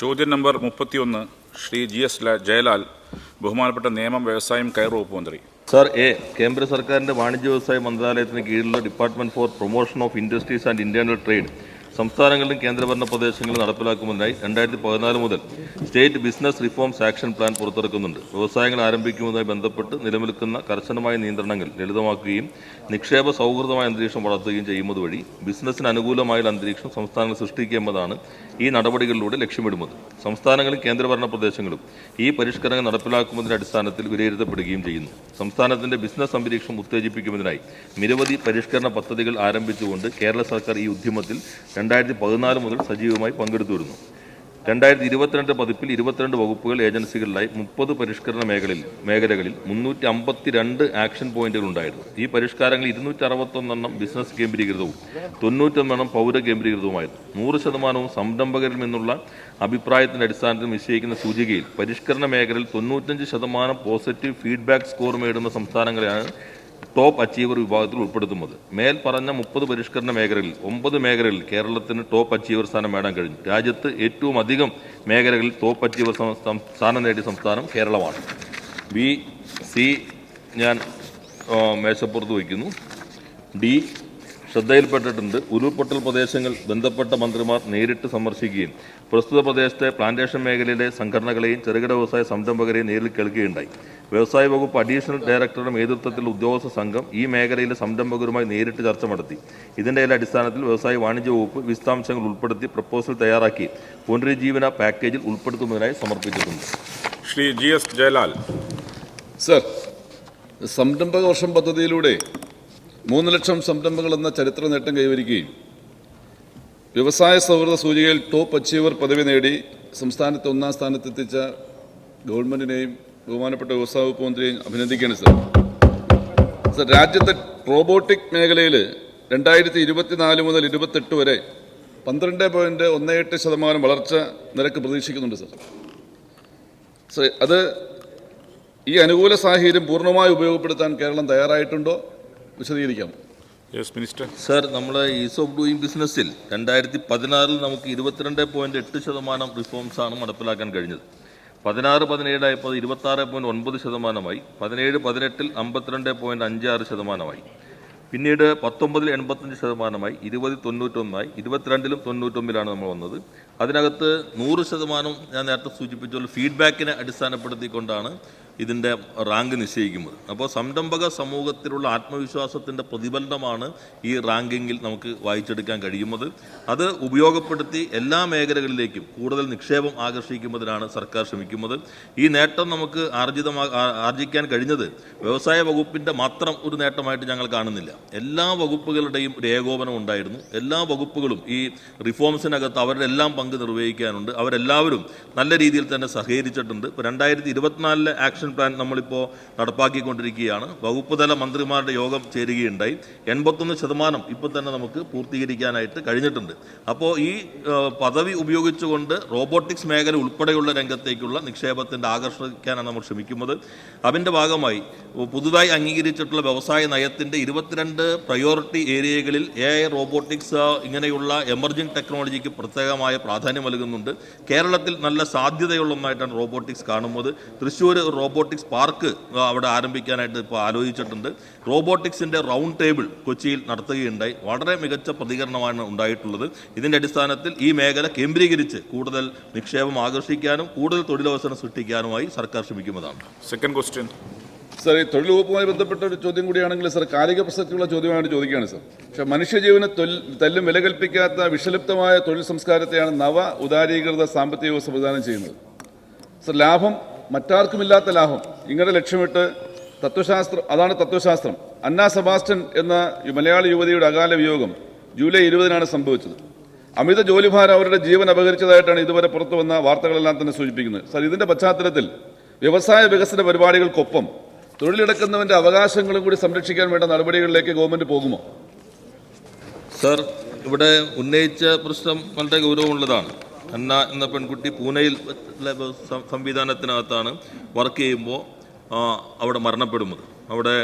ചോദ്യം number 31 Shri GS Jayalal, ബഹുമാനപ്പെട്ട നിയമം, വ്യവസായം, കയർ വകുപ്പ് മന്ത്രി. സർ, കേന്ദ്ര സർക്കാരിൻ്റെ വാണിജ്യ വ്യവസായ മന്ത്രാലയത്തിന് കീഴിലുള്ള department for promotion of industries and internal trade സംസ്ഥാനങ്ങളിലും കേന്ദ്രഭരണ പ്രദേശങ്ങളിലും നടപ്പിലാക്കുന്നതിനായി 2014 മുതൽ state business reforms action plan പുറത്തിറക്കുന്നുണ്ട്. വ്യവസായങ്ങൾ ആരംഭിക്കുന്നതുമായി ബന്ധപ്പെട്ട് നിലനിൽക്കുന്ന കർശനമായ നിയന്ത്രണങ്ങൾ ലളിതമാക്കുകയും നിക്ഷേപ സൗഹൃദമായ അന്തരീക്ഷം വളർത്തുകയും ചെയ്യുന്നത് വഴി ബിസിനസ്സിന് അനുകൂലമായ അന്തരീക്ഷം സംസ്ഥാനങ്ങൾ സൃഷ്ടിക്കുക എന്നതാണ് ഈ നടപടികളിലൂടെ ലക്ഷ്യമിടുന്നത്. സംസ്ഥാനങ്ങളും കേന്ദ്രഭരണ പ്രദേശങ്ങളും ഈ പരിഷ്കരണങ്ങൾ നടപ്പിലാക്കുന്നതിന്റെ അടിസ്ഥാനത്തിൽ വിലയിരുത്തപ്പെടുകയും ചെയ്യുന്നു. സംസ്ഥാനത്തിന്റെ ബിസിനസ് അന്തരീക്ഷം ഉത്തേജിപ്പിക്കുന്നതിനായി നിരവധി പരിഷ്കരണ പദ്ധതികൾ ആരംഭിച്ചുകൊണ്ട് കേരള സർക്കാർ ഈ ഉദ്യമത്തിൽ 2014 മുതൽ സജീവമായി പങ്കെടുത്തു വരുന്നു. 2022 പതിപ്പിൽ 22 വകുപ്പുകൾ, ഏജൻസികളിലായി 30 പരിഷ്കരണ മേഖലകളിൽ 352 ആക്ഷൻ പോയിന്റുകൾ ഉണ്ടായിരുന്നു. ഈ പരിഷ്കാരങ്ങൾ 261 ബിസിനസ് കേന്ദ്രീകൃതവും 91 പൗര കേന്ദ്രീകൃതവുമായിരുന്നു. 100% സംരംഭകരിൽ നിന്നുള്ള അഭിപ്രായത്തിന്റെ അടിസ്ഥാനത്തിൽ നിശ്ചയിക്കുന്ന സൂചികയിൽ പരിഷ്കരണ മേഖലയിൽ 95% പോസിറ്റീവ് ഫീഡ്ബാക്ക് സ്കോർ നേടുന്ന സംസ്ഥാനങ്ങളെയാണ് ടോപ്പ് അച്ചീവർ വിഭാഗത്തിൽ ഉൾപ്പെടുത്തുന്നത്. മേൽ പറഞ്ഞ 30 പരിഷ്കരണ മേഖലകളിൽ 9 മേഖലകളിൽ കേരളത്തിന് ടോപ്പ് അച്ചീവർ സ്ഥാനം നേടാൻ കഴിഞ്ഞു. രാജ്യത്ത് ഏറ്റവും അധികം മേഖലകളിൽ ടോപ്പ് അച്ചീവർ സ്ഥാനം നേടിയ സംസ്ഥാനം കേരളമാണ്. ബി, സി ഞാൻ മേശപ്പുറത്ത് വയ്ക്കുന്നു. ഡി ശ്രദ്ധയിൽപ്പെട്ടിട്ടുണ്ട്. ഉരുൾപൊട്ടൽ പ്രദേശങ്ങൾ ബന്ധപ്പെട്ട മന്ത്രിമാർ നേരിട്ട് സന്ദർശിക്കുകയും പ്രസ്തുത പ്രദേശത്തെ പ്ലാന്റേഷൻ മേഖലയിലെ സംഘടനകളെയും ചെറുകിട വ്യവസായ സംരംഭകരെയും നേരിൽ കേൾക്കുകയുണ്ടായി. വ്യവസായ വകുപ്പ് അഡീഷണൽ ഡയറക്ടറുടെ നേതൃത്വത്തിലുള്ള ഉദ്യോഗസ്ഥ സംഘം ഈ മേഖലയിലെ സംരംഭകരുമായി നേരിട്ട് ചർച്ച നടത്തി. ഇതിന്റെ അടിസ്ഥാനത്തിൽ വ്യവസായ വാണിജ്യ വകുപ്പ് വിശദാംശങ്ങൾ ഉൾപ്പെടുത്തി പ്രപ്പോസൽ തയ്യാറാക്കി പുനരുജ്ജീവന പാക്കേജിൽ ഉൾപ്പെടുത്തുന്നതിനായി സമർപ്പിച്ചിട്ടുണ്ട്. ശ്രീ GS ജയലാൽ. സർ, സംരംഭക വർഷം പദ്ധതിയിലൂടെ 3 ലക്ഷം സംരംഭങ്ങൾ എന്ന ചരിത്ര നേട്ടം കൈവരിക്കുകയും വ്യവസായ സൗഹൃദ സൂചികയിൽ ടോപ്പ് അച്ചീവർ പദവി നേടി സംസ്ഥാനത്തെ 1ാം സ്ഥാനത്തെത്തിച്ച ഗവൺമെന്റിനെയും ബഹുമാനപ്പെട്ട വ്യവസായ വകുപ്പ് മന്ത്രിയെയും അഭിനന്ദിക്കുകയാണ് സർ. രാജ്യത്തെ റോബോട്ടിക് മേഖലയിൽ 2024 മുതൽ 28 വരെ 12.18% വളർച്ച നിരക്ക് പ്രതീക്ഷിക്കുന്നുണ്ട് സർ. അത് ഈ അനുകൂല സാഹചര്യം പൂർണ്ണമായി ഉപയോഗപ്പെടുത്താൻ കേരളം തയ്യാറായിട്ടുണ്ടോ? വിശദീകരിക്കാം. മിനിസ്റ്റർ. സർ, നമ്മൾ ഈസ് ഓഫ് ഡൂയിങ് ബിസിനസ്സിൽ 2016 നമുക്ക് 22.8% റിഫോംസ് ആണ് നടപ്പിലാക്കാൻ കഴിഞ്ഞത്. 16-17 ആയപ്പോൾ 26.9%, 17-18 52.56%, പിന്നീട് 19 85%, 20 91, 22 99 നമ്മൾ വന്നത്. അതിനകത്ത് 100% ഞാൻ നേരത്തെ സൂചിപ്പിച്ചുള്ള ഫീഡ്ബാക്കിനെ അടിസ്ഥാനപ്പെടുത്തിക്കൊണ്ടാണ് ഇതിൻ്റെ റാങ്ക് നിശ്ചയിക്കുന്നത്. അപ്പോൾ സംരംഭക സമൂഹത്തിലുള്ള ആത്മവിശ്വാസത്തിൻ്റെ പ്രതിഫലനമാണ് ഈ റാങ്കിങ്ങിൽ നമുക്ക് വായിച്ചെടുക്കാൻ കഴിയുന്നത്. അത് ഉപയോഗപ്പെടുത്തി എല്ലാ മേഖലകളിലേക്കും കൂടുതൽ നിക്ഷേപം ആകർഷിക്കുന്നതിനാണ് സർക്കാർ ശ്രമിക്കുന്നത്. ഈ നേട്ടം നമുക്ക് ആർജിക്കാൻ കഴിഞ്ഞത് വ്യവസായ വകുപ്പിൻ്റെ മാത്രം ഒരു നേട്ടമായിട്ട് ഞങ്ങൾ കാണുന്നില്ല. എല്ലാ വകുപ്പുകളുടെയും ഒരു ഏകോപനം ഉണ്ടായിരുന്നു. എല്ലാ വകുപ്പുകളും ഈ റിഫോംസിനകത്ത് അവരുടെ എല്ലാം പങ്ക് നിർവഹിക്കാനുണ്ട്. അവരെല്ലാവരും നല്ല രീതിയിൽ തന്നെ സഹകരിച്ചിട്ടുണ്ട്. ഇപ്പോൾ 2024 ആക്ഷൻ പ്ലാൻ നമ്മളിപ്പോൾ നടപ്പാക്കിക്കൊണ്ടിരിക്കുകയാണ്. വകുപ്പ് തല മന്ത്രിമാരുടെ യോഗം ചേരുകയുണ്ടായി. 81% ഇപ്പോൾ തന്നെ നമുക്ക് പൂർത്തീകരിക്കാനായിട്ട് കഴിഞ്ഞിട്ടുണ്ട്. അപ്പോൾ ഈ പദവി ഉപയോഗിച്ചുകൊണ്ട് റോബോട്ടിക്സ് മേഖല ഉൾപ്പെടെയുള്ള രംഗത്തേക്കുള്ള നിക്ഷേപത്തിൻ്റെ ആകർഷിക്കാനാണ് നമ്മൾ ശ്രമിക്കുന്നത്. അതിൻ്റെ ഭാഗമായി പുതുതായി അംഗീകരിച്ചിട്ടുള്ള വ്യവസായ നയത്തിൻ്റെ 22 പ്രയോറിറ്റി ഏരിയകളിൽ AI, റോബോട്ടിക്സ് ഇങ്ങനെയുള്ള എമർജിംഗ് ടെക്നോളജിക്ക് പ്രത്യേകമായ പ്രാധാന്യം നൽകുന്നുണ്ട്. കേരളത്തിൽ നല്ല സാധ്യതയുള്ള ഒന്നായിട്ടാണ് റോബോട്ടിക്സ് കാണുന്നത്. തൃശ്ശൂർ റോബോട്ടിക്സ് പാർക്ക് അവിടെ ആരംഭിക്കാനായിട്ട് ഇപ്പോൾ ആലോചിച്ചിട്ടുണ്ട്. റോബോട്ടിക്സിൻ്റെ റൗണ്ട് ടേബിൾ കൊച്ചിയിൽ നടത്തുകയുണ്ടായി. വളരെ മികച്ച പ്രതികരണമാണ് ഉണ്ടായിട്ടുള്ളത്. ഇതിൻ്റെ അടിസ്ഥാനത്തിൽ ഈ മേഖല കേന്ദ്രീകരിച്ച് കൂടുതൽ നിക്ഷേപം ആകർഷിക്കാനും കൂടുതൽ തൊഴിലവസരം സൃഷ്ടിക്കാനുമായി സർക്കാർ ശ്രമിക്കുന്നതാണ്. Second question. സർ, ഈ തൊഴിൽ വകുപ്പുമായി ബന്ധപ്പെട്ട ഒരു ചോദ്യം കൂടിയാണെങ്കിൽ സർ, കാലിക പ്രസക്തിയുള്ള ചോദ്യമായിട്ട് ചോദിക്കുകയാണ് സർ. പക്ഷേ മനുഷ്യജീവന് തല്ലും വില കൽപ്പിക്കാത്ത വിഷലിപ്തമായ തൊഴിൽ സംസ്കാരത്തെയാണ് നവ ഉദാരീകൃത സാമ്പത്തിക വ്യവസ്ഥ പ്രദാനം ചെയ്യുന്നത്. സർ, ലാഭം, മറ്റാർക്കുമില്ലാത്ത ലാഭം, ഇങ്ങനെ ലക്ഷ്യമിട്ട് അതാണ് തത്വശാസ്ത്രം. അന്ന സെബാസ്റ്റ്യൻ എന്ന മലയാളി യുവതിയുടെ അകാല വിയോഗം ജൂലൈ 20 സംഭവിച്ചത്. അമിത ജോലിഭാരം അവരുടെ ജീവൻ അപഹരിച്ചതായിട്ടാണ് ഇതുവരെ പുറത്തു വന്ന വാർത്തകളെല്ലാം തന്നെ സൂചിപ്പിക്കുന്നത്. സർ, ഇതിന്റെ പശ്ചാത്തലത്തിൽ വ്യവസായ വികസന പരിപാടികൾക്കൊപ്പം തൊഴിലെടുക്കുന്നവന്റെ അവകാശങ്ങളും കൂടി സംരക്ഷിക്കാൻ വേണ്ട നടപടികളിലേക്ക് ഗവൺമെന്റ് പോകുമോ? സർ, ഇവിടെ ഉന്നയിച്ച പ്രശ്നം വളരെ ഗൗരവമുള്ളതാണ്. അന്ന എന്ന പെൺകുട്ടി പൂനെയിൽ സംവിധാനത്തിനകത്താണ് വർക്ക് ചെയ്യുമ്പോൾ അവിടെ മരണപ്പെടുന്നത്. അവിടെ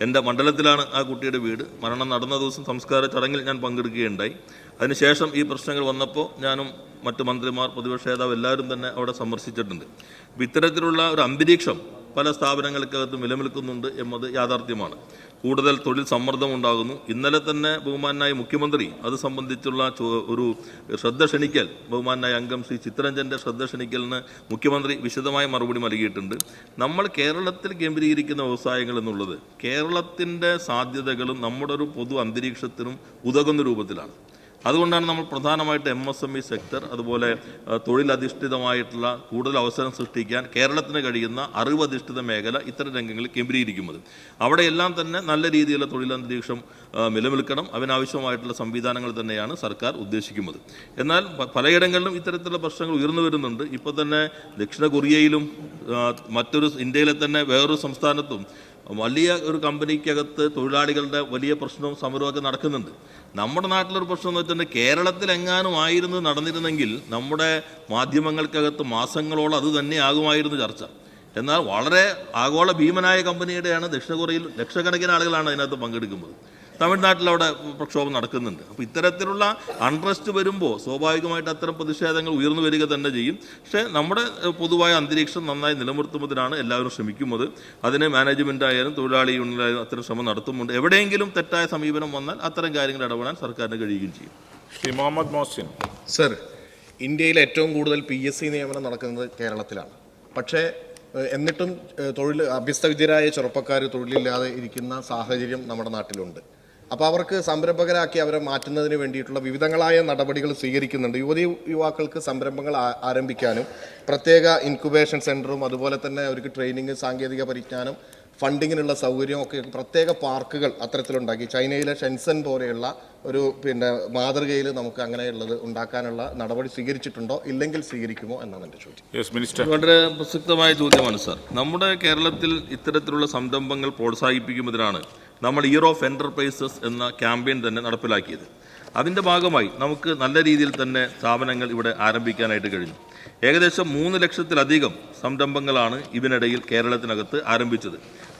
എൻ്റെ മണ്ഡലത്തിലാണ് ആ കുട്ടിയുടെ വീട്. മരണം നടന്ന ദിവസം സംസ്കാര ചടങ്ങിൽ ഞാൻ പങ്കെടുക്കുകയുണ്ടായി. അതിനുശേഷം ഈ പ്രശ്നങ്ങൾ വന്നപ്പോൾ ഞാനും മറ്റ് മന്ത്രിമാർ, പ്രതിപക്ഷ നേതാവ് എല്ലാവരും തന്നെ അവിടെ സന്ദർശിച്ചിട്ടുണ്ട്. അപ്പോൾ ഇത്തരത്തിലുള്ള ഒരു അന്തരീക്ഷം പല സ്ഥാപനങ്ങൾക്കകത്തും നിലനിൽക്കുന്നുണ്ട് എന്നത് യാഥാർത്ഥ്യമാണ്. കൂടുതൽ തൊഴിൽ സമ്മർദ്ദം ഉണ്ടാകുന്നു. ഇന്നലെ തന്നെ ബഹുമാനായ മുഖ്യമന്ത്രി അത് സംബന്ധിച്ചുള്ള ഒരു ശ്രദ്ധ ക്ഷണിക്കൽ, ബഹുമാനായ അംഗം ശ്രീ ചിത്തരഞ്ജൻ്റെ ശ്രദ്ധ ക്ഷണിക്കലിന് മുഖ്യമന്ത്രി വിശദമായ മറുപടി നൽകിയിട്ടുണ്ട്. നമ്മൾ കേരളത്തിൽ കേന്ദ്രീകരിക്കുന്ന വ്യവസായങ്ങൾ എന്നുള്ളത് കേരളത്തിൻ്റെ സാധ്യതകളും നമ്മുടെ ഒരു പൊതു അന്തരീക്ഷത്തിനും ഉതകുന്ന രൂപത്തിലാണ്. അതുകൊണ്ടാണ് നമ്മൾ പ്രധാനമായിട്ട് MSME സെക്ടർ, അതുപോലെ തൊഴിലധിഷ്ഠിതമായിട്ടുള്ള കൂടുതൽ അവസരം സൃഷ്ടിക്കാൻ കേരളത്തിന് കഴിയുന്ന അറിവധിഷ്ഠിത മേഖല ഇത്തരം രംഗങ്ങളിൽ കേന്ദ്രീകരിക്കുന്നത്. അവിടെയെല്ലാം തന്നെ നല്ല രീതിയിലുള്ള തൊഴിലന്തരീക്ഷം നിലനിൽക്കണം. അതിനാവശ്യമായിട്ടുള്ള സംവിധാനങ്ങൾ തന്നെയാണ് സർക്കാർ ഉദ്ദേശിക്കുന്നത്. എന്നാൽ പലയിടങ്ങളിലും ഇത്തരത്തിലുള്ള പ്രശ്നങ്ങൾ ഉയർന്നു വരുന്നുണ്ട്. ഇപ്പോൾ തന്നെ ദക്ഷിണ കൊറിയയിലും മറ്റൊരു ഇന്ത്യയിലെ തന്നെ വേറൊരു സംസ്ഥാനത്തും വലിയ ഒരു കമ്പനിക്കകത്ത് തൊഴിലാളികളുടെ വലിയ പ്രശ്നവും സമരമൊക്കെ നടക്കുന്നുണ്ട്. നമ്മുടെ നാട്ടിലൊരു പ്രശ്നം എന്ന് വെച്ചിട്ടുണ്ടെങ്കിൽ കേരളത്തിൽ എങ്ങാനും ആയിരുന്നു നടന്നിരുന്നെങ്കിൽ നമ്മുടെ മാധ്യമങ്ങൾക്കകത്ത് മാസങ്ങളോളം അത് തന്നെ ആകുമായിരുന്നു ചർച്ച. എന്നാൽ വളരെ ആഗോള ഭീമനായ കമ്പനിയുടെയാണ് ദക്ഷിണ കൊറിയയിൽ ലക്ഷക്കണക്കിന് ആളുകളാണ് അതിനകത്ത് പങ്കെടുക്കുന്നത്. തമിഴ്നാട്ടിൽ അവിടെ പ്രക്ഷോഭം നടക്കുന്നുണ്ട്. അപ്പോൾ ഇത്തരത്തിലുള്ള അൺട്രസ്റ്റ് വരുമ്പോൾ സ്വാഭാവികമായിട്ട് അത്തരം പ്രതിഷേധങ്ങൾ ഉയർന്നു വരിക തന്നെ ചെയ്യും. പക്ഷേ നമ്മുടെ പൊതുവായ അന്തരീക്ഷം നന്നായി നിലനിർത്തുന്നതിനാണ് എല്ലാവരും ശ്രമിക്കുന്നത്. അതിന് മാനേജ്മെൻ്റ് ആയാലും തൊഴിലാളി യൂണിയനായാലും അത്തരം ശ്രമം നടത്തുന്നുണ്ട്. എവിടെയെങ്കിലും തെറ്റായ സമീപനം വന്നാൽ അത്തരം കാര്യങ്ങൾ ഇടപെടാൻ സർക്കാരിന് കഴിയുകയും ചെയ്യും. ശ്രീ മുഹമ്മദ് മോഹ്സിൻ. സർ, ഇന്ത്യയിൽ ഏറ്റവും കൂടുതൽ PSC നിയമനം നടക്കുന്നത് കേരളത്തിലാണ്. പക്ഷേ എന്നിട്ടും അഭ്യസ്തവിദ്യരായ ചെറുപ്പക്കാർ തൊഴിലില്ലാതെ ഇരിക്കുന്ന സാഹചര്യം നമ്മുടെ നാട്ടിലുണ്ട്. അപ്പോൾ അവർക്ക് സംരംഭകരാക്കി അവരെ മാറ്റുന്നതിന് വേണ്ടിയിട്ടുള്ള വിവിധങ്ങളായ നടപടികൾ സ്വീകരിക്കുന്നുണ്ട്. യുവാക്കൾക്ക് സംരംഭങ്ങൾ ആരംഭിക്കാനും പ്രത്യേക ഇൻക്യുബേഷൻ സെൻറ്ററും അതുപോലെ തന്നെ അവർക്ക് ട്രെയിനിങ്, സാങ്കേതിക പരിജ്ഞാനം, ഫണ്ടിങ്ങിനുള്ള സൗകര്യം ഒക്കെ പ്രത്യേക പാർക്കുകൾ അത്തരത്തിലുണ്ടാക്കി. ചൈനയിലെ ഷെൻസൻ പോലെയുള്ള ഒരു മാതൃകയിൽ നമുക്ക് അങ്ങനെയുള്ളത് ഉണ്ടാക്കാനുള്ള നടപടി സ്വീകരിച്ചിട്ടുണ്ടോ, ഇല്ലെങ്കിൽ സ്വീകരിക്കുമോ എന്നാണ് എൻ്റെ ചോദ്യം. വളരെ പ്രസക്തമായ ചോദ്യമാണ് സാർ. നമ്മുടെ കേരളത്തിൽ ഇത്തരത്തിലുള്ള സംരംഭങ്ങൾ പ്രോത്സാഹിപ്പിക്കുന്നതിനാണ് നമ്മൾ ഇയർ ഓഫ് എൻ്റർപ്രൈസസ് എന്ന ക്യാമ്പയിൻ തന്നെ നടപ്പിലാക്കിയത്. അതിൻ്റെ ഭാഗമായി നമുക്ക് നല്ല രീതിയിൽ തന്നെ സ്ഥാപനങ്ങൾ ഇവിടെ ആരംഭിക്കാനായിട്ട് കഴിഞ്ഞു. ഏകദേശം 3 ലക്ഷത്തിലധികം സംരംഭങ്ങളാണ് ഇതിനിടയിൽ കേരളത്തിനകത്ത് ആരംഭിച്ചത്.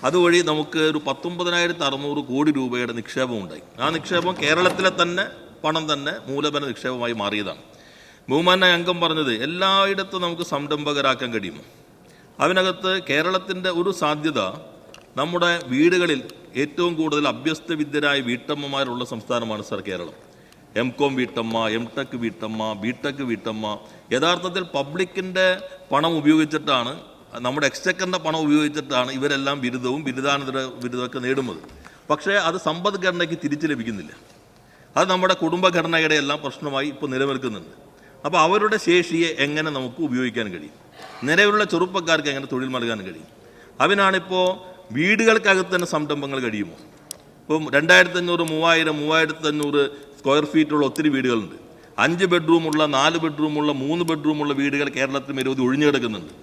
അതുവഴി നമുക്ക് ഒരു 19,600 കോടി രൂപയുടെ നിക്ഷേപം ഉണ്ടായി. ആ നിക്ഷേപം കേരളത്തിലെ തന്നെ പണം തന്നെ മൂലധന നിക്ഷേപമായി മാറിയതാണ്. ബഹുമാനായ അംഗം പറഞ്ഞത് എല്ലായിടത്തും നമുക്ക് സംരംഭകരാക്കാൻ കഴിയുമോ? അതിനകത്ത് കേരളത്തിൻ്റെ ഒരു സാധ്യത, നമ്മുടെ വീടുകളിൽ ഏറ്റവും കൂടുതൽ അഭ്യസ്തവിദ്യരായ വീട്ടമ്മമാരുള്ള സംസ്ഥാനമാണ് സർ കേരളം. MCOM വീട്ടമ്മ, MTech വീട്ടമ്മ, BTech വീട്ടമ്മ. യഥാർത്ഥത്തിൽ പബ്ലിക്കിൻ്റെ പണം ഉപയോഗിച്ചിട്ടാണ്, നമ്മുടെ എക്സ്ചക്കറിൻ്റെ പണം ഉപയോഗിച്ചിട്ടാണ് ഇവരെല്ലാം ബിരുദവും ബിരുദാനന്തര ബിരുദമൊക്കെ നേടുന്നത്. പക്ഷേ അത് സമ്പദ്ഘടനയ്ക്ക് തിരിച്ചു ലഭിക്കുന്നില്ല. അത് നമ്മുടെ കുടുംബഘടനയുടെ എല്ലാം പ്രശ്നമായി ഇപ്പോൾ നിലനിൽക്കുന്നുണ്ട്. അപ്പോൾ അവരുടെ ശേഷിയെ എങ്ങനെ നമുക്ക് ഉപയോഗിക്കാൻ കഴിയും? നിലവിലുള്ള ചെറുപ്പക്കാർക്ക് എങ്ങനെ തൊഴിൽ നൽകാൻ കഴിയും? അതിനാണിപ്പോൾ വീടുകൾക്കകത്ത് തന്നെ സംരംഭങ്ങൾ കഴിയുമോ? ഇപ്പം 2500, 3000, 3500 സ്ക്വയർ ഫീറ്റുള്ള ഒത്തിരി വീടുകളുണ്ട്. 5 ബെഡ്റൂമുള്ള, 4 ബെഡ്റൂമുള്ള, 3 ബെഡ്റൂമുള്ള വീടുകൾ കേരളത്തിൽ നിരവധി ഒഴിഞ്ഞു കിടക്കുന്നുണ്ട്.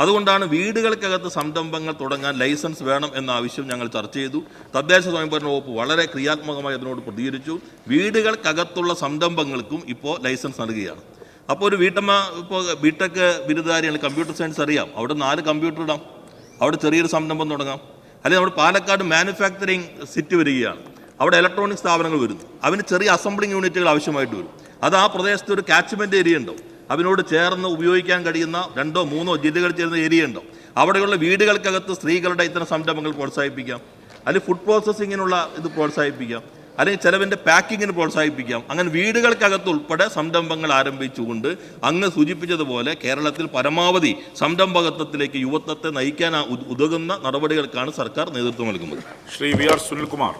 അതുകൊണ്ടാണ് വീടുകൾക്കകത്ത് സംരംഭങ്ങൾ തുടങ്ങാൻ ലൈസൻസ് വേണം എന്ന ആവശ്യം ഞങ്ങൾ ചർച്ച ചെയ്തു. തദ്ദേശ സ്വയംഭരണ വകുപ്പ് വളരെ ക്രിയാത്മകമായി അതിനോട് പ്രതികരിച്ചു. വീടുകൾക്കകത്തുള്ള സംരംഭങ്ങൾക്കും ഇപ്പോൾ ലൈസൻസ് നൽകുകയാണ്. അപ്പോൾ ഒരു വീട്ടമ്മ ഇപ്പോൾ BTech ബിരുദധാരിയാണ്, കമ്പ്യൂട്ടർ സയൻസ് അറിയാം, അവിടെ 4 കമ്പ്യൂട്ടർ ഇടാം, അവിടെ ചെറിയൊരു സംരംഭം തുടങ്ങാം. അല്ലെങ്കിൽ നമ്മുടെ പാലക്കാട് മാനുഫാക്ചറിങ് സിറ്റി വരികയാണ്, അവിടെ ഇലക്ട്രോണിക് സ്ഥാപനങ്ങൾ വരുന്നു, അതിന് ചെറിയ അസംബ്ലിംഗ് യൂണിറ്റുകൾ ആവശ്യമായിട്ട് വരും. അത് ആ പ്രദേശത്ത് ഒരു കാച്ച്മെൻറ്റ് ഏരിയ ഉണ്ടാവും, അതിനോട് ചേർന്ന് ഉപയോഗിക്കാൻ കഴിയുന്ന 2 or 3 ജില്ലകൾ ചേർന്ന ഏരിയ ഉണ്ടാവും. അവിടെയുള്ള വീടുകൾക്കകത്ത് സ്ത്രീകളുടെ ഇത്തരം സംരംഭങ്ങൾ പ്രോത്സാഹിപ്പിക്കാം, അല്ലെങ്കിൽ ഫുഡ് പ്രോസസ്സിങ്ങിനുള്ള ഇത് പ്രോത്സാഹിപ്പിക്കാം, അല്ലെങ്കിൽ ചിലവിൻ്റെ പാക്കിങ്ങിന് പ്രോത്സാഹിപ്പിക്കാം. അങ്ങനെ വീടുകൾക്കകത്ത് ഉൾപ്പെടെ സംരംഭങ്ങൾ ആരംഭിച്ചുകൊണ്ട് അങ്ങ് സൂചിപ്പിച്ചതുപോലെ കേരളത്തിൽ പരമാവധി സംരംഭകത്വത്തിലേക്ക് യുവത്വത്തെ നയിക്കാൻ ഉതകുന്ന നടപടികൾക്കാണ് സർക്കാർ നേതൃത്വം നൽകുന്നത്. ശ്രീ VR സുനിൽകുമാർ.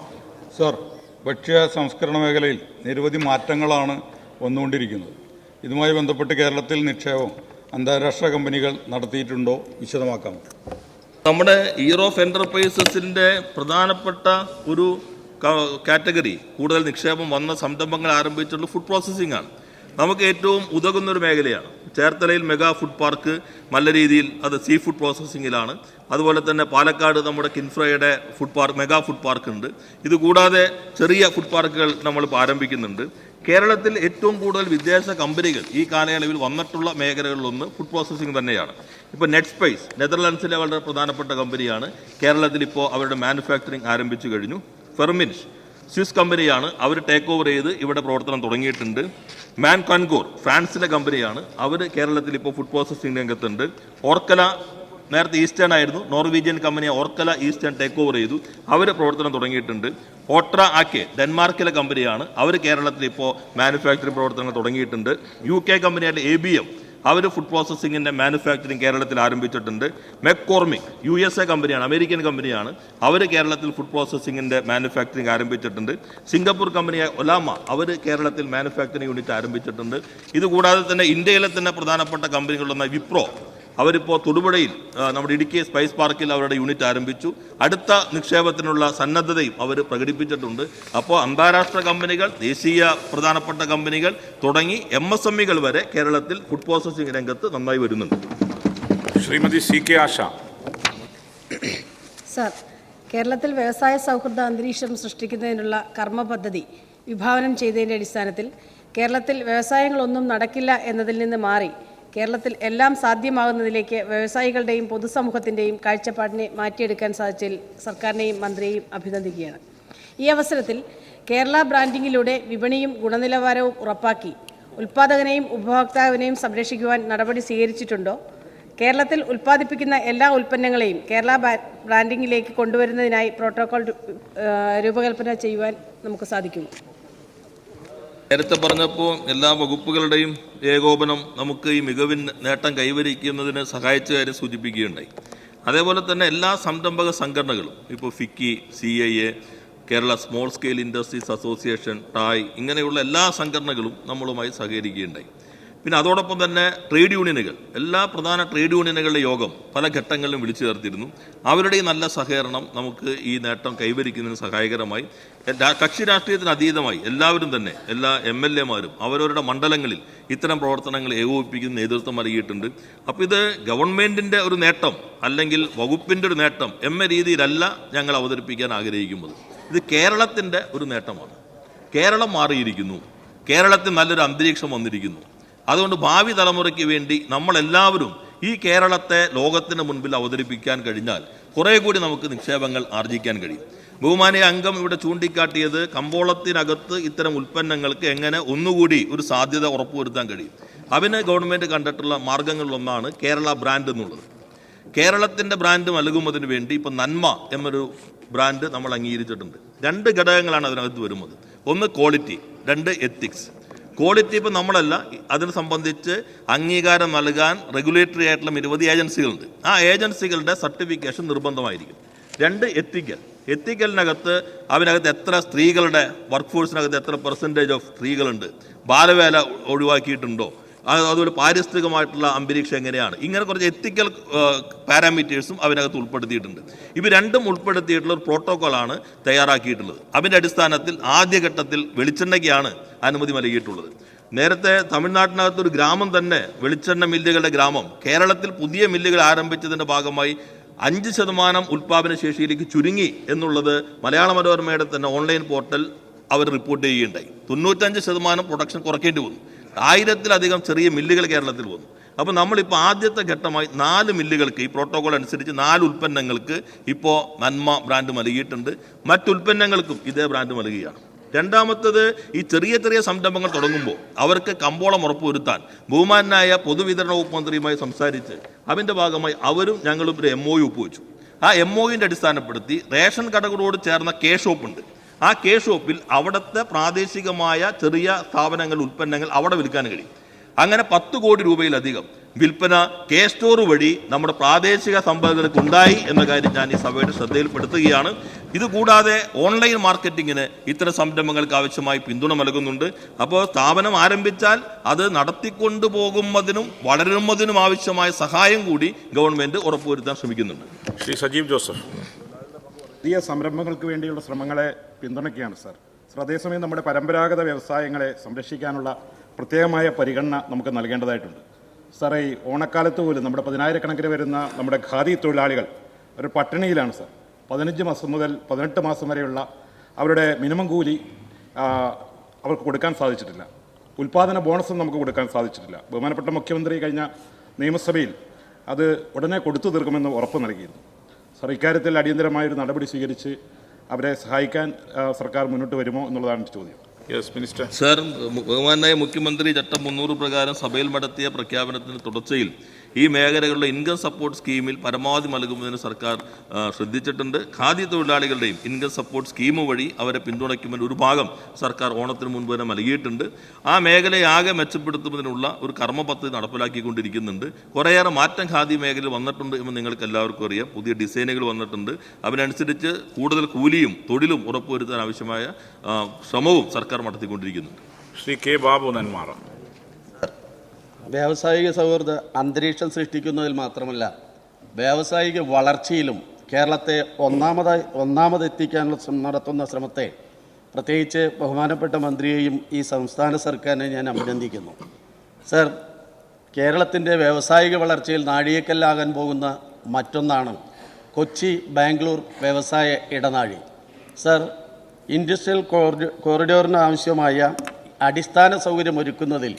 സർ, ഭക്ഷ്യ സംസ്കരണ മേഖലയിൽ നിരവധി മാറ്റങ്ങളാണ് വന്നുകൊണ്ടിരിക്കുന്നത്. ഇതുമായി ബന്ധപ്പെട്ട് കേരളത്തിൽ നിക്ഷേപം അന്താരാഷ്ട്ര കമ്പനികൾ നടത്തിയിട്ടുണ്ടോ? വിശദമാക്കാം. നമ്മുടെ ഇയർ ഓഫ് എൻ്റർപ്രൈസസിൻ്റെ പ്രധാനപ്പെട്ട ഒരു കാറ്റഗറി കൂടുതൽ നിക്ഷേപം വന്ന സംരംഭങ്ങൾ ആരംഭിച്ചിട്ടുള്ള ഫുഡ് പ്രോസസ്സിംഗ് ആണ്. നമുക്ക് ഏറ്റവും ഉതകുന്നൊരു മേഖലയാണ്. ചേർത്തലയിൽ മെഗാ ഫുഡ് പാർക്ക് നല്ല രീതിയിൽ അത് സീ ഫുഡ് പ്രോസസ്സിങ്ങിലാണ്. അതുപോലെ തന്നെ പാലക്കാട് നമ്മുടെ കിൻഫ്രയുടെ മെഗാ ഫുഡ് പാർക്ക് ഉണ്ട്. ഇതുകൂടാതെ ചെറിയ ഫുഡ് പാർക്കുകൾ നമ്മളിപ്പോൾ ആരംഭിക്കുന്നുണ്ട്. കേരളത്തിൽ ഏറ്റവും കൂടുതൽ വിദേശ കമ്പനികൾ ഈ കാലയളവിൽ വന്നിട്ടുള്ള മേഖലകളിലൊന്ന് ഫുഡ് പ്രോസസ്സിംഗ് തന്നെയാണ്. ഇപ്പോൾ നെറ്റ് സ്പൈസ് നെതർലാൻഡ്സിലെ വളരെ പ്രധാനപ്പെട്ട കമ്പനിയാണ്. കേരളത്തിൽ ഇപ്പോൾ അവരുടെ മാനുഫാക്ചറിങ് ആരംഭിച്ചു കഴിഞ്ഞു. ഫെർമിൻസ് സ്വിസ് കമ്പനിയാണ്, അവർ ടേക്ക് ഓവർ ചെയ്ത് ഇവിടെ പ്രവർത്തനം തുടങ്ങിയിട്ടുണ്ട്. മാൻ കൺകോർ ഫ്രാൻസിലെ കമ്പനിയാണ്, അവർ കേരളത്തിൽ ഇപ്പോൾ ഫുഡ് പ്രോസസ്സിംഗ് രംഗത്തുണ്ട്. ഓർക്കല നേരത്തെ ഈസ്റ്റേൺ ആയിരുന്നു, നോർവീജിയൻ കമ്പനിയെ ഓർക്കല ഈസ്റ്റേൺ ടേക്ക് ഓവർ ചെയ്തു, അവർ പ്രവർത്തനം തുടങ്ങിയിട്ടുണ്ട്. ഓട്ര ആക്കെ ഡെൻമാർക്കിലെ കമ്പനിയാണ്, അവർ കേരളത്തിൽ ഇപ്പോൾ മാനുഫാക്ചറിംഗ് പ്രവർത്തനങ്ങൾ തുടങ്ങിയിട്ടുണ്ട്. UK കമ്പനിയായിട്ട് ABM അവർ ഫുഡ് പ്രോസസ്സിങ്ങിൻ്റെ മാനുഫാക്ചറിങ് കേരളത്തിൽ ആരംഭിച്ചിട്ടുണ്ട്. മെക്കോർമിക് USA കമ്പനിയാണ്, അമേരിക്കൻ കമ്പനിയാണ്, അവർ കേരളത്തിൽ ഫുഡ് പ്രോസസ്സിങ്ങിൻ്റെ മാനുഫാക്ചറിങ് ആരംഭിച്ചിട്ടുണ്ട്. സിംഗപ്പൂർ കമ്പനിയായ ഒലാമ അവർ കേരളത്തിൽ മാനുഫാക്ചറിങ് യൂണിറ്റ് ആരംഭിച്ചിട്ടുണ്ട്. ഇതുകൂടാതെ തന്നെ ഇന്ത്യയിലെ തന്നെ പ്രധാനപ്പെട്ട കമ്പനികളൊന്ന വിപ്രോ അവരിപ്പോൾ തൊടുപുഴയിൽ നമ്മുടെ ഇടുക്കി സ്പൈസ് പാർക്കിൽ അവരുടെ യൂണിറ്റ് ആരംഭിച്ചു. അടുത്ത നിക്ഷേപത്തിനുള്ള സന്നദ്ധതയും അവർ പ്രകടിപ്പിച്ചിട്ടുണ്ട്. അപ്പോൾ അന്താരാഷ്ട്ര കമ്പനികൾ, ദേശീയ പ്രധാനപ്പെട്ട കമ്പനികൾ തുടങ്ങി MSMEകൾ വരെ കേരളത്തിൽ ഫുഡ് പ്രോസസ്സിംഗ് രംഗത്ത് നന്നായി വരുന്നുണ്ട്. ശ്രീമതി CK ആശ. സർ, കേരളത്തിൽ വ്യവസായ സൗഹൃദ അന്തരീക്ഷം സൃഷ്ടിക്കുന്നതിനുള്ള കർമ്മ പദ്ധതി വിഭാവനം ചെയ്തതിൻ്റെ അടിസ്ഥാനത്തിൽ കേരളത്തിൽ വ്യവസായങ്ങളൊന്നും നടക്കില്ല എന്നതിൽ നിന്ന് മാറി കേരളത്തിൽ എല്ലാം സാധ്യമാകുന്നതിലേക്ക് വ്യവസായികളുടെയും പൊതുസമൂഹത്തിൻ്റെയും കാഴ്ചപ്പാടിനെ മാറ്റിയെടുക്കാൻ സാധിച്ചതിൽ സർക്കാരിനെയും മന്ത്രിയെയും അഭിനന്ദിക്കുകയാണ്. ഈ അവസരത്തിൽ കേരള ബ്രാൻഡിങ്ങിലൂടെ വിപണിയും ഗുണനിലവാരവും ഉറപ്പാക്കി ഉൽപ്പാദകനെയും ഉപഭോക്താവിനെയും സംരക്ഷിക്കുവാൻ നടപടി സ്വീകരിച്ചിട്ടുണ്ടോ? കേരളത്തിൽ ഉൽപ്പാദിപ്പിക്കുന്ന എല്ലാ ഉൽപ്പന്നങ്ങളെയും കേരള ബ്രാൻഡിങ്ങിലേക്ക് കൊണ്ടുവരുന്നതിനായി പ്രോട്ടോകോൾ രൂപകൽപ്പന ചെയ്യുവാൻ നമുക്ക് സാധിക്കുമോ? നേരത്തെ പറഞ്ഞപ്പോൾ എല്ലാ വകുപ്പുകളുടെയും ഏകോപനം നമുക്ക് ഈ മികവിൻ നേട്ടം കൈവരിക്കുന്നതിന് സഹായിച്ച കാര്യം സൂചിപ്പിക്കുകയുണ്ടായി. അതേപോലെ തന്നെ എല്ലാ സംരംഭക സംഘടനകളും ഇപ്പോൾ FICCI, CIA, Kerala small scale industries association, ടായ്, ഇങ്ങനെയുള്ള എല്ലാ സംഘടനകളും നമ്മളുമായി സഹകരിക്കുകയുണ്ടായി. പിന്നെ അതോടൊപ്പം തന്നെ ട്രേഡ് യൂണിയനുകൾ, എല്ലാ പ്രധാന ട്രേഡ് യൂണിയനുകളുടെ യോഗം പല ഘട്ടങ്ങളിലും വിളിച്ചു ചേർത്തിരുന്നു. അവരുടെ നല്ല സഹകരണം നമുക്ക് ഈ നേട്ടം കൈവരിക്കുന്നതിന് സഹായകരമായി. കക്ഷി രാഷ്ട്രീയത്തിന് അതീതമായി എല്ലാവരും തന്നെ, എല്ലാ MLAമാരും അവരവരുടെ മണ്ഡലങ്ങളിൽ ഇത്തരം പ്രവർത്തനങ്ങൾ ഏകോപിപ്പിക്കുന്ന നേതൃത്വം നൽകിയിട്ടുണ്ട്. അപ്പോൾ ഇത് ഗവൺമെൻറ്റിൻ്റെ ഒരു നേട്ടം അല്ലെങ്കിൽ വകുപ്പിൻ്റെ ഒരു നേട്ടം എന്ന രീതിയിലല്ല ഞങ്ങൾ അവതരിപ്പിക്കാൻ ആഗ്രഹിക്കുന്നത്. ഇത് കേരളത്തിൻ്റെ ഒരു നേട്ടമാണ്. കേരളം മാറിയിരിക്കുന്നു, കേരളത്തിൽ നല്ലൊരു അന്തരീക്ഷം വന്നിരിക്കുന്നു. അതുകൊണ്ട് ഭാവി തലമുറയ്ക്ക് വേണ്ടി നമ്മളെല്ലാവരും ഈ കേരളത്തെ ലോകത്തിന് മുൻപിൽ അവതരിപ്പിക്കാൻ കഴിഞ്ഞാൽ കുറേ കൂടി നമുക്ക് നിക്ഷേപങ്ങൾ ആർജിക്കാൻ കഴിയും. ബഹുമാനീയ അംഗം ഇവിടെ ചൂണ്ടിക്കാട്ടിയത് കമ്പോളത്തിനകത്ത് ഇത്തരം ഉൽപ്പന്നങ്ങൾക്ക് എങ്ങനെ ഒന്നുകൂടി ഒരു സാധ്യത ഉറപ്പുവരുത്താൻ കഴിയും. അതിന് ഗവൺമെൻറ് കണ്ടിട്ടുള്ള മാർഗങ്ങളിലൊന്നാണ് കേരള ബ്രാൻഡ് എന്നുള്ളത്. കേരളത്തിൻ്റെ ബ്രാൻഡ് നൽകുന്നതിന് വേണ്ടി ഇപ്പോൾ നന്മ എന്നൊരു ബ്രാൻഡ് നമ്മൾ അംഗീകരിച്ചിട്ടുണ്ട്. 2 ഘടകങ്ങളാണ് അതിനകത്ത് വരുന്നത്. ഒന്ന് ക്വാളിറ്റി, 2 എത്തിക്സ്. ക്വാളിറ്റി ഇപ്പോൾ നമ്മളല്ല, അതിനെ സംബന്ധിച്ച് അംഗീകാരം നൽകാൻ റെഗുലേറ്ററി ആയിട്ടുള്ള നിരവധി ഏജൻസികളുണ്ട്. ആ ഏജൻസികളുടെ സർട്ടിഫിക്കേഷൻ നിർബന്ധമായിരിക്കും. 2 എത്തിക്കലിനകത്ത് അതിനകത്ത് എത്ര സ്ത്രീകളുടെ വർക്ക് ഫോഴ്സിനകത്ത് എത്ര % ഓഫ് സ്ത്രീകളുണ്ട്, ബാലവേല ഒഴിവാക്കിയിട്ടുണ്ടോ, അതുപോലെ പാരിസ്ഥിതികമായിട്ടുള്ള അന്തരീക്ഷം എങ്ങനെയാണ്, ഇങ്ങനെ കുറച്ച് എത്തിക്കൽ പാരാമീറ്റേഴ്സും അതിനകത്ത് ഉൾപ്പെടുത്തിയിട്ടുണ്ട്. ഇവ രണ്ടും ഉൾപ്പെടുത്തിയിട്ടുള്ള ഒരു പ്രോട്ടോക്കോളാണ് തയ്യാറാക്കിയിട്ടുള്ളത്. അതിൻ്റെ അടിസ്ഥാനത്തിൽ ആദ്യഘട്ടത്തിൽ വെളിച്ചെണ്ണയ്ക്കാണ് അനുമതി നൽകിയിട്ടുള്ളത്. നേരത്തെ തമിഴ്നാട്ടിനകത്തൊരു ഗ്രാമം തന്നെ, വെളിച്ചെണ്ണ മില്ലുകളുടെ ഗ്രാമം, കേരളത്തിൽ പുതിയ മില്ലുകൾ ആരംഭിച്ചതിൻ്റെ ഭാഗമായി 5% ഉൽപ്പാദന ശേഷിയിലേക്ക് ചുരുങ്ങി എന്നുള്ളത് മലയാള മനോരമയുടെ തന്നെ ഓൺലൈൻ പോർട്ടൽ അവർ റിപ്പോർട്ട് ചെയ്യുകയുണ്ടായി. 95% പ്രൊഡക്ഷൻ കുറയ്ക്കേണ്ടി വന്നു. 1000-ലധികം ചെറിയ മില്ലുകൾ കേരളത്തിൽ വന്നു. അപ്പോൾ നമ്മളിപ്പോൾ ആദ്യത്തെ ഘട്ടമായി 4 മില്ലുകൾക്ക് ഈ പ്രോട്ടോകോൾ അനുസരിച്ച് 4 ഉൽപ്പന്നങ്ങൾക്ക് ഇപ്പോൾ നന്മ ബ്രാൻഡ് നൽകിയിട്ടുണ്ട്. മറ്റുൽപ്പന്നങ്ങൾക്കും ഇതേ ബ്രാൻഡ് നൽകുകയാണ്. രണ്ടാമത്തത്, ഈ ചെറിയ ചെറിയ സംരംഭങ്ങൾ തുടങ്ങുമ്പോൾ അവർക്ക് കമ്പോളം ഉറപ്പുവരുത്താൻ ബഹുമാനായ പൊതുവിതരണ വകുപ്പ് മന്ത്രിയുമായി സംസാരിച്ച് അതിൻ്റെ ഭാഗമായി അവരും ഞങ്ങളും ഒരു MOU ഒപ്പുവെച്ചു. ആ MOUവിൻ്റെ അടിസ്ഥാനപ്പെടുത്തി റേഷൻ കടകളോട് ചേർന്ന ഷോപ്പുണ്ട്. ആ ഷോപ്പിൽ അവിടുത്തെ പ്രാദേശികമായ ചെറിയ സ്ഥാപനങ്ങൾ, ഉൽപ്പന്നങ്ങൾ അവിടെ വിൽക്കാൻ കഴിയും. അങ്ങനെ 10 കോടി രൂപയിലധികം വിൽപ്പന സ്റ്റോർ വഴി നമ്മുടെ പ്രാദേശിക സമ്പന്നർക്ക് ഉണ്ടായി എന്ന കാര്യം ഞാൻ ഈ സഭയുടെ ശ്രദ്ധയിൽപ്പെടുത്തുകയാണ്. ഇതുകൂടാതെ ഓൺലൈൻ മാർക്കറ്റിങ്ങിന് ഇത്തരം സംരംഭങ്ങൾക്ക് ആവശ്യമായി പിന്തുണ നൽകുന്നുണ്ട്. അപ്പോൾ സ്ഥാപനം ആരംഭിച്ചാൽ അത് നടത്തിക്കൊണ്ടു പോകുന്നതിനും വളരുന്നതിനും ആവശ്യമായ സഹായം കൂടി ഗവൺമെൻറ് ഉറപ്പുവരുത്താൻ ശ്രമിക്കുന്നുണ്ട്. ശ്രീ സജീവ് ജോസഫ്. പുതിയ സംരംഭങ്ങൾക്ക് വേണ്ടിയുള്ള ശ്രമങ്ങളെ പിന്തുണയ്ക്കുകയാണ് സാർ. അതേസമയം നമ്മുടെ പരമ്പരാഗത വ്യവസായങ്ങളെ സംരക്ഷിക്കാനുള്ള പ്രത്യേകമായ പരിഗണന നമുക്ക് നൽകേണ്ടതായിട്ടുണ്ട്. സാറേ, ഈ ഓണക്കാലത്ത് പോലും നമ്മുടെ 10,000-കണക്കിന് വരുന്ന നമ്മുടെ ഖാദി തൊഴിലാളികൾ ഒരു പട്ടിണിയിലാണ് സാർ. 15 മാസം മുതൽ 18 മാസം വരെയുള്ള അവരുടെ മിനിമം കൂലി അവർക്ക് കൊടുക്കാൻ സാധിച്ചിട്ടില്ല. ഉൽപ്പാദന ബോണസും നമുക്ക് കൊടുക്കാൻ സാധിച്ചിട്ടില്ല. ബഹുമാനപ്പെട്ട മുഖ്യമന്ത്രി കഴിഞ്ഞ നിയമസഭയിൽ അത് ഉടനെ കൊടുത്തു തീർക്കുമെന്ന് ഉറപ്പ് നൽകിയിരുന്നു. സർ, ഇക്കാര്യത്തിൽ അടിയന്തരമായൊരു നടപടി സ്വീകരിച്ച് അവരെ സഹായിക്കാൻ സർക്കാർ മുന്നോട്ട് വരുമോ എന്നുള്ളതാണ് ചോദ്യം. Yes minister. സർ, ബഹുമാനായ മുഖ്യമന്ത്രി ചട്ടം 300 പ്രകാരം സഭയിൽ നടത്തിയ പ്രഖ്യാപനത്തിന് തുടർച്ചയിൽ ഈ മേഖലകളുടെ ഇൻകം സപ്പോർട്ട് സ്കീമിൽ പരമാവധി നൽകുന്നതിന് സർക്കാർ ശ്രദ്ധിച്ചിട്ടുണ്ട്. ഖാദി തൊഴിലാളികളുടെയും ഇൻകം സപ്പോർട്ട് സ്കീം വഴി അവരെ പിന്തുണയ്ക്കുന്നതിന് ഒരു ഭാഗം സർക്കാർ ഓണത്തിന് മുൻപ് തന്നെ നൽകിയിട്ടുണ്ട്. ആ മേഖലയാകെ മെച്ചപ്പെടുത്തുന്നതിനുള്ള ഒരു കർമ്മ പദ്ധതി നടപ്പിലാക്കിക്കൊണ്ടിരിക്കുന്നുണ്ട്. കുറേയേറെ മാറ്റം ഖാദി മേഖലയിൽ വന്നിട്ടുണ്ട് എന്ന് നിങ്ങൾക്ക് എല്ലാവർക്കും അറിയാം. പുതിയ ഡിസൈനുകൾ വന്നിട്ടുണ്ട്. അതിനനുസരിച്ച് കൂടുതൽ കൂലിയും തൊഴിലും ഉറപ്പുവരുത്താൻ ആവശ്യമായ ശ്രമവും സർക്കാർ നടത്തിക്കൊണ്ടിരിക്കുന്നുണ്ട്. ശ്രീ കെ ബാബു നെന്മാറ. വ്യാവസായിക സൗഹൃദ അന്തരീക്ഷം സൃഷ്ടിക്കുന്നതിൽ മാത്രമല്ല വ്യാവസായിക വളർച്ചയിലും കേരളത്തെ ഒന്നാമതെത്തിക്കാനുള്ള നടത്തുന്ന ശ്രമത്തെ പ്രത്യേകിച്ച് ബഹുമാനപ്പെട്ട മന്ത്രിയെയും ഈ സംസ്ഥാന സർക്കാരിനെ ഞാൻ അഭിനന്ദിക്കുന്നു. സർ, കേരളത്തിൻ്റെ വ്യാവസായിക വളർച്ചയിൽ നാഴികക്കല്ലാകാൻ പോകുന്ന മറ്റൊന്നാണ് കൊച്ചി ബാംഗ്ലൂർ വ്യവസായ ഇടനാഴി. സർ, ഇൻഡസ്ട്രിയൽ കോറിഡോറിന് ആവശ്യമായ അടിസ്ഥാന സൗകര്യം ഒരുക്കുന്നതിൽ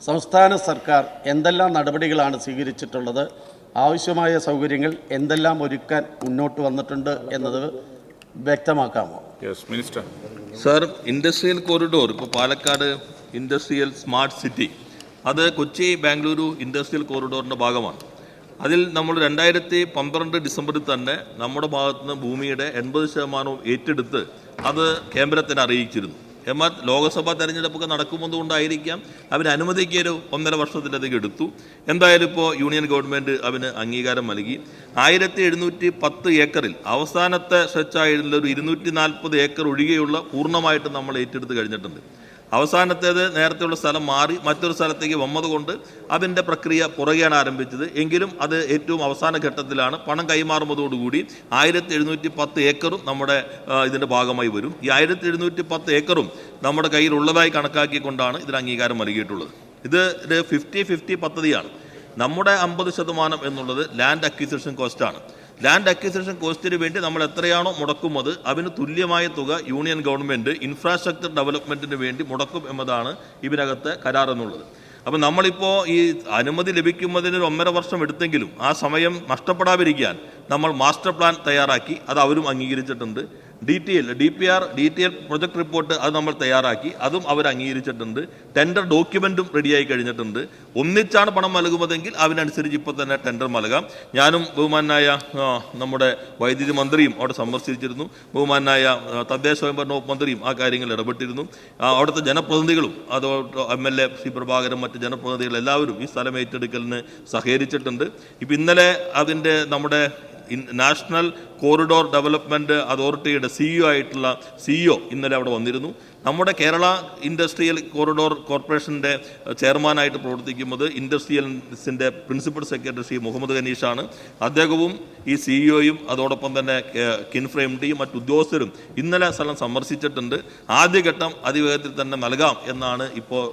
സംസ്ഥാന സർക്കാർ എന്തെല്ലാം നടപടികളാണ് സ്വീകരിച്ചിട്ടുള്ളത്? ആവശ്യമായ സൗകര്യങ്ങൾ എന്തെല്ലാം ഒരുക്കാൻ മുന്നോട്ട് വന്നിട്ടുണ്ട് എന്നത് വ്യക്തമാക്കാമോ? Yes minister. Sir, industrial corridor ഇപ്പോൾ പാലക്കാട് ഇൻഡസ്ട്രിയൽ സ്മാർട്ട് സിറ്റി, അത് കൊച്ചി ബാംഗ്ലൂരു ഇൻഡസ്ട്രിയൽ കോറിഡോറിൻ്റെ ഭാഗമാണ്. അതിൽ നമ്മൾ 2012 ഡിസംബറിൽ തന്നെ നമ്മുടെ ഭാഗത്തുനിന്ന് ഭൂമിയുടെ 80% ഏറ്റെടുത്ത് അത് കേന്ദ്രത്തിന് അറിയിച്ചിരുന്നു. എന്നാൽ ലോക്സഭാ തെരഞ്ഞെടുപ്പൊക്കെ നടക്കുമെന്നുകൊണ്ടായിരിക്കാം അവന് അനുമതിക്ക് ഒരു 1.5 വർഷത്തിലധികം എടുത്തു. എന്തായാലും ഇപ്പോൾ യൂണിയൻ ഗവൺമെൻറ് അവന് അംഗീകാരം നൽകി. 1710 ഏക്കറിൽ അവസാനത്തെ സ്ട്രെച്ചായിട്ടുള്ള ഒരു 240 ഏക്കർ ഒഴികെയുള്ള പൂർണ്ണമായിട്ട് നമ്മൾ ഏറ്റെടുത്ത് കഴിഞ്ഞിട്ടുണ്ട്. അവസാനത്തേത് നേരത്തെയുള്ള സ്ഥലം മാറി മറ്റൊരു സ്ഥലത്തേക്ക് വന്നതുകൊണ്ട് അതിൻ്റെ പ്രക്രിയ പുറകെയാണ് ആരംഭിച്ചത്. എങ്കിലും അത് ഏറ്റവും അവസാന ഘട്ടത്തിലാണ്. പണം കൈമാറുന്നതോടുകൂടി 1710 ഏക്കറും നമ്മുടെ ഇതിൻ്റെ ഭാഗമായി വരും. ഈ 1710 ഏക്കറും നമ്മുടെ കയ്യിലുള്ളതായി കണക്കാക്കിക്കൊണ്ടാണ് ഇതിന് അംഗീകാരം നൽകിയിട്ടുള്ളത്. ഇത് ഒരു 50-50 പദ്ധതിയാണ്. നമ്മുടെ 50% എന്നുള്ളത് ലാൻഡ് അക്വിസിഷൻ കോസ്റ്റാണ്. ലാൻഡ് അക്വിസിഷൻ കോസ്റ്റിന് വേണ്ടി നമ്മൾ എത്രയാണോ മുടക്കുന്നത് അതിന് തുല്യമായ തുക യൂണിയൻ ഗവൺമെൻറ് ഇൻഫ്രാസ്ട്രക്ചർ ഡെവലപ്മെൻറ്റിന് വേണ്ടി മുടക്കും എന്നതാണ് ഇതിനകത്തെ കരാർ എന്നുള്ളത്. അപ്പം നമ്മളിപ്പോൾ ഈ അനുമതി ലഭിക്കുന്നതിന് 1.5 വർഷം എടുത്തെങ്കിലും ആ സമയം നഷ്ടപ്പെടാതിരിക്കാൻ നമ്മൾ മാസ്റ്റർ പ്ലാൻ തയ്യാറാക്കി. അത് അവരും അംഗീകരിച്ചിട്ടുണ്ട്. DPR പ്രൊജക്ട് റിപ്പോർട്ട് അത് നമ്മൾ തയ്യാറാക്കി. അതും അവർ അംഗീകരിച്ചിട്ടുണ്ട്. ടെൻഡർ ഡോക്യുമെൻറ്റും റെഡിയായി കഴിഞ്ഞിട്ടുണ്ട്. ഒന്നിച്ചാണ് പണം നൽകുന്നതെങ്കിൽ അതിനനുസരിച്ച് ഇപ്പോൾ തന്നെ ടെൻഡർ നൽകാം. ഞാനും ബഹുമാനായ നമ്മുടെ വൈദ്യുതി മന്ത്രിയും അവിടെ സന്ദർശിച്ചിരുന്നു. ബഹുമാനായ തദ്ദേശ സ്വയംഭരണ വകുപ്പ് മന്ത്രിയും ആ കാര്യങ്ങളിൽ ഇടപെട്ടിരുന്നു. അവിടുത്തെ ജനപ്രതിനിധികളും അതോടെ MLA ശ്രീ പ്രഭാകരൻ മറ്റ് ജനപ്രതിനിധികൾ എല്ലാവരും ഈ സ്ഥലം ഏറ്റെടുക്കലിന് സഹകരിച്ചിട്ടുണ്ട്. ഇപ്പം ഇന്നലെ അതിൻ്റെ നമ്മുടെ നാഷണൽ കോറിഡോർ ഡെവലപ്മെൻറ്റ് അതോറിറ്റിയുടെ CEO ഇന്നലെ അവിടെ വന്നിരുന്നു. നമ്മുടെ കേരള ഇൻഡസ്ട്രിയൽ കോറിഡോർ കോർപ്പറേഷൻ്റെ ചെയർമാനായിട്ട് പ്രവർത്തിക്കുന്നത് ഇൻഡസ്ട്രിയൽസിൻ്റെ പ്രിൻസിപ്പൽ സെക്രട്ടറി ശ്രീ മുഹമ്മദ് ഖനീഷാണ്. അദ്ദേഹവും ഈ CEOയും അതോടൊപ്പം തന്നെ കിൻഫ്ര MDയും മറ്റു ഉദ്യോഗസ്ഥരും ഇന്നലെ സ്ഥലം സന്ദർശിച്ചിട്ടുണ്ട്. ആദ്യഘട്ടം അതിവേഗത്തിൽ തന്നെ നൽകാം എന്നാണ് ഇപ്പോൾ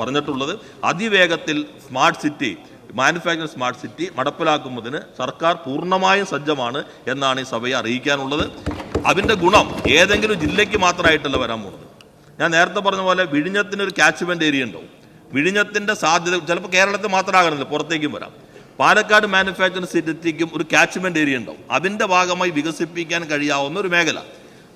പറഞ്ഞിട്ടുള്ളത്. അതിവേഗത്തിൽ smart city manufacturing smart city നടപ്പിലാക്കുന്നതിന് സർക്കാർ പൂർണ്ണമായും സജ്ജമാണ് എന്നാണ് ഈ സഭയെ അറിയിക്കാനുള്ളത്. അതിൻ്റെ ഗുണം ഏതെങ്കിലും ജില്ലയ്ക്ക് മാത്രമായിട്ടല്ല വരാൻ പോകുന്നത്. ഞാൻ നേരത്തെ പറഞ്ഞ പോലെ വിഴിഞ്ഞത്തിനൊരു ക്യാച്ച്മെൻറ്റ് ഏരിയ ഉണ്ടാവും. വിഴിഞ്ഞത്തിൻ്റെ സാധ്യത ചിലപ്പോൾ കേരളത്തിൽ മാത്രമാകണമെന്നില്ല, പുറത്തേക്കും വരാം. പാലക്കാട് മാനുഫാക്ചറിംഗ് സിറ്റിക്കും ഒരു ക്യാച്ച്മെൻറ്റ് ഏരിയ ഉണ്ടാവും. അതിൻ്റെ ഭാഗമായി വികസിപ്പിക്കാൻ കഴിയാവുന്ന ഒരു മേഖല.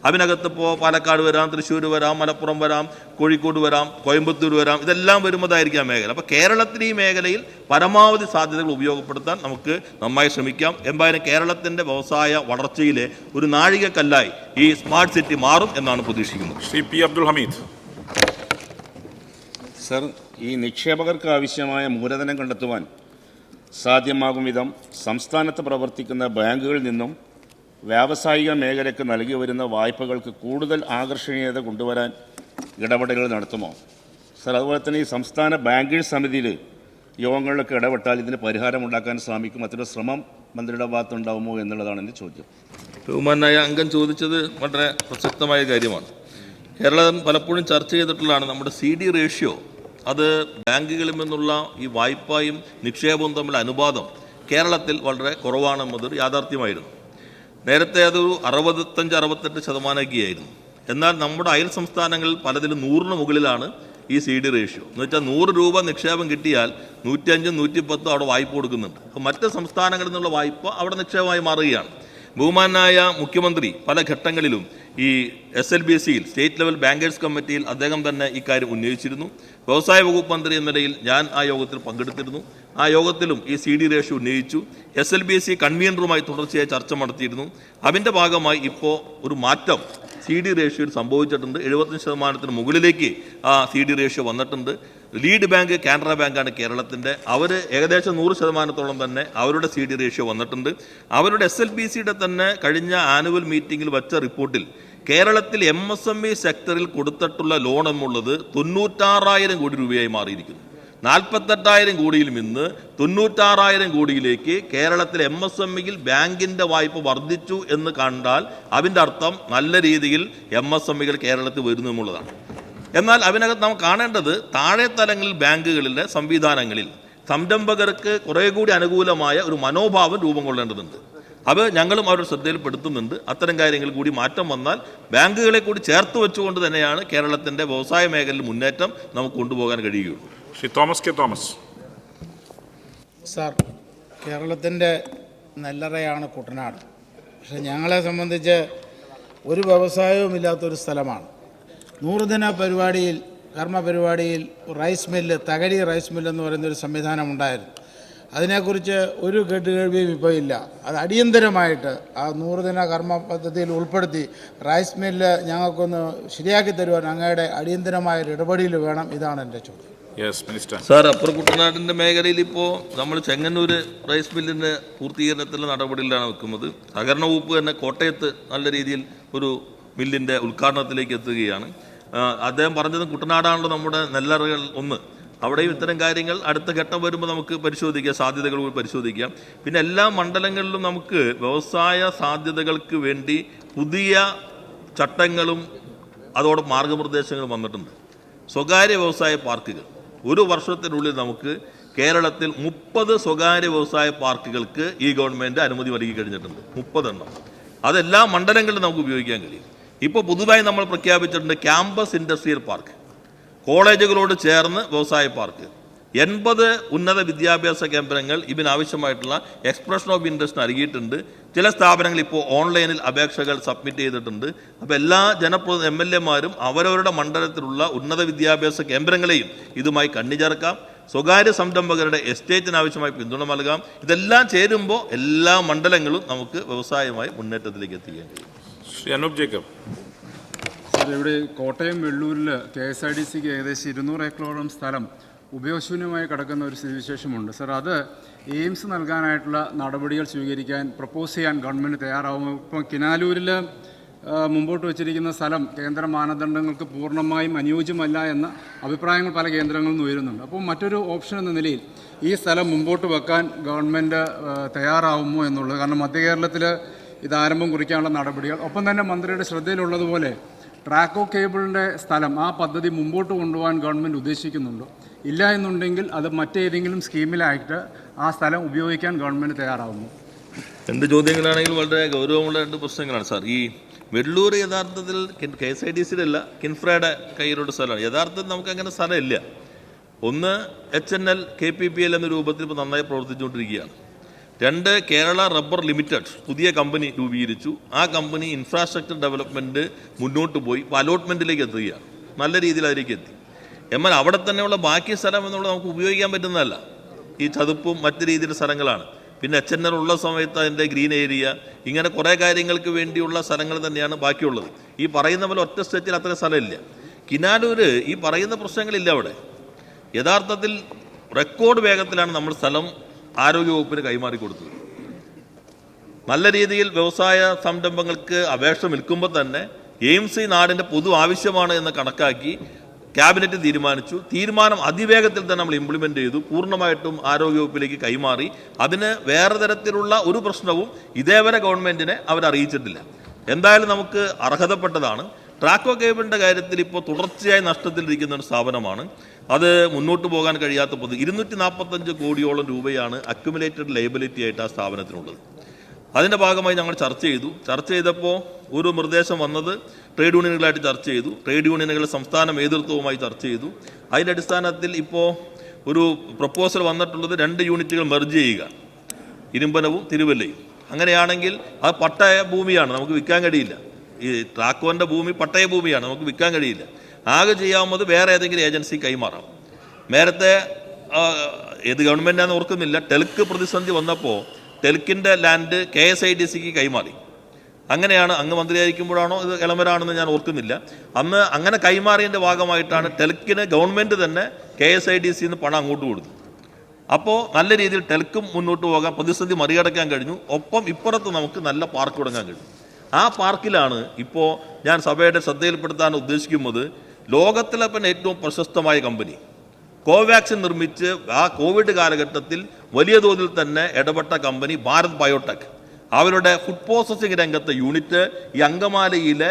അതിനകത്ത് ഇപ്പോൾ പാലക്കാട് വരാം, തൃശ്ശൂർ വരാം, മലപ്പുറം വരാം, കോഴിക്കോട് വരാം, കോയമ്പത്തൂർ വരാം. ഇതെല്ലാം വരുന്നതായിരിക്കും ആ മേഖല. അപ്പോൾ കേരളത്തിൽ ഈ മേഖലയിൽ പരമാവധി സാധ്യതകൾ ഉപയോഗപ്പെടുത്താൻ നമുക്ക് നന്നായി ശ്രമിക്കാം. എന്തായാലും കേരളത്തിൻ്റെ വ്യവസായ വളർച്ചയിലെ ഒരു നാഴികക്കല്ലായി ഈ സ്മാർട്ട് സിറ്റി മാറും എന്നാണ് പ്രതീക്ഷിക്കുന്നത്. ശ്രീ P. അബ്ദുൽ ഹമീദ്. സർ, ഈ നിക്ഷേപകർക്ക് ആവശ്യമായ മൂലധനം കണ്ടെത്തുവാൻ സാധ്യമാകും വിധം സംസ്ഥാനത്ത് പ്രവർത്തിക്കുന്ന ബാങ്കുകളിൽ നിന്നും വ്യാവസായിക മേഖലയ്ക്ക് നൽകി വരുന്ന വായ്പകൾക്ക് കൂടുതൽ ആകർഷണീയത കൊണ്ടുവരാൻ ഇടപെടലുകൾ നടത്തുമോ? സർ, അതുപോലെ തന്നെ ഈ സംസ്ഥാന ബാങ്കിംഗ് സമിതിയിൽ യോഗങ്ങളിലൊക്കെ ഇടപെട്ടാൽ ഇതിന് പരിഹാരമുണ്ടാക്കാൻ ശ്രമിക്കും. അത്തരം ശ്രമം മന്ത്രിയുടെ ഭാഗത്തുണ്ടാവുമോ എന്നുള്ളതാണ് എൻ്റെ ചോദ്യം. ബഹുമാനായ അംഗം ചോദിച്ചത് വളരെ പ്രസക്തമായ കാര്യമാണ്. കേരളം പലപ്പോഴും ചർച്ച ചെയ്തിട്ടുള്ളതാണ് നമ്മുടെ CD റേഷ്യോ. അത് ബാങ്കുകളിൽ നിന്നുള്ള ഈ വായ്പയും നിക്ഷേപവും തമ്മിൽ അനുപാതം കേരളത്തിൽ വളരെ കുറവാണെന്നതൊരു യാഥാർത്ഥ്യമായിരുന്നു. നേരത്തെ അതൊരു 65-68% ആയിരുന്നു. എന്നാൽ നമ്മുടെ അയൽ സംസ്ഥാനങ്ങളിൽ പലതിലും 100-ന് മുകളിലാണ് ഈ CD റേഷ്യോ. എന്ന് വെച്ചാൽ 100 രൂപ നിക്ഷേപം കിട്ടിയാൽ 105-ഉം 110-ഉം അവിടെ വായ്പ കൊടുക്കുന്നുണ്ട്. അപ്പോൾ മറ്റ് സംസ്ഥാനങ്ങളിൽ നിന്നുള്ള വായ്പ അവിടെ നിക്ഷേപമായി മാറുകയാണ്. ബഹുമാനായ മുഖ്യമന്ത്രി പല ഘട്ടങ്ങളിലും ഈ SLBCയിൽ സ്റ്റേറ്റ് ലെവൽ ബാങ്കേഴ്സ് കമ്മിറ്റിയിൽ അദ്ദേഹം തന്നെ ഇക്കാര്യം ഉന്നയിച്ചിരുന്നു. വ്യവസായ വകുപ്പ് മന്ത്രി എന്ന നിലയിൽ ഞാൻ ആ യോഗത്തിൽ പങ്കെടുത്തിരുന്നു. ആ യോഗത്തിലും ഈ CD റേഷ്യോ ഉന്നയിച്ചു. SLBC കൺവീനറുമായി തുടർച്ചയായി ചർച്ച നടത്തിയിരുന്നു. അതിൻ്റെ ഭാഗമായി ഇപ്പോൾ ഒരു മാറ്റം CD റേഷ്യോയിൽ സംഭവിച്ചിട്ടുണ്ട്. 75% മുകളിലേക്ക് ആ CD റേഷ്യോ വന്നിട്ടുണ്ട്. ലീഡ് ബാങ്ക് കാനറ ബാങ്കാണ് കേരളത്തിൻ്റെ. അവർ ഏകദേശം 100% തന്നെ അവരുടെ CD റേഷ്യോ വന്നിട്ടുണ്ട്. അവരുടെ SLBCയുടെ തന്നെ കഴിഞ്ഞ ആനുവൽ മീറ്റിംഗിൽ വച്ച റിപ്പോർട്ടിൽ കേരളത്തിൽ MSME സെക്ടറിൽ കൊടുത്തിട്ടുള്ള ലോൺ എന്നുള്ളത് 96,000 കോടി രൂപയായി മാറിയിരിക്കുന്നു. 48,000 കോടിയിൽ നിന്ന് 96,000 കോടിയിലേക്ക് കേരളത്തിൽ MSMEയിൽ ബാങ്കിൻ്റെ വായ്പ വർദ്ധിച്ചു എന്ന് കണ്ടാൽ അതിൻ്റെ അർത്ഥം നല്ല രീതിയിൽ MSMEകൾ കേരളത്തിൽ വരുന്നു എന്നുള്ളതാണ്. എന്നാൽ അതിനകത്ത് നാം കാണേണ്ടത് താഴെ തലങ്ങളിൽ ബാങ്കുകളിലെ സംവിധാനങ്ങളിൽ സംരംഭകർക്ക് കുറേ കൂടി അനുകൂലമായ ഒരു മനോഭാവം രൂപം കൊള്ളേണ്ടതുണ്ട്. അത് ഞങ്ങളും അവരുടെ ശ്രദ്ധയിൽപ്പെടുത്തുന്നുണ്ട്. അത്തരം കാര്യങ്ങൾ കൂടി മാറ്റം വന്നാൽ ബാങ്കുകളെ കൂടി ചേർത്ത് വെച്ചുകൊണ്ട് തന്നെയാണ് കേരളത്തിൻ്റെ വ്യവസായ മേഖലയിൽ മുന്നേറ്റം നമുക്ക് കൊണ്ടുപോകാൻ കഴിയുകയുള്ളൂ. Shri Thomas K Thomas. Sir, കേരളത്തിൻ്റെ നെല്ലറയാണ് കുട്ടനാട്. പക്ഷെ ഞങ്ങളെ സംബന്ധിച്ച് ഒരു വ്യവസായവും ഇല്ലാത്തൊരു സ്ഥലമാണ്. 100 ദിന പരിപാടിയിൽ കർമ്മ പരിപാടിയിൽ rice mill, Thakazhi rice mill എന്ന് പറയുന്നൊരു സംവിധാനം ഉണ്ടായിരുന്നു. അതിനെക്കുറിച്ച് ഒരു കേട്ടുകേൾവിയും ഇപ്പോൾ ഇല്ല. അത് അടിയന്തരമായിട്ട് ആ 100 ദിന കർമ്മ പദ്ധതിയിൽ ഉൾപ്പെടുത്തി റൈസ് മില്ല് ഞങ്ങൾക്കൊന്ന് ശരിയാക്കി തരുവാൻ അങ്ങയുടെ അടിയന്തരമായ ഇടപെടൽ വേണം. ഇതാണ് എൻ്റെ ചോദ്യം. സാർ, അപ്പുറം കുട്ടനാടിൻ്റെ മേഖലയിൽ ഇപ്പോൾ നമ്മൾ ചെങ്ങന്നൂർ റൈസ് മില്ലിൻ്റെ പൂർത്തീകരണത്തിലുള്ള നടപടിയിലാണ് വെക്കുന്നത്. സഹകരണ വകുപ്പ് തന്നെ കോട്ടയത്ത് നല്ല രീതിയിൽ ഒരു മില്ലിൻ്റെ ഉദ്ഘാടനത്തിലേക്ക് എത്തുകയാണ്. അദ്ദേഹം പറഞ്ഞത് കുട്ടനാടാണല്ലോ നമ്മുടെ നെല്ലറകൾ ഒന്ന്. അവിടെയും ഇത്തരം കാര്യങ്ങൾ അടുത്ത ഘട്ടം വരുമ്പോൾ നമുക്ക് പരിശോധിക്കാം, സാധ്യതകൾ പരിശോധിക്കാം. പിന്നെ എല്ലാ മണ്ഡലങ്ങളിലും നമുക്ക് വ്യവസായ സാധ്യതകൾക്ക് വേണ്ടി പുതിയ ചട്ടങ്ങളും അതോടെ മാർഗനിർദ്ദേശങ്ങളും വന്നിട്ടുണ്ട്. സ്വകാര്യ വ്യവസായ പാർക്കുകൾ 1 വർഷത്തിനുള്ളിൽ നമുക്ക് കേരളത്തിൽ 30 സ്വകാര്യ വ്യവസായ പാർക്കുകൾക്ക് ഈ ഗവൺമെൻറ് അനുമതി നൽകി കഴിഞ്ഞിട്ടുണ്ട്. 30 എണ്ണം. അതെല്ലാ മണ്ഡലങ്ങളിലും നമുക്ക് ഉപയോഗിക്കാൻ കഴിയും. ഇപ്പോൾ പുതുതായി നമ്മൾ പ്രഖ്യാപിച്ചിട്ടുണ്ട് ക്യാമ്പസ് ഇൻഡസ്ട്രിയൽ പാർക്ക്, കോളേജുകളോട് ചേർന്ന് വ്യവസായ പാർക്ക്, 80 ഉന്നത വിദ്യാഭ്യാസ കേന്ദ്രങ്ങൾ ഇതിനാവശ്യമായിട്ടുള്ള എക്സ്പ്രഷൻ ഓഫ് ഇൻട്രസ്റ്റ് നൽകിയിട്ടുണ്ട്. ചില സ്ഥാപനങ്ങൾ ഇപ്പോൾ ഓൺലൈനിൽ അപേക്ഷകൾ സബ്മിറ്റ് ചെയ്തിട്ടുണ്ട്. അപ്പോൾ എല്ലാ MLA-മാരും അവരവരുടെ മണ്ഡലത്തിലുള്ള ഉന്നത വിദ്യാഭ്യാസ കേന്ദ്രങ്ങളെയും ഇതുമായി കണ്ണിചേർക്കാം. സ്വകാര്യ സംരംഭകരുടെ എസ്റ്റേറ്റിന് ആവശ്യമായി പിന്തുണ നൽകാം. ഇതെല്ലാം ചേരുമ്പോൾ എല്ലാ മണ്ഡലങ്ങളും നമുക്ക് വ്യവസായമായി മുന്നേറ്റത്തിലേക്ക് എത്തിക്കാൻ കഴിയും. ശ്രീ അനൂപ് ജേക്കബ്. സാർ, ഇവിടെ കോട്ടയം വെള്ളൂരിൽ KSIDCക്ക് ഏകദേശം 200 ഏക്കറോളം സ്ഥലം ഉപയോഗശൂന്യമായി കിടക്കുന്ന ഒരു സ്ഥിതിവിശേഷമുണ്ട്. സാർ, അത് എയിംസ് നൽകാനായിട്ടുള്ള നടപടികൾ സ്വീകരിക്കാൻ പ്രപ്പോസ് ചെയ്യാൻ ഗവൺമെൻറ് തയ്യാറാവുമോ? ഇപ്പം കിനാലൂരിൽ മുമ്പോട്ട് വച്ചിരിക്കുന്ന സ്ഥലം കേന്ദ്ര മാനദണ്ഡങ്ങൾക്ക് പൂർണ്ണമായും അനുയോജ്യമല്ല എന്ന അഭിപ്രായങ്ങൾ പല കേന്ദ്രങ്ങളിൽ നിന്ന് ഉയരുന്നുണ്ട്. അപ്പോൾ മറ്റൊരു ഓപ്ഷൻ എന്ന നിലയിൽ ഈ സ്ഥലം മുമ്പോട്ട് വെക്കാൻ ഗവൺമെൻറ് തയ്യാറാവുമോ എന്നുള്ളത്. കാരണം മധ്യ കേരളത്തിൽ ഇത് ആരംഭം കുറിക്കാനുള്ള നടപടികൾ, ഒപ്പം തന്നെ മന്ത്രിയുടെ ശ്രദ്ധയിലുള്ളതുപോലെ ട്രാക്കോ കേബിളിൻ്റെ സ്ഥലം, ആ പദ്ധതി മുമ്പോട്ട് കൊണ്ടുപോകാൻ ഗവൺമെൻറ് ഉദ്ദേശിക്കുന്നുണ്ടോ? ഇല്ല എന്നുണ്ടെങ്കിൽ അത് മറ്റേതെങ്കിലും സ്കീമിലായിട്ട് ആ സ്ഥലം ഉപയോഗിക്കാൻ ഗവൺമെൻറ് തയ്യാറാവുന്നു? 2 ചോദ്യങ്ങളാണെങ്കിൽ വളരെ ഗൗരവമുള്ള 2 പ്രശ്നങ്ങളാണ് സാർ. ഈ വെള്ളൂർ യഥാർത്ഥത്തിൽ KSIDCയിലല്ല, കിൻഫ്രയുടെ കയ്യിലുള്ള സ്ഥലമാണ്. യഥാർത്ഥത്തിൽ നമുക്കങ്ങനെ സ്ഥലമില്ല. ഒന്ന് HNL KPPL എന്ന രൂപത്തിൽ ഇപ്പോൾ നന്നായി പ്രവർത്തിച്ചുകൊണ്ടിരിക്കുകയാണ്. 2 കേരള റബ്ബർ ലിമിറ്റഡ് പുതിയ കമ്പനി രൂപീകരിച്ചു. ആ കമ്പനി ഇൻഫ്രാസ്ട്രക്ചർ ഡെവലപ്മെൻറ്റ് മുന്നോട്ട് പോയി ഇപ്പോൾ അലോട്ട്മെൻറ്റിലേക്ക് എത്തുകയാണ്. നല്ല രീതിയിൽ അതിലേക്ക് എത്തി. എന്നാൽ അവിടെ തന്നെയുള്ള ബാക്കി സ്ഥലം എന്നുള്ളത് നമുക്ക് ഉപയോഗിക്കാൻ പറ്റുന്നതല്ല. ഈ ചതുപ്പും മറ്റു രീതിയിലുള്ള സ്ഥലങ്ങളാണ്. പിന്നെ HNL ഉള്ള സമയത്ത് അതിൻ്റെ ഗ്രീൻ ഏരിയ, ഇങ്ങനെ കുറേ കാര്യങ്ങൾക്ക് വേണ്ടിയുള്ള സ്ഥലങ്ങൾ തന്നെയാണ് ബാക്കിയുള്ളത്. ഈ പറയുന്ന പോലെ ഒറ്റ സ്റ്റേറ്റിൽ അത്ര സ്ഥലമില്ല. കിനാലൂര് ഈ പറയുന്ന പ്രശ്നങ്ങളില്ല. അവിടെ യഥാർത്ഥത്തിൽ റെക്കോർഡ് വേഗത്തിലാണ് നമ്മൾ സ്ഥലം ആരോഗ്യവകുപ്പിന് കൈമാറി കൊടുത്തത്. നല്ല രീതിയിൽ വ്യവസായ സംരംഭങ്ങൾക്ക് അപേക്ഷ നിൽക്കുമ്പോൾ തന്നെ എയിംസ് നാടിൻ്റെ പൊതു ആവശ്യമാണ് എന്ന് കണക്കാക്കി ക്യാബിനറ്റ് തീരുമാനിച്ചു. തീരുമാനം അതിവേഗത്തിൽ തന്നെ നമ്മൾ ഇംപ്ലിമെൻ്റ് ചെയ്തു. പൂർണ്ണമായിട്ടും ആരോഗ്യവകുപ്പിലേക്ക് കൈമാറി. അതിന് വേറെ തരത്തിലുള്ള ഒരു പ്രശ്നവും ഇതേവരെ ഗവൺമെൻറ്റിനെ അവരറിയിച്ചിട്ടില്ല. എന്തായാലും നമുക്ക് അർഹതപ്പെട്ടതാണ്. ട്രാക്കോ കേബിളിൻ്റെ കാര്യത്തിൽ ഇപ്പോൾ തുടർച്ചയായി നഷ്ടത്തിലിരിക്കുന്ന ഒരു സ്ഥാപനമാണ്. അത് മുന്നോട്ട് പോകാൻ കഴിയാത്ത 245 കോടിയോളം രൂപയാണ് അക്യുമുലേറ്റഡ് ലയബിലിറ്റി ആയിട്ട് ആ സ്ഥാപനത്തിനുള്ളത്. അതിൻ്റെ ഭാഗമായി ഞങ്ങൾ ചർച്ച ചെയ്തപ്പോൾ ഒരു നിർദ്ദേശം വന്നത് ട്രേഡ് യൂണിയനുകളായിട്ട് ചർച്ച ചെയ്തു. ട്രേഡ് യൂണിയനുകളുടെ സംസ്ഥാന നേതൃത്വവുമായി ചർച്ച ചെയ്തു. അതിൻ്റെ അടിസ്ഥാനത്തിൽ ഇപ്പോൾ ഒരു പ്രപ്പോസൽ വന്നിട്ടുള്ളത് 2 യൂണിറ്റുകൾ മെർജ് ചെയ്യുക, ഇരുമ്പനവും തിരുവല്ലയും. അങ്ങനെയാണെങ്കിൽ അത് പട്ടയ ഭൂമിയാണ്, നമുക്ക് വിൽക്കാൻ കഴിയില്ല. ഈ ട്രാക്കോൻ്റെ ഭൂമി പട്ടയ ഭൂമിയാണ്, നമുക്ക് വിൽക്കാൻ കഴിയില്ല. ആകെ ചെയ്യാവുന്നത് വേറെ ഏതെങ്കിലും ഏജൻസി കൈമാറാം. നേരത്തെ ഏത് ഗവൺമെൻറ്റാണെന്ന് ഓർക്കുന്നില്ല, ടെൽക്ക് പ്രതിസന്ധി വന്നപ്പോൾ ടെൽക്കിൻ്റെ ലാൻഡ് KSIDCക്ക് കൈമാറി. അങ്ങനെയാണ്, അങ്ങ് മന്ത്രിയായിരിക്കുമ്പോഴാണോ ഇത് ഇളമരാണെന്ന് ഞാൻ ഓർക്കുന്നില്ല. അന്ന് അങ്ങനെ കൈമാറിയതിൻ്റെ ഭാഗമായിട്ടാണ് ടെൽക്കിന് ഗവൺമെൻറ് തന്നെ KSIDCന്ന് പണം അങ്ങോട്ട് കൊടുത്തു. അപ്പോൾ നല്ല രീതിയിൽ ടെൽക്കും മുന്നോട്ട് പോകാൻ, പ്രതിസന്ധി മറികടക്കാൻ കഴിഞ്ഞു. ഒപ്പം ഇപ്പുറത്ത് നമുക്ക് നല്ല പാർക്ക് തുടങ്ങാൻ കഴിഞ്ഞു. ആ പാർക്കിലാണ് ഇപ്പോൾ ഞാൻ സഭയുടെ ശ്രദ്ധയിൽപ്പെടുത്താൻ ഉദ്ദേശിക്കുന്നത്, ലോകത്തിലെ തന്നെ ഏറ്റവും പ്രശസ്തമായ കമ്പനി കോവാക്സിൻ നിർമ്മിച്ച് ആ കോവിഡ് കാലഘട്ടത്തിൽ വലിയ തോതിൽ തന്നെ ഇടപെട്ട കമ്പനി ഭാരത് ബയോടെക്, അവരുടെ ഫുഡ് പ്രോസസ്സിംഗ് രംഗത്തെ യൂണിറ്റ് ഈ അങ്കമാലിയിലെ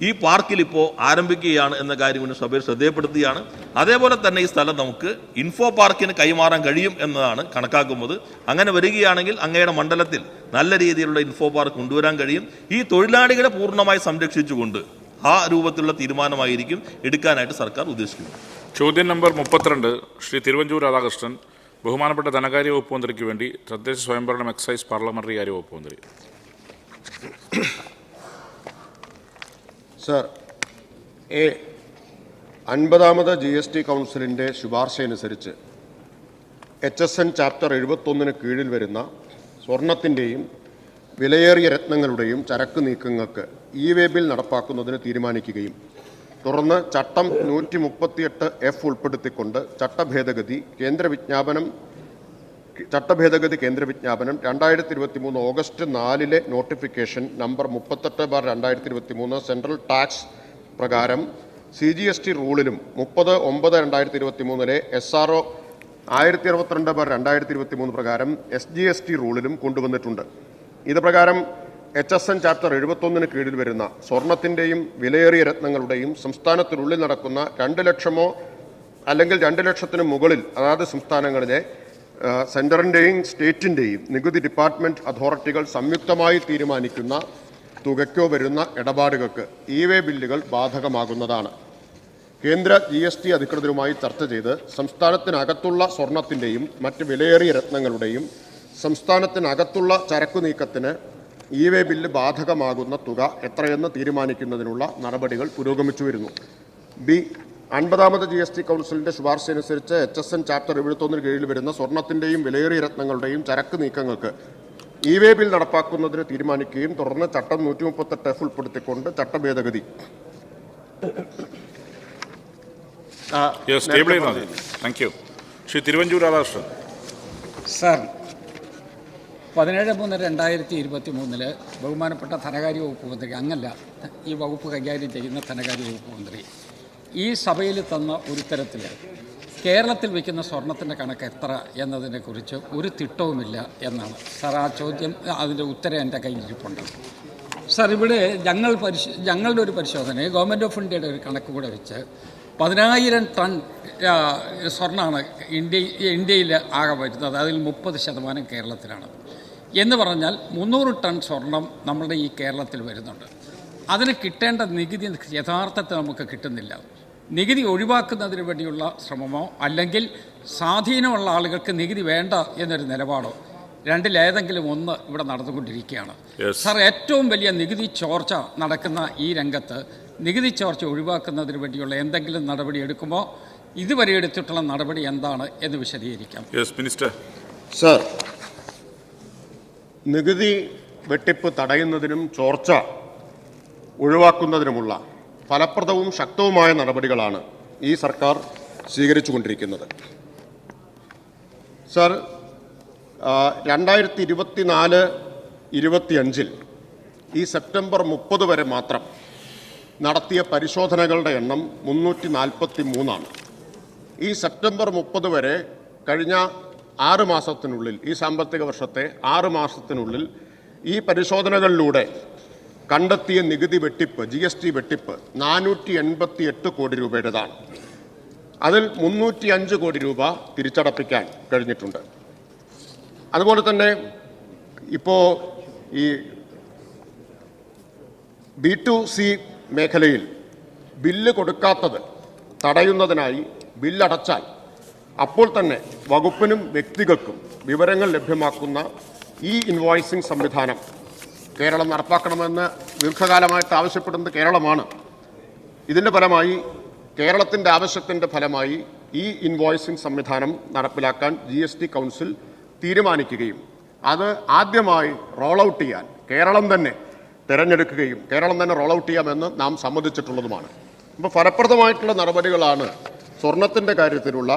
ഈ പാർക്കിൽ ഇപ്പോൾ ആരംഭിക്കുകയാണ് എന്ന കാര്യം കൊണ്ട് സഭയിൽ ശ്രദ്ധയപ്പെടുത്തുകയാണ്. അതേപോലെ തന്നെ ഈ സ്ഥലം നമുക്ക് ഇൻഫോ പാർക്കിന് കൈമാറാൻ കഴിയും എന്നതാണ് കണക്കാക്കുന്നത്. അങ്ങനെ വരികയാണെങ്കിൽ അങ്ങയുടെ മണ്ഡലത്തിൽ നല്ല രീതിയിലുള്ള ഇൻഫോ പാർക്ക് കൊണ്ടുവരാൻ കഴിയും. ഈ തൊഴിലാളികളെ പൂർണ്ണമായി സംരക്ഷിച്ചുകൊണ്ട് ആ രൂപത്തിലുള്ള തീരുമാനമായിരിക്കും എടുക്കാനായിട്ട് സർക്കാർ ഉദ്ദേശിക്കുന്നത്. ചോദ്യം നമ്പർ 32 ശ്രീ തിരുവഞ്ചൂർ രാധാകൃഷ്ണൻ, ബഹുമാനപ്പെട്ട ധനകാര്യ വകുപ്പ് മന്ത്രിക്ക് വേണ്ടി, തദ്ദേശ സ്വയംഭരണം, എക്സൈസ്, പാർലമെന്ററി കാര്യ വകുപ്പ് മന്ത്രി. സർ, 50ാമത് GST കൗൺസിലിൻ്റെ ശുപാർശയനുസരിച്ച് HSN ചാപ്റ്റർ 71 കീഴിൽ വരുന്ന സ്വർണത്തിൻ്റെയും വിലയേറിയ രത്നങ്ങളുടെയും ചരക്ക് നീക്കങ്ങൾക്ക് E-way ബിൽ നടപ്പാക്കുന്നതിന് തീരുമാനിക്കുകയും തുടർന്ന് ചട്ടം 138F ഉൾപ്പെടുത്തിക്കൊണ്ട് ചട്ടഭേദഗതി കേന്ദ്ര വിജ്ഞാപനം 2023 August 4 notification number 38/2023 central tax പ്രകാരം CGST റൂളിലും 30/9/2023 SRO 1062/2023 പ്രകാരം SGST റൂളിലും കൊണ്ടുവന്നിട്ടുണ്ട്. ഇത് പ്രകാരം HSN ചാപ്റ്റർ 71 കീഴിൽ വരുന്ന സ്വർണത്തിൻ്റെയും വിലയേറിയ രത്നങ്ങളുടെയും സംസ്ഥാനത്തിനുള്ളിൽ നടക്കുന്ന 2 ലക്ഷമോ അല്ലെങ്കിൽ 2 ലക്ഷത്തിന് മുകളിൽ അതാത് സംസ്ഥാനങ്ങളിലെ സെൻറ്ററിൻ്റെയും സ്റ്റേറ്റിൻ്റെയും നികുതി ഡിപ്പാർട്ട്മെൻറ്റ് അതോറിറ്റികൾ സംയുക്തമായി തീരുമാനിക്കുന്ന തുകയ്ക്കോ വരുന്ന ഇടപാടുകൾക്ക് E-way ബില്ലുകൾ ബാധകമാകുന്നതാണ്. കേന്ദ്ര GST അധികൃതരുമായി ചർച്ച ചെയ്ത് സംസ്ഥാനത്തിനകത്തുള്ള സ്വർണത്തിൻ്റെയും മറ്റ് വിലയേറിയ രത്നങ്ങളുടെയും സംസ്ഥാനത്തിനകത്തുള്ള ചരക്കു നീക്കത്തിന് E-way ബില്ല് ബാധകമാകുന്ന തുക എത്രയെന്ന് തീരുമാനിക്കുന്നതിനുള്ള നടപടികൾ പുരോഗമിച്ചു വരുന്നു. 50ാമത് GST കൗൺസിലിൻ്റെ ശുപാർശയനുസരിച്ച് HSN ചാപ്റ്റർ 71 കീഴിൽ വരുന്ന സ്വർണത്തിൻ്റെയും വിലയേറിയ രത്നങ്ങളുടെയും ചരക്ക് നീക്കങ്ങൾക്ക് E-way ബിൽ നടപ്പാക്കുന്നതിന് തീരുമാനിക്കുകയും തുടർന്ന് ചട്ടം 138F ഉൾപ്പെടുത്തിക്കൊണ്ട് ചട്ടഭേദഗതി ശ്രീ തിരുവഞ്ചൂർ രാധാകൃഷ്ണൻ. സർ, 17/3/2023 ബഹുമാനപ്പെട്ട ധനകാര്യ വകുപ്പ് മന്ത്രി, അങ്ങല്ല ഈ വകുപ്പ് കൈകാര്യം ചെയ്യുന്ന ധനകാര്യ വകുപ്പ് മന്ത്രി ഈ സഭയിൽ തന്ന ഉത്തരത്തിൽ കേരളത്തിൽ വയ്ക്കുന്ന സ്വർണത്തിൻ്റെ കണക്ക് എത്ര എന്നതിനെക്കുറിച്ച് ഒരു തിട്ടവുമില്ല എന്നാണ്. സാർ, ആ ചോദ്യം, അതിൻ്റെ ഉത്തരം എൻ്റെ കയ്യിലിരിപ്പുണ്ട്. സാർ, ഇവിടെ ഞങ്ങളുടെ ഒരു പരിശോധന ഗവൺമെൻറ് ഓഫ് ഇന്ത്യയുടെ ഒരു കണക്ക് കൂടെ വെച്ച് 10,000 ടൺ സ്വർണ്ണമാണ് ഇന്ത്യയിൽ ആകെ വരുന്നത്. അതിൽ 30% കേരളത്തിലാണ്. എന്ന് പറഞ്ഞാൽ 300 ടൺ സ്വർണം നമ്മുടെ ഈ കേരളത്തിൽ വരുന്നുണ്ട്. അതിന് കിട്ടേണ്ട നികുതി യഥാർത്ഥത്തിൽ നമുക്ക് കിട്ടുന്നില്ല. നികുതി ഒഴിവാക്കുന്നതിന് വേണ്ടിയുള്ള ശ്രമമോ അല്ലെങ്കിൽ സ്വാധീനമുള്ള ആളുകൾക്ക് നികുതി വേണ്ട എന്നൊരു നിലപാടോ, രണ്ടിലേതെങ്കിലും ഒന്ന് ഇവിടെ നടന്നുകൊണ്ടിരിക്കുകയാണ്. സാർ, ഏറ്റവും വലിയ നികുതി ചോർച്ച നടക്കുന്ന ഈ രംഗത്ത് നികുതി ചോർച്ച ഒഴിവാക്കുന്നതിന് വേണ്ടിയുള്ള എന്തെങ്കിലും നടപടി എടുക്കുമോ? ഇതുവരെ എടുത്തിട്ടുള്ള നടപടി എന്താണ് എന്ന് വിശദീകരിക്കാം. സർ, നികുതി വെട്ടിപ്പ് തടയുന്നതിനും ചോർച്ച ഒഴിവാക്കുന്നതിനുമുള്ള ഫലപ്രദവും ശക്തവുമായ നടപടികളാണ് ഈ സർക്കാർ സ്വീകരിച്ചുകൊണ്ടിരിക്കുന്നത്. സർ, 2024-25 ഈ സെപ്റ്റംബർ 30 വരെ മാത്രം നടത്തിയ പരിശോധനകളുടെ എണ്ണം 343 ഈ സെപ്റ്റംബർ 30 വരെ കഴിഞ്ഞ 6 മാസത്തിനുള്ളിൽ, ഈ സാമ്പത്തിക വർഷത്തെ 6 മാസത്തിനുള്ളിൽ ഈ പരിശോധനകളിലൂടെ കണ്ടെത്തിയ നികുതി വെട്ടിപ്പ്, GST വെട്ടിപ്പ് 488 കോടി രൂപയുടേതാണ്. അതിൽ 305 കോടി രൂപ തിരിച്ചടപ്പിക്കാൻ കഴിഞ്ഞിട്ടുണ്ട്. അതുപോലെ തന്നെ ഇപ്പോൾ ഈ B2C മേഖലയിൽ ബില്ല് കൊടുക്കാത്തത് തടയുന്നതിനായി ബില്ലടച്ചാൽ അപ്പോൾ തന്നെ വകുപ്പിനും വ്യക്തികൾക്കും വിവരങ്ങൾ ലഭ്യമാക്കുന്ന ഈ ഇൻവോയ്സിംഗ് സംവിധാനം കേരളം നടപ്പാക്കണമെന്ന് ദീർഘകാലമായിട്ട് ആവശ്യപ്പെടുന്നത് കേരളമാണ്. ഇതിൻ്റെ ഫലമായി കേരളത്തിൻ്റെ ആവശ്യത്തിൻ്റെ ഫലമായി ഈ ഇൻവോയ്സിംഗ് സംവിധാനം നടപ്പിലാക്കാൻ GST കൗൺസിൽ തീരുമാനിക്കുകയും അത് ആദ്യമായി റോൾ ഔട്ട് ചെയ്യാൻ കേരളം തന്നെ തിരഞ്ഞെടുക്കുകയും കേരളം തന്നെ റോൾ ഔട്ട് ചെയ്യാമെന്ന് നാം സമ്മതിച്ചിട്ടുള്ളതുമാണ്. അപ്പോൾ ഫലപ്രദമായിട്ടുള്ള നടപടികളാണ് സ്വർണത്തിൻ്റെ കാര്യത്തിലുള്ള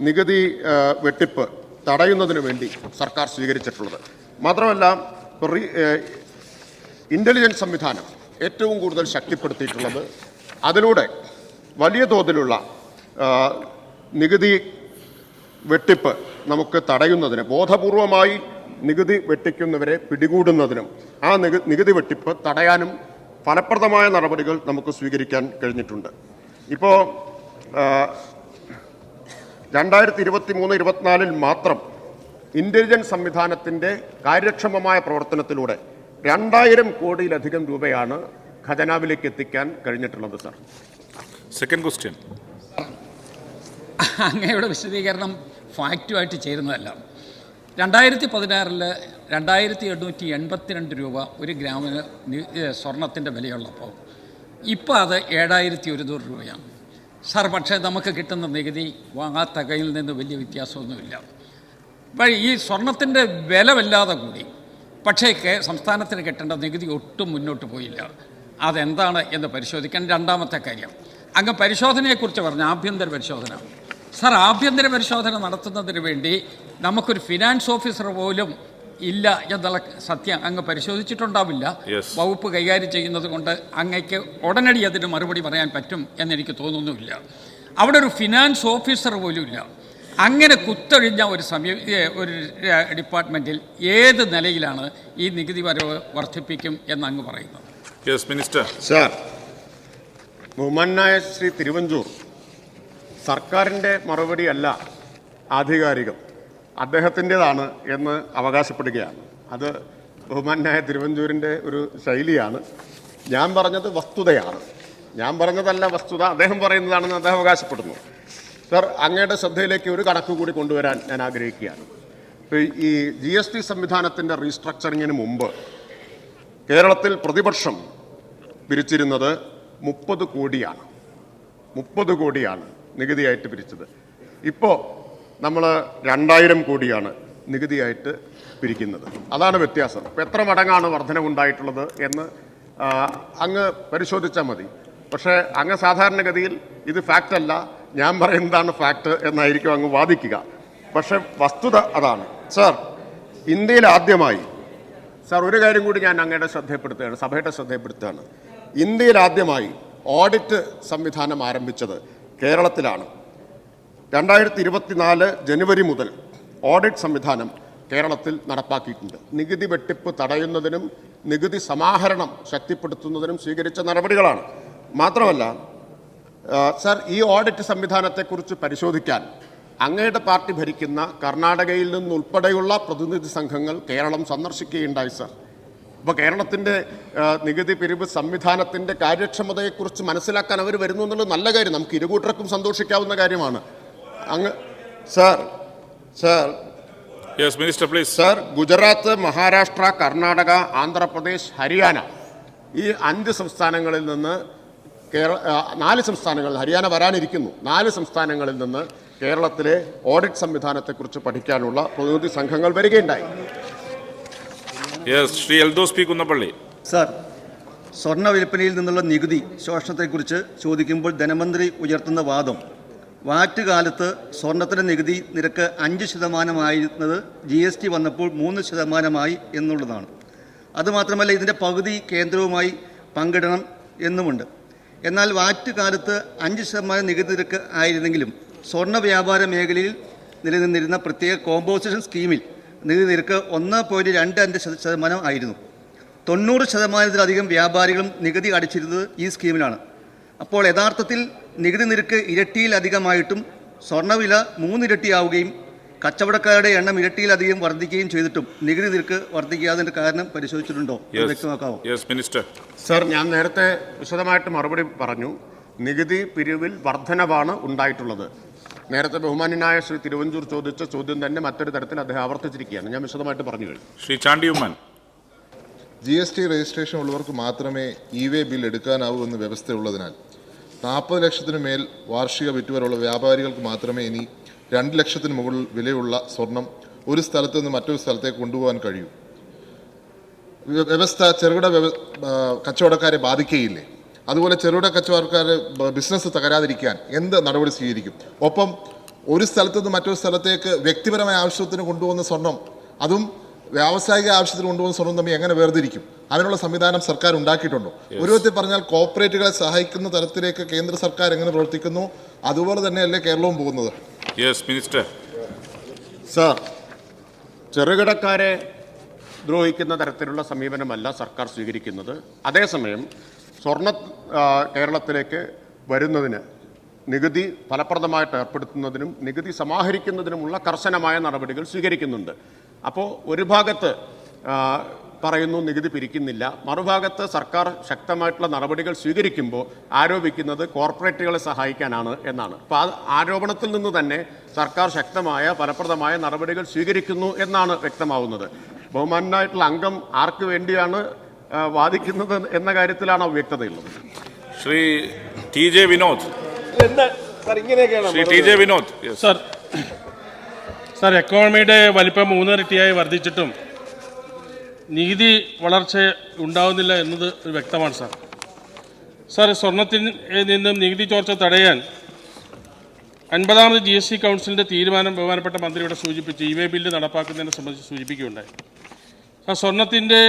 നികുതി വെട്ടിപ്പ് തടയുന്നതിന് വേണ്ടി സർക്കാർ സ്വീകരിച്ചിട്ടുള്ളത്. മാത്രമല്ല ഇൻ്റലിജൻസ് സംവിധാനം ഏറ്റവും കൂടുതൽ ശക്തിപ്പെടുത്തിയിട്ടുള്ളത് അതിലൂടെ വലിയ തോതിലുള്ള നികുതി വെട്ടിപ്പ് നമുക്ക് തടയുന്നതിന് ബോധപൂർവമായി നികുതി വെട്ടിക്കുന്നവരെ പിടികൂടുന്നതിനും ആ നികുതി വെട്ടിപ്പ് തടയാനും ഫലപ്രദമായ നടപടികൾ നമുക്ക് സ്വീകരിക്കാൻ കഴിഞ്ഞിട്ടുണ്ട്. ഇപ്പോൾ 2023-24 മാത്രം ഇൻ്റലിജൻസ് സംവിധാനത്തിൻ്റെ കാര്യക്ഷമമായ പ്രവർത്തനത്തിലൂടെ 2000 കോടിയിലധികം രൂപയാണ് ഖജനാവിലേക്ക് എത്തിക്കാൻ കഴിഞ്ഞിട്ടുള്ളത്. Sir, second question. അങ്ങയുടെ വിശദീകരണം ഫാക്റ്റുമായിട്ട് ചേരുന്നതല്ല. 2016 2882 രൂപ ഒരു ഗ്രാമിന് സ്വർണത്തിൻ്റെ വിലയുള്ളപ്പോൾ ഇപ്പോൾ അത് 7100 രൂപയാണ്. സാർ, പക്ഷേ നമുക്ക് കിട്ടുന്ന നികുതി വാങ്ങാത്ത കയ്യിൽ നിന്ന് വലിയ വ്യത്യാസമൊന്നുമില്ല. അപ്പോൾ ഈ സ്വർണത്തിൻ്റെ വില വല്ലാതെ കൂടി, പക്ഷേ സംസ്ഥാനത്തിന് കിട്ടേണ്ട നികുതി ഒട്ടും മുന്നോട്ട് പോയില്ല. അതെന്താണ് എന്ന് പരിശോധിക്കാൻ. രണ്ടാമത്തെ കാര്യം, അങ്ങ് പരിശോധനയെക്കുറിച്ച് പറഞ്ഞു, ആഭ്യന്തര പരിശോധന. സാർ, ആഭ്യന്തര പരിശോധന നടത്തുന്നതിന് വേണ്ടി നമുക്കൊരു ഫിനാൻസ് ഓഫീസർ പോലും ഇല്ല എന്നുള്ള സത്യം അങ്ങ് പരിശോധിച്ചിട്ടുണ്ടാവില്ല. വകുപ്പ് കൈകാര്യം ചെയ്യുന്നത് കൊണ്ട് അങ്ങയ്ക്ക് ഉടനടി അതിന് മറുപടി പറയാൻ പറ്റും എന്നെനിക്ക് തോന്നുന്നുമില്ല. അവിടെ ഒരു ഫിനാൻസ് ഓഫീസർ പോലും ഇല്ല. അങ്ങനെ കുത്തൊഴിഞ്ഞ ഒരു ഡിപ്പാർട്ട്മെൻറ്റിൽ ഏത് നിലയിലാണ് ഈ നികുതി വരവ് വർദ്ധിപ്പിക്കും എന്ന് അങ്ങ് പറയുന്നത്? Yes minister. സാർ, ബഹുമാനായ ശ്രീ തിരുവഞ്ചൂർ സർക്കാരിൻ്റെ മറുപടിയല്ല ആധികാരികം, അദ്ദേഹത്തിൻ്റെതാണ് എന്ന് അവകാശപ്പെടുകയാണ്. അത് ബഹുമാനായ തിരുവഞ്ചൂരിൻ്റെ ഒരു ശൈലിയാണ്. ഞാൻ പറഞ്ഞത് വസ്തുതയാണ്, ഞാൻ പറഞ്ഞതല്ല വസ്തുത, അദ്ദേഹം പറയുന്നതാണെന്ന് അദ്ദേഹം അവകാശപ്പെടുന്നു. സർ, അങ്ങയുടെ ശ്രദ്ധയിലേക്ക് ഒരു കണക്ക് കൂടി കൊണ്ടുവരാൻ ഞാൻ ആഗ്രഹിക്കുകയാണ്. ഈ GST സംവിധാനത്തിൻ്റെ റീസ്ട്രക്ചറിങ്ങിന് മുമ്പ് കേരളത്തിൽ പ്രതിവർഷം പിരിച്ചിരുന്നത് 30 കോടിയാണ്. 30 കോടിയാണ് നികുതിയായിട്ട് പിരിച്ചത്. ഇപ്പോൾ നമ്മൾ 2000 കോടിയാണ് നികുതിയായിട്ട് പിരിക്കുന്നത്. അതാണ് വ്യത്യാസം. അപ്പോൾ എത്ര മടങ്ങാണ് വർധനവുണ്ടായിട്ടുള്ളത് എന്ന് അങ്ങ് പരിശോധിച്ചാൽ മതി. പക്ഷേ അങ്ങ് സാധാരണഗതിയിൽ ഇത് ഫാക്റ്റ് അല്ല, ഞാൻ പറയുന്നതാണ് ഫാക്റ്റ് എന്നായിരിക്കും അങ്ങ് വാദിക്കുക. പക്ഷേ വസ്തുത അതാണ്. സാർ, ഇന്ത്യയിൽ ആദ്യമായി, സാർ ഒരു കാര്യം കൂടി ഞാൻ അങ്ങയുടെ ശ്രദ്ധയപ്പെടുത്തുകയാണ്, സഭയുടെ ശ്രദ്ധയപ്പെടുത്തുകയാണ്. ഇന്ത്യയിൽ ആദ്യമായി ഓഡിറ്റ് സംവിധാനം ആരംഭിച്ചത് കേരളത്തിലാണ്. 2024 ജനുവരി മുതൽ ഓഡിറ്റ് സംവിധാനം കേരളത്തിൽ നടപ്പാക്കിയിട്ടുണ്ട്. നികുതി വെട്ടിപ്പ് തടയുന്നതിനും നികുതി സമാഹരണം ശക്തിപ്പെടുത്തുന്നതിനും സ്വീകരിച്ച നടപടികളാണ്. മാത്രമല്ല സാർ, ഈ ഓഡിറ്റ് സംവിധാനത്തെക്കുറിച്ച് പരിശോധിക്കാൻ അങ്ങയുടെ പാർട്ടി ഭരിക്കുന്ന കർണാടകയിൽ നിന്നുൾപ്പെടെയുള്ള പ്രതിനിധി സംഘങ്ങൾ കേരളം സന്ദർശിക്കുകയുണ്ടായി. സാർ, അപ്പോൾ കേരളത്തിൻ്റെ നികുതി പിരിവ് സംവിധാനത്തിൻ്റെ കാര്യക്ഷമതയെക്കുറിച്ച് മനസ്സിലാക്കാൻ അവർ വരുന്നു എന്നുള്ളത് നല്ല കാര്യം, നമുക്ക് ഇരുകൂട്ടർക്കും സന്തോഷിക്കാവുന്ന കാര്യമാണ്. അങ്ങ് sir yes minister please. Sir, Gujarat, Maharashtra, Karnataka, Andhra Pradesh, Haryana ഈ 5 സംസ്ഥാനങ്ങളിൽ നിന്ന് 4 സംസ്ഥാനങ്ങളിൽ, ഹരിയാന വരാനിരിക്കുന്നു, 4 സംസ്ഥാനങ്ങളിൽ നിന്ന് കേരളത്തിലെ ഓഡിറ്റ് സംവിധാനത്തെക്കുറിച്ച് പഠിക്കാനുള്ള പ്രതിനിധി സംഘങ്ങൾ വരികയുണ്ടായി. ശ്രീ എൽദോസ് പി കുന്നപ്പള്ളി. സാർ, സ്വർണ്ണ വിൽപ്പനയിൽ നിന്നുള്ള നികുതി ശോഷണത്തെക്കുറിച്ച് ചോദിക്കുമ്പോൾ ധനമന്ത്രി ഉയർത്തുന്ന വാദം വാറ്റ് കാലത്ത് സ്വർണത്തിൻ്റെ നികുതി നിരക്ക് 5% GST വന്നപ്പോൾ 3% എന്നുള്ളതാണ്. അതുമാത്രമല്ല, ഇതിൻ്റെ പകുതി കേന്ദ്രവുമായി പങ്കിടണം എന്നുമുണ്ട്. എന്നാൽ വാറ്റ് കാലത്ത് 5% നികുതി നിരക്ക് ആയിരുന്നെങ്കിലും സ്വർണ്ണ വ്യാപാര മേഖലയിൽ നിലനിന്നിരുന്ന പ്രത്യേക കോമ്പോസിഷൻ സ്കീമിൽ നികുതി നിരക്ക് 1.25% ആയിരുന്നു. 90%-ലധികം വ്യാപാരികളും നികുതി അടച്ചിരുന്നത് ഈ സ്കീമിലാണ്. അപ്പോൾ യഥാർത്ഥത്തിൽ നികുതി നിരക്ക് ഇരട്ടിയിലധികമായിട്ടും സ്വർണ്ണവില 3 ഇരട്ടിയാവുകയും കച്ചവടക്കാരുടെ എണ്ണം ഇരട്ടിയിലധികം വർദ്ധിക്കുകയും ചെയ്തിട്ടും നികുതി നിരക്ക് വർദ്ധിക്കാതിന്റെ കാരണം പരിശോധിച്ചിട്ടുണ്ടോ? വ്യക്തമാക്കാമോ? മിനിസ്റ്റർ. സർ, ഞാൻ നേരത്തെ വിശദമായിട്ട് മറുപടി പറഞ്ഞു. നികുതി പിരിവിൽ വർധനവാണ് ഉണ്ടായിട്ടുള്ളത്. നേരത്തെ ബഹുമാന്യനായ ശ്രീ തിരുവഞ്ചൂർ ചോദിച്ച ചോദ്യം തന്നെ മറ്റൊരു തരത്തിൽ അദ്ദേഹം ആവർത്തിച്ചിരിക്കുകയാണ്. ഞാൻ വിശദമായിട്ട് പറഞ്ഞു കഴിഞ്ഞു. ശ്രീ ചാണ്ടി ഉമ്മൻ. GST രജിസ്ട്രേഷൻ ഉള്ളവർക്ക് മാത്രമേ ഇ-വേ ബിൽ എടുക്കാനാവൂ എന്ന് വ്യവസ്ഥയുള്ളതിനാൽ 40 ലക്ഷത്തിന് മേൽ വാർഷിക വിറ്റുവരവുള്ള വ്യാപാരികൾക്ക് മാത്രമേ ഇനി 2 ലക്ഷത്തിന് മുകളിൽ വിലയുള്ള സ്വർണം ഒരു സ്ഥലത്ത് നിന്ന് മറ്റൊരു സ്ഥലത്തേക്ക് കൊണ്ടുപോകാൻ കഴിയൂ. വ്യവസ്ഥ ചെറുകിട കച്ചവടക്കാരെ ബാധിക്കുകയില്ലേ? അതുപോലെ ചെറുകിട കച്ചവടക്കാരെ ബിസിനസ് തകരാതിരിക്കാൻ എന്ത് നടപടി സ്വീകരിക്കും? ഒപ്പം ഒരു സ്ഥലത്ത് നിന്ന് മറ്റൊരു സ്ഥലത്തേക്ക് വ്യക്തിപരമായ ആവശ്യത്തിന് കൊണ്ടുപോകുന്ന സ്വർണം അതും വ്യാവസായിക ആവശ്യത്തിന് കൊണ്ടുപോകുന്ന സ്വർണം തമ്മിൽ എങ്ങനെ വേർതിരിക്കും? അതിനുള്ള സംവിധാനം സർക്കാർ ഉണ്ടാക്കിയിട്ടുണ്ടോ? ഒരു വിധത്തിൽ പറഞ്ഞാൽ കോർപ്പറേറ്റുകളെ സഹായിക്കുന്ന തരത്തിലേക്ക് കേന്ദ്ര സർക്കാർ എങ്ങനെ പ്രവർത്തിക്കുന്നു അതുപോലെ തന്നെയല്ലേ കേരളവും പോകുന്നത്? മിനിസ്റ്റർ. സർ, ചെറുകിടക്കാരെ ദ്രോഹിക്കുന്ന തരത്തിലുള്ള സമീപനമല്ല സർക്കാർ സ്വീകരിക്കുന്നത്. അതേസമയം സ്വർണ്ണ കേരളത്തിലേക്ക് വരുന്നതിന് നികുതി ഫലപ്രദമായിട്ട് ഏർപ്പെടുത്തുന്നതിനും നികുതി സമാഹരിക്കുന്നതിനുമുള്ള കർശനമായ നടപടികൾ സ്വീകരിക്കുന്നുണ്ട്. അപ്പോൾ ഒരു ഭാഗത്ത് പറയുന്നു നികുതി പിരിക്കുന്നില്ല, മറുഭാഗത്ത് സർക്കാർ ശക്തമായിട്ടുള്ള നടപടികൾ സ്വീകരിക്കുമ്പോൾ ആരോപിക്കുന്നത് കോർപ്പറേറ്റുകളെ സഹായിക്കാനാണ് എന്നാണ്. അപ്പോൾ ആ ആരോപണത്തിൽ നിന്ന് തന്നെ സർക്കാർ ശക്തമായ ഫലപ്രദമായ നടപടികൾ സ്വീകരിക്കുന്നു എന്നാണ് വ്യക്തമാവുന്നത്. ബഹുമാനായിട്ടുള്ള അംഗം ആർക്ക് വേണ്ടിയാണ് വാദിക്കുന്നത് എന്ന കാര്യത്തിലാണ് അവ്യക്തതയുള്ളത്. Shri T J Vinod. Sir, എക്കോണമിയുടെ വലിപ്പം 3 ഇരട്ടിയായി വർദ്ധിച്ചിട്ടും നികുതി വളർച്ച ഉണ്ടാകുന്നില്ല എന്നത് വ്യക്തമാണ് സാർ. സ്വർണത്തിൽ നിന്നും നികുതി ചോർച്ച തടയാൻ 50ാമത് GST കൗൺസിലിൻ്റെ തീരുമാനം ബഹുമാനപ്പെട്ട മന്ത്രിയുടെ സൂചിപ്പിച്ച് ഇ-വേ ബില്ല് നടപ്പാക്കുന്നതിനെ സംബന്ധിച്ച് സൂചിപ്പിക്കുകയുണ്ടായി. സ്വർണത്തിൻ്റെ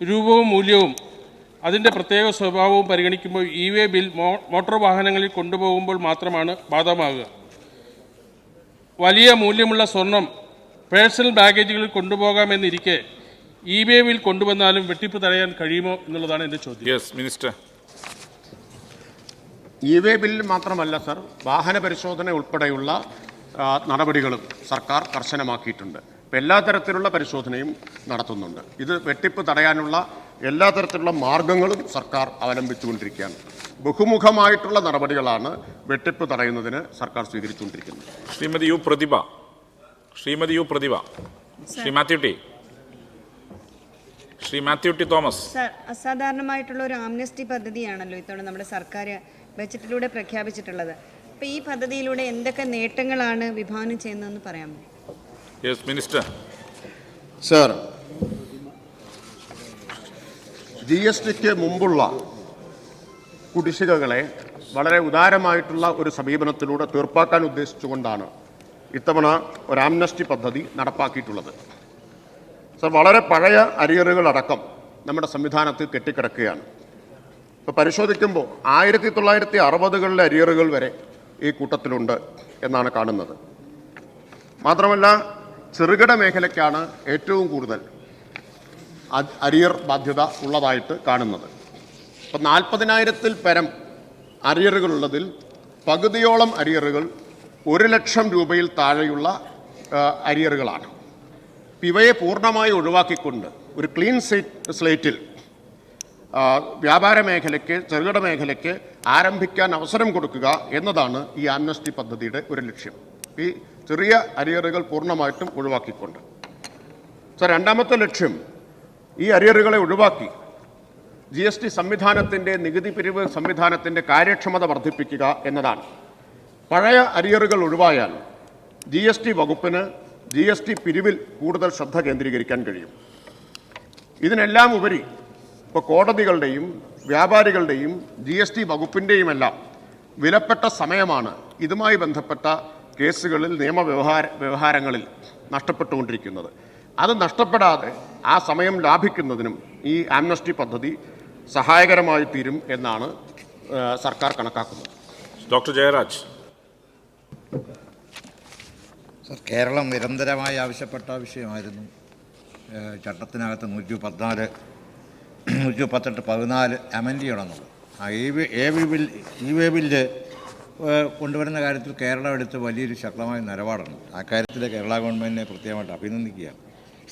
രൂപവും മൂല്യവും അതിൻ്റെ പ്രത്യേക സ്വഭാവവും പരിഗണിക്കുമ്പോൾ ഇ-വേ ബിൽ മോട്ടോർ വാഹനങ്ങളിൽ കൊണ്ടുപോകുമ്പോൾ മാത്രമാണ് ബാധകമാകുക. വലിയ മൂല്യമുള്ള സ്വർണം പേഴ്സണൽ ബാഗേജുകളിൽ കൊണ്ടുപോകാമെന്നിരിക്കെ ഇ-വേ ബിൽ കൊണ്ടുവന്നാലും വെട്ടിപ്പ് തടയാൻ കഴിയുമോ എന്നുള്ളതാണ് എൻ്റെ ചോദ്യം. മിനിസ്റ്റർ. ഇ-വേ ബില്ലിൽ മാത്രമല്ല സർ, വാഹന പരിശോധന ഉൾപ്പെടെയുള്ള നടപടികളും സർക്കാർ കർശനമാക്കിയിട്ടുണ്ട്. ഇപ്പം എല്ലാ തരത്തിലുള്ള പരിശോധനയും നടത്തുന്നുണ്ട്. ഇത് വെട്ടിപ്പ് തടയാനുള്ള എല്ലാ തരത്തിലുള്ള മാർഗങ്ങളും സർക്കാർ അവലംബിച്ചുകൊണ്ടിരിക്കുകയാണ്. ബഹുമുഖമായിട്ടുള്ള നടപടികളാണ് വെട്ടിപ്പ് തടയുന്നതിന് സർക്കാർ സ്വീകരിച്ചുകൊണ്ടിരിക്കുന്നത്. Shrimati U Prathibha. Shri Mathew T Thomas. Sir, അസാധാരണമായിട്ടുള്ള ഒരു ആംനസ്റ്റി പദ്ധതിയാണല്ലോ ഇത്തവണ നമ്മുടെ സർക്കാർ ബജറ്റിലൂടെ പ്രഖ്യാപിച്ചിട്ടുള്ളത്. അപ്പോൾ ഈ പദ്ധതിയിലൂടെ എന്തൊക്കെ നേട്ടങ്ങളാണ് വിഭാവനം ചെയ്യുന്നതെന്ന് പറയാമോ? മിനിസ്റ്റർ. സർ, GSTക്ക് മുമ്പുള്ള കുടിശ്ശികകളെ വളരെ ഉദാരമായിട്ടുള്ള ഒരു സമീപനത്തിലൂടെ തീർപ്പാക്കാൻ ഉദ്ദേശിച്ചുകൊണ്ടാണ് ഇത്തവണ ഒരു ആംനസ്റ്റി പദ്ധതി നടപ്പാക്കിയിട്ടുള്ളത്. സർ, വളരെ പഴയ അരിയറുകളടക്കം നമ്മുടെ സംവിധാനത്തിൽ കെട്ടിക്കിടക്കുകയാണ്. ഇപ്പോൾ പരിശോധിക്കുമ്പോൾ 1960കളിലെ അരിയറുകൾ വരെ ഈ കൂട്ടത്തിലുണ്ട് എന്നാണ് കാണുന്നത്. മാത്രമല്ല ചെറുകിട മേഖലയ്ക്കാണ് ഏറ്റവും കൂടുതൽ അരിയർ ബാധ്യത ഉള്ളതായിട്ട് കാണുന്നത്. ഇപ്പം 40,000-ൽ പരം അരിയറുകളുള്ളതിൽ പകുതിയോളം അരിയറുകൾ 1 ലക്ഷം രൂപയിൽ താഴെയുള്ള അരിയറുകളാണ്. ഇവയെ പൂർണ്ണമായി ഒഴിവാക്കിക്കൊണ്ട് ഒരു ക്ലീൻ സ്ലേറ്റിൽ വ്യാപാര മേഖലയ്ക്ക്, ചെറുകിട മേഖലയ്ക്ക് ആരംഭിക്കാൻ അവസരം കൊടുക്കുക എന്നതാണ് ഈ ആംനസ്റ്റി പദ്ധതിയുടെ ഒരു ലക്ഷ്യം. ഈ ചെറിയ അരിയറുകൾ പൂർണ്ണമായിട്ടും ഒഴിവാക്കിക്കൊണ്ട്. സർ, രണ്ടാമത്തെ ലക്ഷ്യം ഈ അരിയറുകളെ ഒഴിവാക്കി GST സംവിധാനത്തിൻ്റെ, നികുതി പിരിവ് സംവിധാനത്തിൻ്റെ കാര്യക്ഷമത വർദ്ധിപ്പിക്കുക എന്നതാണ്. പഴയ അരിയറുകൾ ഒഴിവായാൽ GST വകുപ്പിന് GST പിരിവിൽ കൂടുതൽ ശ്രദ്ധ കേന്ദ്രീകരിക്കാൻ കഴിയും. ഇതിനെല്ലാം ഉപരി ഇപ്പോൾ കോടതികളുടെയും വ്യാപാരികളുടെയും GST വകുപ്പിൻ്റെയുമെല്ലാം വിലപ്പെട്ട സമയമാണ് ഇതുമായി ബന്ധപ്പെട്ട കേസുകളിൽ, വ്യവഹാരങ്ങളിൽ നഷ്ടപ്പെട്ടുകൊണ്ടിരിക്കുന്നത്. അത് നഷ്ടപ്പെടാതെ ആ സമയം ലാഭിക്കുന്നതിനും ഈ ആംനസ്റ്റി പദ്ധതി സഹായകരമായി തീരും എന്നാണ് സർക്കാർ കണക്കാക്കുന്നത്. ഡോക്ടർ ജയരാജ്. സർ, കേരളം നിരന്തരമായി ആവശ്യപ്പെട്ട വിഷയമായിരുന്നു ചട്ടത്തിനകത്ത് 114, 118, 14 അമെൻഡ് ചെയ്യണമെന്നുള്ളത്. ആ ഇ-വേ ബില്ല് കൊണ്ടുവരുന്ന കാര്യത്തിൽ കേരളം എടുത്ത് വലിയൊരു ശക്തമായ നിലപാടാണ്. ആ കാര്യത്തിൽ കേരള ഗവൺമെൻറ്റിനെ പ്രത്യേകമായിട്ട് അഭിനന്ദിക്കുകയാണ്.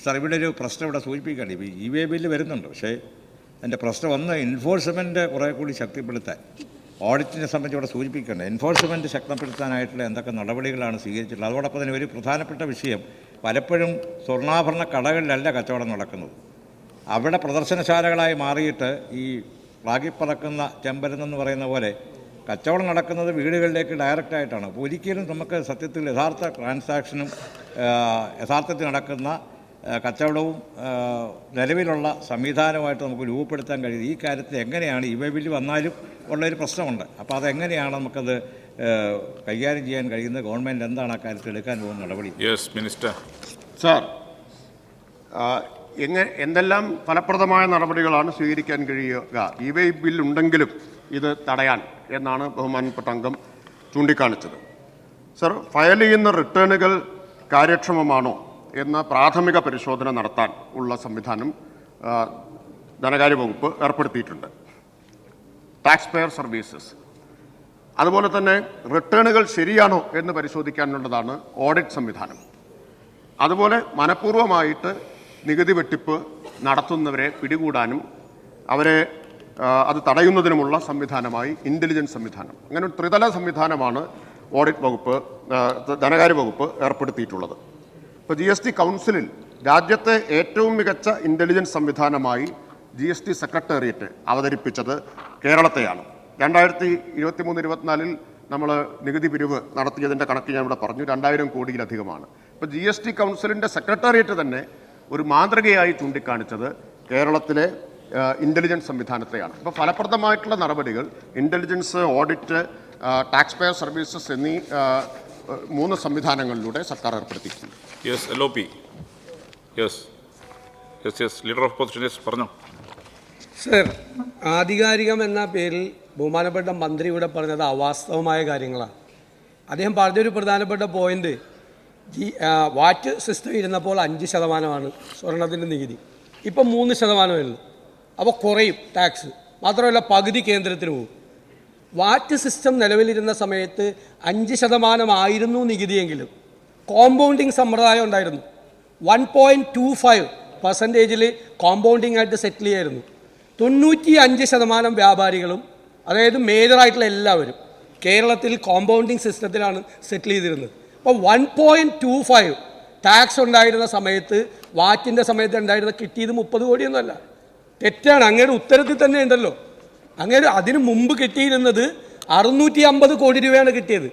സാർ, ഇവിടെ ഒരു പ്രശ്നം ഇവിടെ സൂചിപ്പിക്കുകയാണ്. ഇപ്പോൾ EVA ബില്ല് വരുന്നുണ്ട്, പക്ഷേ അതിൻ്റെ പ്രശ്നം ഒന്ന് എൻഫോഴ്സ്മെൻറ്റ് കുറേ കൂടി ശക്തിപ്പെടുത്താൻ, ഓഡിറ്റിനെ സംബന്ധിച്ച് ഇവിടെ സൂചിപ്പിക്കേണ്ടത് എൻഫോഴ്സ്മെൻറ്റ് ശക്തിപ്പെടുത്താനായിട്ടുള്ള എന്തൊക്കെ നടപടികളാണ് സ്വീകരിച്ചിട്ടുള്ളത്. അതോടൊപ്പം തന്നെ ഒരു പ്രധാനപ്പെട്ട വിഷയം, പലപ്പോഴും സ്വർണ്ണാഭരണ കടകളിലല്ല കച്ചവടം നടക്കുന്നത്, അവിടെ പ്രദർശനശാലകളായി മാറിയിട്ട് ഈ റാഗിപ്പറക്കുന്ന ചെമ്പരനെന്ന് പറയുന്ന പോലെ കച്ചവടം നടക്കുന്നത് വീടുകളിലേക്ക് ഡയറക്റ്റായിട്ടാണ്. അപ്പോൾ ഒരിക്കലും നമുക്ക് സത്യത്തിൽ യഥാർത്ഥ ട്രാൻസാക്ഷനും യഥാർത്ഥത്തിൽ നടക്കുന്ന കച്ചവടവും നിലവിലുള്ള സംവിധാനമായിട്ട് നമുക്ക് രൂപപ്പെടുത്താൻ കഴിയും. ഈ കാര്യത്തിൽ എങ്ങനെയാണ് EVA ബില്ല് വന്നാലും ഉള്ളൊരു പ്രശ്നമുണ്ട്. അപ്പോൾ അതെങ്ങനെയാണ് നമുക്കത് കൈകാര്യം ചെയ്യാൻ കഴിയുന്നത്? ഗവൺമെൻറ് എന്താണ് ആ കാര്യത്തിൽ എടുക്കാൻ പോകുന്ന നടപടി? Yes minister. സാർ, എന്തെല്ലാം ഫലപ്രദമായ നടപടികളാണ് സ്വീകരിക്കാൻ കഴിയുക EVA ബില്ലുണ്ടെങ്കിലും ഇത് തടയാൻ എന്നാണ് ബഹുമാനപ്പെട്ട അംഗം ചൂണ്ടിക്കാണിച്ചത്. സർ, ഫയൽ ചെയ്യുന്ന റിട്ടേണുകൾ കാര്യക്ഷമമാണോ എന്ന പ്രാഥമിക പരിശോധന നടത്താൻ ഉള്ള സംവിധാനം ധനകാര്യ വകുപ്പ് ഏർപ്പെടുത്തിയിട്ടുണ്ട്. Tax pair services. അതുപോലെ തന്നെ റിട്ടേണുകൾ ശരിയാണോ എന്ന് പരിശോധിക്കാനുള്ളതാണ് ഓഡിറ്റ് സംവിധാനം. അതുപോലെ മനഃപൂർവ്വമായിട്ട് നികുതി വെട്ടിപ്പ് നടത്തുന്നവരെ പിടികൂടാനും അവരെ അത് തടയുന്നതിനുമുള്ള സംവിധാനമായി ഇൻ്റലിജൻസ് സംവിധാനം. അങ്ങനെ ഒരു ത്രിതല സംവിധാനമാണ് ഓഡിറ്റ് വകുപ്പ്, ധനകാര്യ വകുപ്പ് ഏർപ്പെടുത്തിയിട്ടുള്ളത്. ഇപ്പോൾ GST കൗൺസിലിൽ രാജ്യത്തെ ഏറ്റവും മികച്ച ഇൻ്റലിജൻസ് സംവിധാനമായി GST സെക്രട്ടേറിയറ്റ് അവതരിപ്പിച്ചത് കേരളത്തെയാണ്. 2023-24 നമ്മൾ നികുതി പിരിവ് നടത്തിയതിൻ്റെ കണക്ക് ഞാൻ ഇവിടെ പറഞ്ഞു, 2000 കോടിയിലധികമാണ്. ഇപ്പോൾ GST കൗൺസിലിൻ്റെ സെക്രട്ടേറിയറ്റ് തന്നെ ഒരു മാതൃകയായി ചൂണ്ടിക്കാണിച്ചത് കേരളത്തിലെ ഇൻ്റലിജൻസ് സംവിധാനത്തെയാണ്. അപ്പോൾ ഫലപ്രദമായിട്ടുള്ള നടപടികൾ intelligence, audit, tax pair services എന്നീ 3 സംവിധാനങ്ങളിലൂടെ സർക്കാർ ഏർപ്പെടുത്തിയിട്ടുണ്ട്. Yes LOP. Yes leader of position. Yes പറഞ്ഞോ. സർ, ആധികാരികം എന്ന പേരിൽ ബഹുമാനപ്പെട്ട മന്ത്രി ഇവിടെ പറഞ്ഞത് അവാസ്തവമായ കാര്യങ്ങളാണ്. അദ്ദേഹം പറഞ്ഞൊരു പ്രധാനപ്പെട്ട പോയിന്റ്, വാറ്റ് സിസ്റ്റം ഇരുന്നപ്പോൾ 5% സ്വർണത്തിൻ്റെ നികുതി, ഇപ്പം 3% അപ്പോൾ കുറയും ടാക്സ്. മാത്രമല്ല പകുതി കേന്ദ്രത്തിന് പോകും. വാറ്റ് സിസ്റ്റം നിലവിലിരുന്ന സമയത്ത് 5% നികുതിയെങ്കിലും കോമ്പൗണ്ടിങ് സമ്പ്രദായം ഉണ്ടായിരുന്നു. 1.25% കോമ്പൗണ്ടിങ് ആയിട്ട് സെറ്റിൽ ചെയ്യായിരുന്നു. 95% വ്യാപാരികളും, അതായത് മേജറായിട്ടുള്ള എല്ലാവരും കേരളത്തിൽ കോമ്പൗണ്ടിങ് സിസ്റ്റത്തിലാണ് സെറ്റിൽ ചെയ്തിരുന്നത്. അപ്പോൾ 1.25 ടാക്സ് ഉണ്ടായിരുന്ന സമയത്ത്, വാറ്റിൻ്റെ സമയത്ത് ഉണ്ടായിരുന്ന കിട്ടിയത് 30 കോടിയൊന്നുമല്ല. തെറ്റാണ്. അങ്ങയുടെ ഉത്തരത്തിൽ തന്നെ ഉണ്ടല്ലോ. അങ്ങയുടെ അതിന് മുമ്പ് കിട്ടിയിരുന്നത് 650 കോടി രൂപയാണ് കിട്ടിയത്.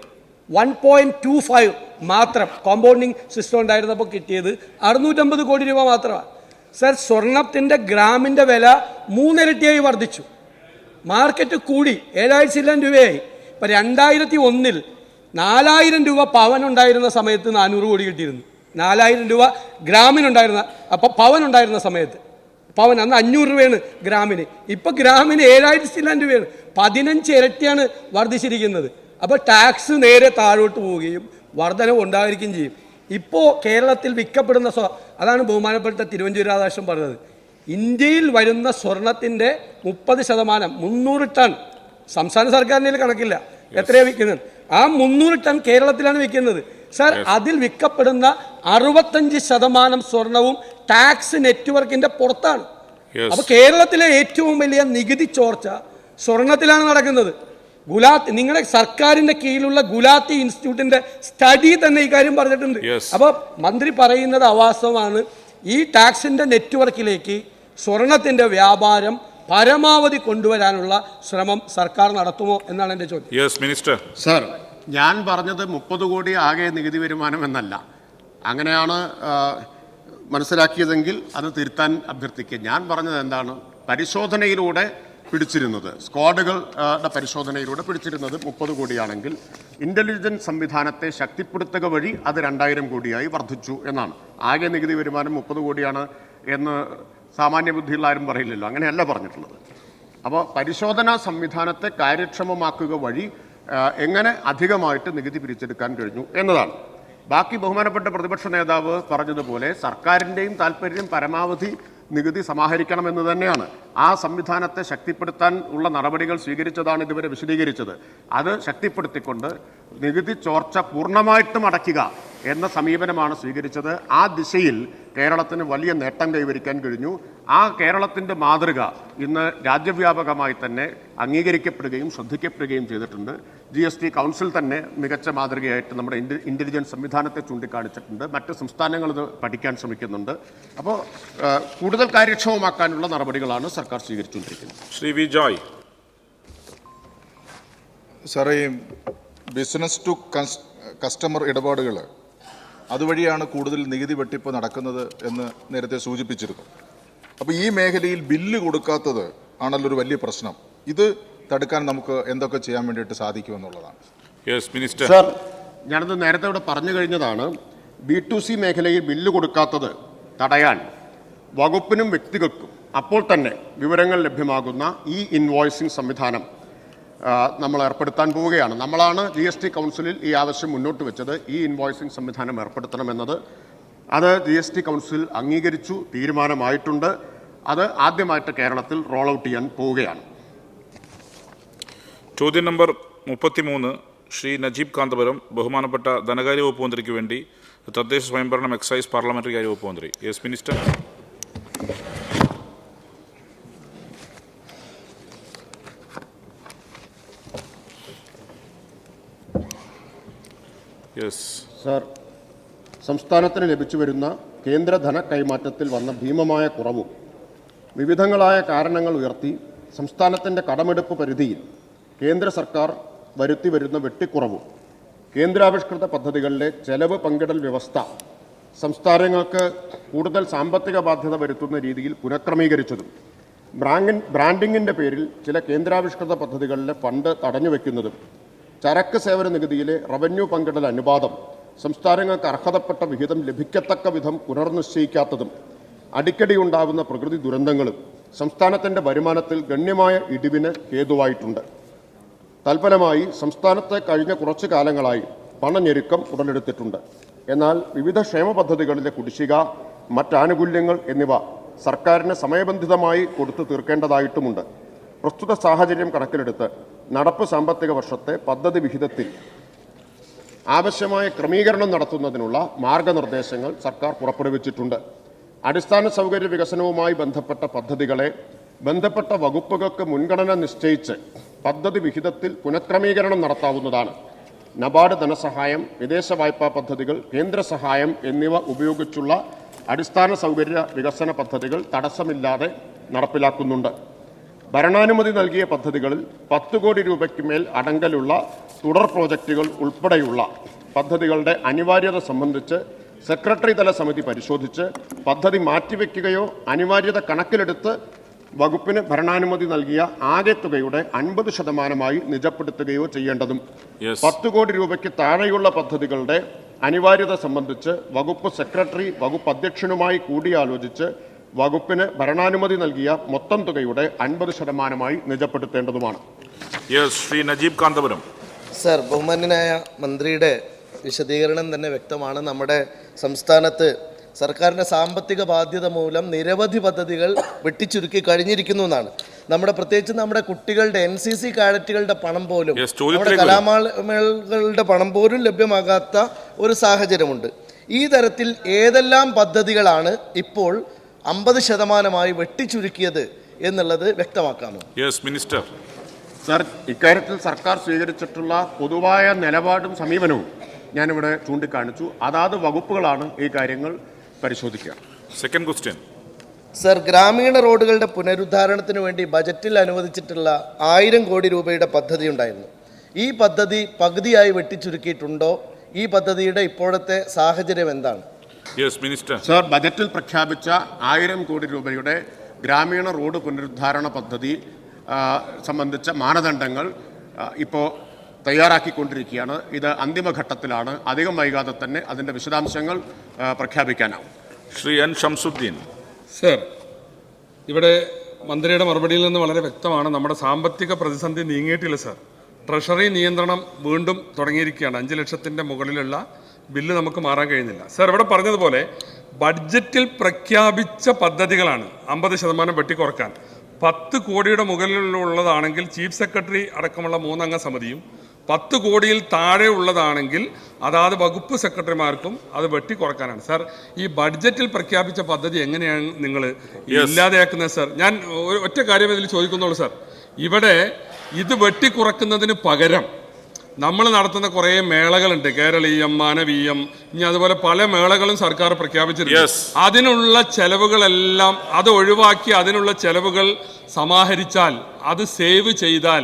1.25 മാത്രം കോമ്പൗണ്ടിങ് സിസ്റ്റം ഉണ്ടായിരുന്നപ്പോൾ കിട്ടിയത് 650 കോടി രൂപ മാത്രമാണ്. സർ, സ്വർണത്തിൻ്റെ ഗ്രാമിൻ്റെ വില 3 ഇരട്ടിയായി വർദ്ധിച്ചു. മാർക്കറ്റ് കൂടി 7,000 രൂപയായി. ഇപ്പം 2001 4,000 രൂപ പവനുണ്ടായിരുന്ന സമയത്ത് 400 കോടി കിട്ടിയിരുന്നു. 4,000 രൂപ ഗ്രാമിനുണ്ടായിരുന്ന, അപ്പോൾ പവനുണ്ടായിരുന്ന സമയത്ത് പവൻ അന്ന് 500 രൂപയാണ് ഗ്രാമിന്. ഇപ്പോൾ ഗ്രാമിന് 7,000 രൂപയാണ്. 15 ഇരട്ടിയാണ് വർദ്ധിച്ചിരിക്കുന്നത്. അപ്പോൾ ടാക്സ് നേരെ താഴോട്ട് പോവുകയും വർധനവ് ഉണ്ടായിരിക്കുകയും ചെയ്യും. ഇപ്പോൾ കേരളത്തിൽ വിൽക്കപ്പെടുന്ന അതാണ് ബഹുമാനപ്പെട്ട തിരുവഞ്ചൂർ രാധാകൃഷ്ണൻ പറഞ്ഞത്. ഇന്ത്യയിൽ വരുന്ന സ്വർണത്തിൻ്റെ 30%, 300 ടൺ സംസ്ഥാന സർക്കാരിൻ്റെ കണക്കില്ല എത്രയാണ് വിൽക്കുന്നത്. ആ 300 ടൺ കേരളത്തിലാണ് വിൽക്കുന്നത്. സർ, അതിൽ വിൽക്കപ്പെടുന്ന 65% സ്വർണവും ടാക്സ് നെറ്റ്വർക്കിന്റെ പുറത്താണ്. അപ്പോൾ കേരളത്തിലെ ഏറ്റവും വലിയ നികുതി ചോർച്ച സ്വർണത്തിലാണ് നടക്കുന്നത്. ഗുലാത്തി, നിങ്ങളുടെ സർക്കാരിന്റെ കീഴിലുള്ള ഗുലാത്തി ഇൻസ്റ്റിറ്റ്യൂട്ടിന്റെ സ്റ്റഡി തന്നെ ഈ കാര്യം പറഞ്ഞിട്ടുണ്ട്. അപ്പോൾ മന്ത്രി പറയുന്നത് അവാസ്തവമാണ്. ഈ ടാക്സിന്റെ നെറ്റ്വർക്കിലേക്ക് സ്വർണത്തിന്റെ വ്യാപാരം പരമാവധി കൊണ്ടുവരാനുള്ള ശ്രമം സർക്കാർ നടത്തുമോ എന്നാണ് എൻ്റെ ചോദ്യം. Yes minister. സാർ, ഞാൻ പറഞ്ഞത് 30 കോടി ആകെ നികുതി വരുമാനം എന്നല്ല. അങ്ങനെയാണ് മനസ്സിലാക്കിയതെങ്കിൽ അത് തിരുത്താൻ അഭ്യർത്ഥിക്കുക. ഞാൻ പറഞ്ഞത് എന്താണ്, പരിശോധനയിലൂടെ പിടിച്ചിരുന്നത്, സ്ക്വാഡുകളുടെ പരിശോധനയിലൂടെ പിടിച്ചിരുന്നത് 30 കോടിയാണെങ്കിൽ ഇൻ്റലിജൻസ് സംവിധാനത്തെ ശക്തിപ്പെടുത്തുക വഴി അത് 2,000 കോടിയായി വർദ്ധിച്ചു എന്നാണ്. ആകെ നികുതി വരുമാനം 30 കോടിയാണ് എന്ന് സാമാന്യ ബുദ്ധിയുള്ള ആരും പറയില്ലല്ലോ. അങ്ങനെയല്ല പറഞ്ഞിട്ടുള്ളത്. അപ്പോൾ പരിശോധനാ സംവിധാനത്തെ കാര്യക്ഷമമാക്കുക വഴി എങ്ങനെ അധികമായിട്ട് നികുതി പിരിച്ചെടുക്കാൻ കഴിഞ്ഞു എന്നതാണ്. ബാക്കി ബഹുമാനപ്പെട്ട പ്രതിപക്ഷ നേതാവ് പറഞ്ഞതുപോലെ സർക്കാരിൻ്റെയും താല്പര്യം പരമാവധി നികുതി സമാഹരിക്കണമെന്ന് തന്നെയാണ്. ആ സംവിധാനത്തെ ശക്തിപ്പെടുത്താൻ ഉള്ള നടപടികൾ സ്വീകരിച്ചതാണ് ഇതുവരെ വിശദീകരിച്ചത്. അത് ശക്തിപ്പെടുത്തിക്കൊണ്ട് നികുതി ചോർച്ച പൂർണ്ണമായിട്ടും അടയ്ക്കുക എന്ന സമീപനമാണ് സ്വീകരിച്ചത്. ആ ദിശയിൽ കേരളത്തിന് വലിയ നേട്ടം കൈവരിക്കാൻ കഴിഞ്ഞു. ആ കേരളത്തിൻ്റെ മാതൃക ഇന്ന് രാജ്യവ്യാപകമായി തന്നെ അംഗീകരിക്കപ്പെടുകയും ശ്രദ്ധിക്കപ്പെടുകയും ചെയ്തിട്ടുണ്ട്. GST കൗൺസിൽ തന്നെ മികച്ച മാതൃകയായിട്ട് നമ്മുടെ ഇൻ്റലിജൻസ് സംവിധാനത്തെ ചൂണ്ടിക്കാണിച്ചിട്ടുണ്ട്. മറ്റ് സംസ്ഥാനങ്ങൾ ഇത് പഠിക്കാൻ ശ്രമിക്കുന്നുണ്ട്. അപ്പോൾ കൂടുതൽ കാര്യക്ഷമമാക്കാനുള്ള നടപടികളാണ് സർക്കാർ സ്വീകരിച്ചുകൊണ്ടിരിക്കുന്നത്. ശ്രീ വി ജോയ്. സാറേ, ബിസിനസ് ടു കസ്റ്റമർ ഇടപാടുകൾ അതുവഴിയാണ് കൂടുതൽ നികുതി വെട്ടിപ്പ് നടക്കുന്നത് എന്ന് നേരത്തെ സൂചിപ്പിച്ചിരുന്നു. അപ്പോൾ ഈ മേഖലയിൽ ബില്ല് കൊടുക്കാത്തത് ആണല്ലോ ഒരു വലിയ പ്രശ്നം. ഇത് തടുക്കാൻ നമുക്ക് എന്തൊക്കെ ചെയ്യാൻ വേണ്ടിയിട്ട് സാധിക്കുമെന്നുള്ളതാണ്. സർ, ഞാനത് നേരത്തെ ഇവിടെ പറഞ്ഞു കഴിഞ്ഞതാണ്. B2C മേഖലയിൽ ബില്ല് കൊടുക്കാത്തത് തടയാൻ വകുപ്പിനും വ്യക്തികൾക്കും അപ്പോൾ തന്നെ വിവരങ്ങൾ ലഭ്യമാകുന്ന ഈ ഇൻവോയ്സിംഗ് സംവിധാനം നമ്മൾ ഏർപ്പെടുത്താൻ പോവുകയാണ്. നമ്മളാണ് GST കൗൺസിലിൽ ഈ ആവശ്യം മുന്നോട്ട് വെച്ചത്. ഈ ഇൻവോയ്സിംഗ് സംവിധാനം ഏർപ്പെടുത്തണമെന്നത് അത് GST കൗൺസിൽ അംഗീകരിച്ചു, തീരുമാനമായിട്ടുണ്ട്. അത് ആദ്യമായിട്ട് കേരളത്തിൽ റോൾ ഔട്ട് ചെയ്യാൻ പോവുകയാണ്. ചോദ്യം നമ്പർ 33 ശ്രീ നജീബ് കാന്തപുരം, ബഹുമാനപ്പെട്ട ധനകാര്യ വകുപ്പ് മന്ത്രിക്ക് വേണ്ടി തദ്ദേശ സ്വയംഭരണം എക്സൈസ് പാർലമെന്ററി കാര്യ വകുപ്പ് മന്ത്രി. Yes minister. സർ, സംസ്ഥാനത്തിന് ലഭിച്ചു വരുന്ന കേന്ദ്ര ധന കൈമാറ്റത്തിൽ വന്ന ഭീമമായ കുറവും വിവിധങ്ങളായ കാരണങ്ങൾ ഉയർത്തി സംസ്ഥാനത്തിൻ്റെ കടമെടുപ്പ് പരിധിയിൽ കേന്ദ്ര സർക്കാർ വരുത്തി വരുന്ന വെട്ടിക്കുറവും കേന്ദ്രാവിഷ്കൃത പദ്ധതികളിലെ ചെലവ് പങ്കിടൽ വ്യവസ്ഥ സംസ്ഥാനങ്ങൾക്ക് കൂടുതൽ സാമ്പത്തിക ബാധ്യത വരുത്തുന്ന രീതിയിൽ പുനഃക്രമീകരിച്ചതും ബ്രാൻഡിങ്ങിൻ്റെ പേരിൽ ചില കേന്ദ്രാവിഷ്കൃത പദ്ധതികളിലെ ഫണ്ട് തടഞ്ഞുവെക്കുന്നതും ചരക്ക് സേവന നികുതിയിലെ റവന്യൂ പങ്കിടൽ അനുപാതം സംസ്ഥാനങ്ങൾക്ക് അർഹതപ്പെട്ട വിഹിതം ലഭിക്കത്തക്ക വിധം പുനർനിശ്ചയിക്കാത്തതും അടിക്കടി ഉണ്ടാകുന്ന പ്രകൃതി ദുരന്തങ്ങളും സംസ്ഥാനത്തിൻ്റെ വരുമാനത്തിൽ ഗണ്യമായ ഇടിവിന് ഹേതുവായിട്ടുണ്ട്. തൽഫലമായി സംസ്ഥാനത്തെ കഴിഞ്ഞ കുറച്ചു കാലങ്ങളായി പണഞ്ഞെരുക്കം ഉടലെടുത്തിട്ടുണ്ട്. എന്നാൽ വിവിധ ക്ഷേമ പദ്ധതികളിലെ കുടിശ്ശിക, മറ്റാനുകൂല്യങ്ങൾ എന്നിവ സർക്കാരിന് സമയബന്ധിതമായി കൊടുത്തു തീർക്കേണ്ടതായിട്ടുമുണ്ട്. പ്രസ്തുത സാഹചര്യം കണക്കിലെടുത്ത് നടപ്പ് സാമ്പത്തിക വർഷത്തെ പദ്ധതി വിഹിതത്തിൽ ആവശ്യമായ ക്രമീകരണം നടത്തുന്നതിനുള്ള മാർഗനിർദ്ദേശങ്ങൾ സർക്കാർ പുറപ്പെടുവിച്ചിട്ടുണ്ട്. അടിസ്ഥാന സൗകര്യ വികസനവുമായി ബന്ധപ്പെട്ട പദ്ധതികളെ ബന്ധപ്പെട്ട വകുപ്പുകൾക്ക് മുൻഗണന നിശ്ചയിച്ച് പദ്ധതി വിഹിതത്തിൽ പുനഃക്രമീകരണം നടത്താവുന്നതാണ്. നബാർഡ് ധനസഹായം, വിദേശ വായ്പാ പദ്ധതികൾ, കേന്ദ്ര സഹായം എന്നിവ ഉപയോഗിച്ചുള്ള അടിസ്ഥാന സൗകര്യ വികസന പദ്ധതികൾ തടസ്സമില്ലാതെ നടപ്പിലാക്കുന്നുണ്ട്. ഭരണാനുമതി നൽകിയ പദ്ധതികളിൽ 10 കോടി രൂപയ്ക്ക് മേൽ അടങ്കലുള്ള തുടർ പ്രോജക്റ്റുകൾ ഉൾപ്പെടെയുള്ള പദ്ധതികളുടെ അനിവാര്യത സംബന്ധിച്ച് സെക്രട്ടറി തല സമിതി പരിശോധിച്ച് പദ്ധതി മാറ്റിവെക്കുകയോ അനിവാര്യത കണക്കിലെടുത്ത് വകുപ്പിന് ഭരണാനുമതി നൽകിയ ആകെ തുകയുടെ 50% നിജപ്പെടുത്തുകയോ ചെയ്യേണ്ടതും 10 കോടി രൂപയ്ക്ക് താഴെയുള്ള പദ്ധതികളുടെ അനിവാര്യത സംബന്ധിച്ച് വകുപ്പ് സെക്രട്ടറി വകുപ്പ് അധ്യക്ഷനുമായി കൂടിയാലോചിച്ച് വകുപ്പിന് ഭരണാനുമതി നൽകിയ മൊത്തം തുകയുടെ 50% നിജപ്പെടുത്തേണ്ടതുമാണ്. ശ്രീ നജീബ് കാന്തപുരം. സർ, ബഹുമാന്യനായ മന്ത്രിയുടെ വിശദീകരണം തന്നെ വ്യക്തമാണ്. നമ്മുടെ സംസ്ഥാനത്ത് സർക്കാരിൻ്റെ സാമ്പത്തിക ബാധ്യത മൂലം നിരവധി പദ്ധതികൾ വെട്ടിച്ചുരുക്കി കഴിഞ്ഞിരിക്കുന്നു എന്നാണ്. പ്രത്യേകിച്ച് നമ്മുടെ കുട്ടികളുടെ NCC കാഡറ്റുകളുടെ പണം പോലും, നമ്മുടെ കലാമേളകളുടെ പണം പോലും ലഭ്യമാകാത്ത ഒരു സാഹചര്യമുണ്ട്. ഈ തരത്തിൽ ഏതെല്ലാം പദ്ധതികളാണ് ഇപ്പോൾ 50% വെട്ടിച്ചുരുക്കിയത് എന്നുള്ളത് വ്യക്തമാക്കാമോ? Yes minister. സർ, ഇക്കാര്യത്തിൽ സർക്കാർ സ്വീകരിച്ചിട്ടുള്ള പൊതുവായ നിലപാടും സമീപനവും ഞാനിവിടെ ചൂണ്ടിക്കാണിച്ചു. അതാത് വകുപ്പുകളാണ് ഈ കാര്യങ്ങൾ പരിശോധിക്കുക. Second question. സർ, ഗ്രാമീണ റോഡുകളുടെ പുനരുദ്ധാരണത്തിന് വേണ്ടി ബജറ്റിൽ അനുവദിച്ചിട്ടുള്ള 1000 കോടി രൂപയുടെ പദ്ധതി ഉണ്ടായിരുന്നു. ഈ പദ്ധതി പകുതിയായി വെട്ടിച്ചുരുക്കിയിട്ടുണ്ടോ? ഈ പദ്ധതിയുടെ ഇപ്പോഴത്തെ സാഹചര്യം എന്താണ്? Yes minister. സർ, ബജറ്റിൽ പ്രഖ്യാപിച്ച 1000 കോടി രൂപയുടെ ഗ്രാമീണ റോഡ് പുനരുദ്ധാരണ പദ്ധതി സംബന്ധിച്ച മാനദണ്ഡങ്ങൾ ഇപ്പോൾ തയ്യാറാക്കിക്കൊണ്ടിരിക്കുകയാണ്. ഇത് അന്തിമഘട്ടത്തിലാണ്. അധികം വൈകാതെ തന്നെ അതിൻ്റെ വിശദാംശങ്ങൾ പ്രഖ്യാപിക്കാനാവും. ശ്രീ എൻ ഷംസുദ്ദീൻ. സർ, ഇവിടെ മന്ത്രിയുടെ മറുപടിയിൽ നിന്ന് വളരെ വ്യക്തമാണ്, നമ്മുടെ സാമ്പത്തിക പ്രതിസന്ധി നീങ്ങിയിട്ടില്ല സർ. ട്രഷറി നിയന്ത്രണം വീണ്ടും തുടങ്ങിയിരിക്കുകയാണ്. 5 ലക്ഷത്തിൻ്റെ മുകളിലുള്ള ബില്ല് നമുക്ക് മാറാൻ കഴിയുന്നില്ല. സർ, ഇവിടെ പറഞ്ഞതുപോലെ ബഡ്ജറ്റിൽ പ്രഖ്യാപിച്ച പദ്ധതികളാണ് 50% വെട്ടിക്കുറക്കാൻ. 10 കോടിയുടെ മുകളിലുള്ളതാണെങ്കിൽ ചീഫ് സെക്രട്ടറി അടക്കമുള്ള 3 അംഗ സമിതിയും 10 കോടിയിൽ താഴെ ഉള്ളതാണെങ്കിൽ അതാത് വകുപ്പ് സെക്രട്ടറിമാർക്കും അത് വെട്ടിക്കുറക്കാനാണ്. സാർ, ഈ ബഡ്ജറ്റിൽ പ്രഖ്യാപിച്ച പദ്ധതി എങ്ങനെയാണ് നിങ്ങൾ ഇല്ലാതെയാക്കുന്നത്? സാർ, ഞാൻ ഒറ്റ കാര്യം ഇതിൽ ചോദിക്കുന്നുള്ളൂ. സാർ, ഇവിടെ ഇത് വെട്ടിക്കുറക്കുന്നതിന് പകരം നമ്മൾ നടത്തുന്ന കുറേ മേളകളുണ്ട്, കേരളീയം, മാനവീയം, ഇനി അതുപോലെ പല മേളകളും സർക്കാർ പ്രഖ്യാപിച്ചിട്ടുണ്ട്. അതിനുള്ള ചെലവുകളെല്ലാം അത് ഒഴിവാക്കി അതിനുള്ള ചെലവുകൾ സമാഹരിച്ചാൽ, അത് സേവ് ചെയ്താൽ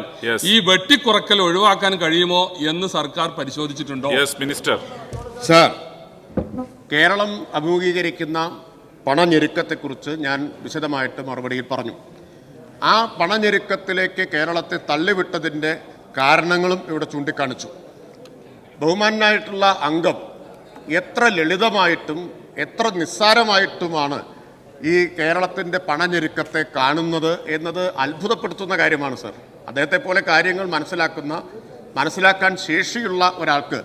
ഈ വെട്ടിക്കുറക്കൽ ഒഴിവാക്കാൻ കഴിയുമോ എന്ന് സർക്കാർ പരിശോധിച്ചിട്ടുണ്ടോ? മിനിസ്റ്റർ. സാർ, കേരളം അഭിമുഖീകരിക്കുന്ന പണഞ്ഞെരുക്കത്തെക്കുറിച്ച് ഞാൻ വിശദമായിട്ട് മറുപടിയിൽ പറഞ്ഞു. ആ പണഞ്ഞെരുക്കത്തിലേക്ക് കേരളത്തെ തള്ളിവിട്ടതിൻ്റെ കാരണങ്ങളും ഇവിടെ ചൂണ്ടിക്കാണിച്ചു. ബഹുമാനായിട്ടുള്ള അംഗം എത്ര ലളിതമായിട്ടും എത്ര നിസ്സാരമായിട്ടുമാണ് ഈ കേരളത്തിൻ്റെ പണഞ്ഞെരുക്കത്തെ കാണുന്നത് എന്നത് അത്ഭുതപ്പെടുത്തുന്ന കാര്യമാണ്. സർ, അദ്ദേഹത്തെ പോലെ കാര്യങ്ങൾ മനസ്സിലാക്കാൻ ശേഷിയുള്ള ഒരാൾക്ക്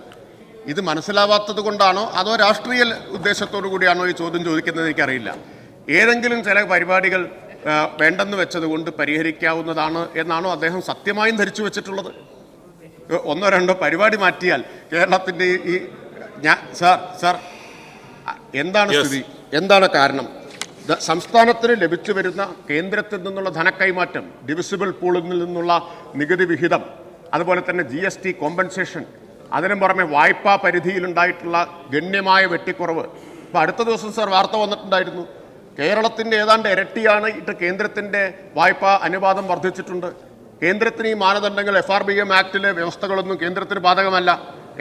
ഇത് മനസ്സിലാവാത്തത് കൊണ്ടാണോ അതോ രാഷ്ട്രീയ ഉദ്ദേശത്തോടു കൂടിയാണോ ഈ ചോദ്യം ചോദിക്കുന്നത് എനിക്കറിയില്ല. ഏതെങ്കിലും ചില പരിപാടികൾ വേണ്ടെന്ന് വെച്ചതുകൊണ്ട് പരിഹരിക്കാവുന്നതാണ് എന്നാണോ അദ്ദേഹം സത്യമായും ധരിച്ചു വെച്ചിട്ടുള്ളത്? 1-2 പരിപാടി മാറ്റിയാൽ കേരളത്തിൻ്റെ ഈ സാർ എന്താണ് സ്ഥിതി? എന്താണ് കാരണം? സംസ്ഥാനത്തിന് ലഭിച്ചു വരുന്ന കേന്ദ്രത്തിൽ നിന്നുള്ള ധനക്കൈമാറ്റം, ഡിവിസിബിൾ പൂളിൽ നിന്നുള്ള നികുതി വിഹിതം, അതുപോലെ തന്നെ GST കോമ്പൻസേഷൻ, അതിനു പുറമെ വായ്പാ പരിധിയിലുണ്ടായിട്ടുള്ള ഗണ്യമായ വെട്ടിക്കുറവ്. ഇപ്പോൾ അടുത്ത ദിവസം സാർ വാർത്ത വന്നിട്ടുണ്ടായിരുന്നു, കേരളത്തിൻ്റെ ഏതാണ്ട് ഇരട്ടിയാണ് ഇട്ട് കേന്ദ്രത്തിൻ്റെ വായ്പാ അനുപാതം വർദ്ധിച്ചിട്ടുണ്ട്. കേന്ദ്രത്തിന് ഈ മാനദണ്ഡങ്ങൾ FRBM ആക്ടിലെ വ്യവസ്ഥകളൊന്നും കേന്ദ്രത്തിന് ബാധകമല്ല.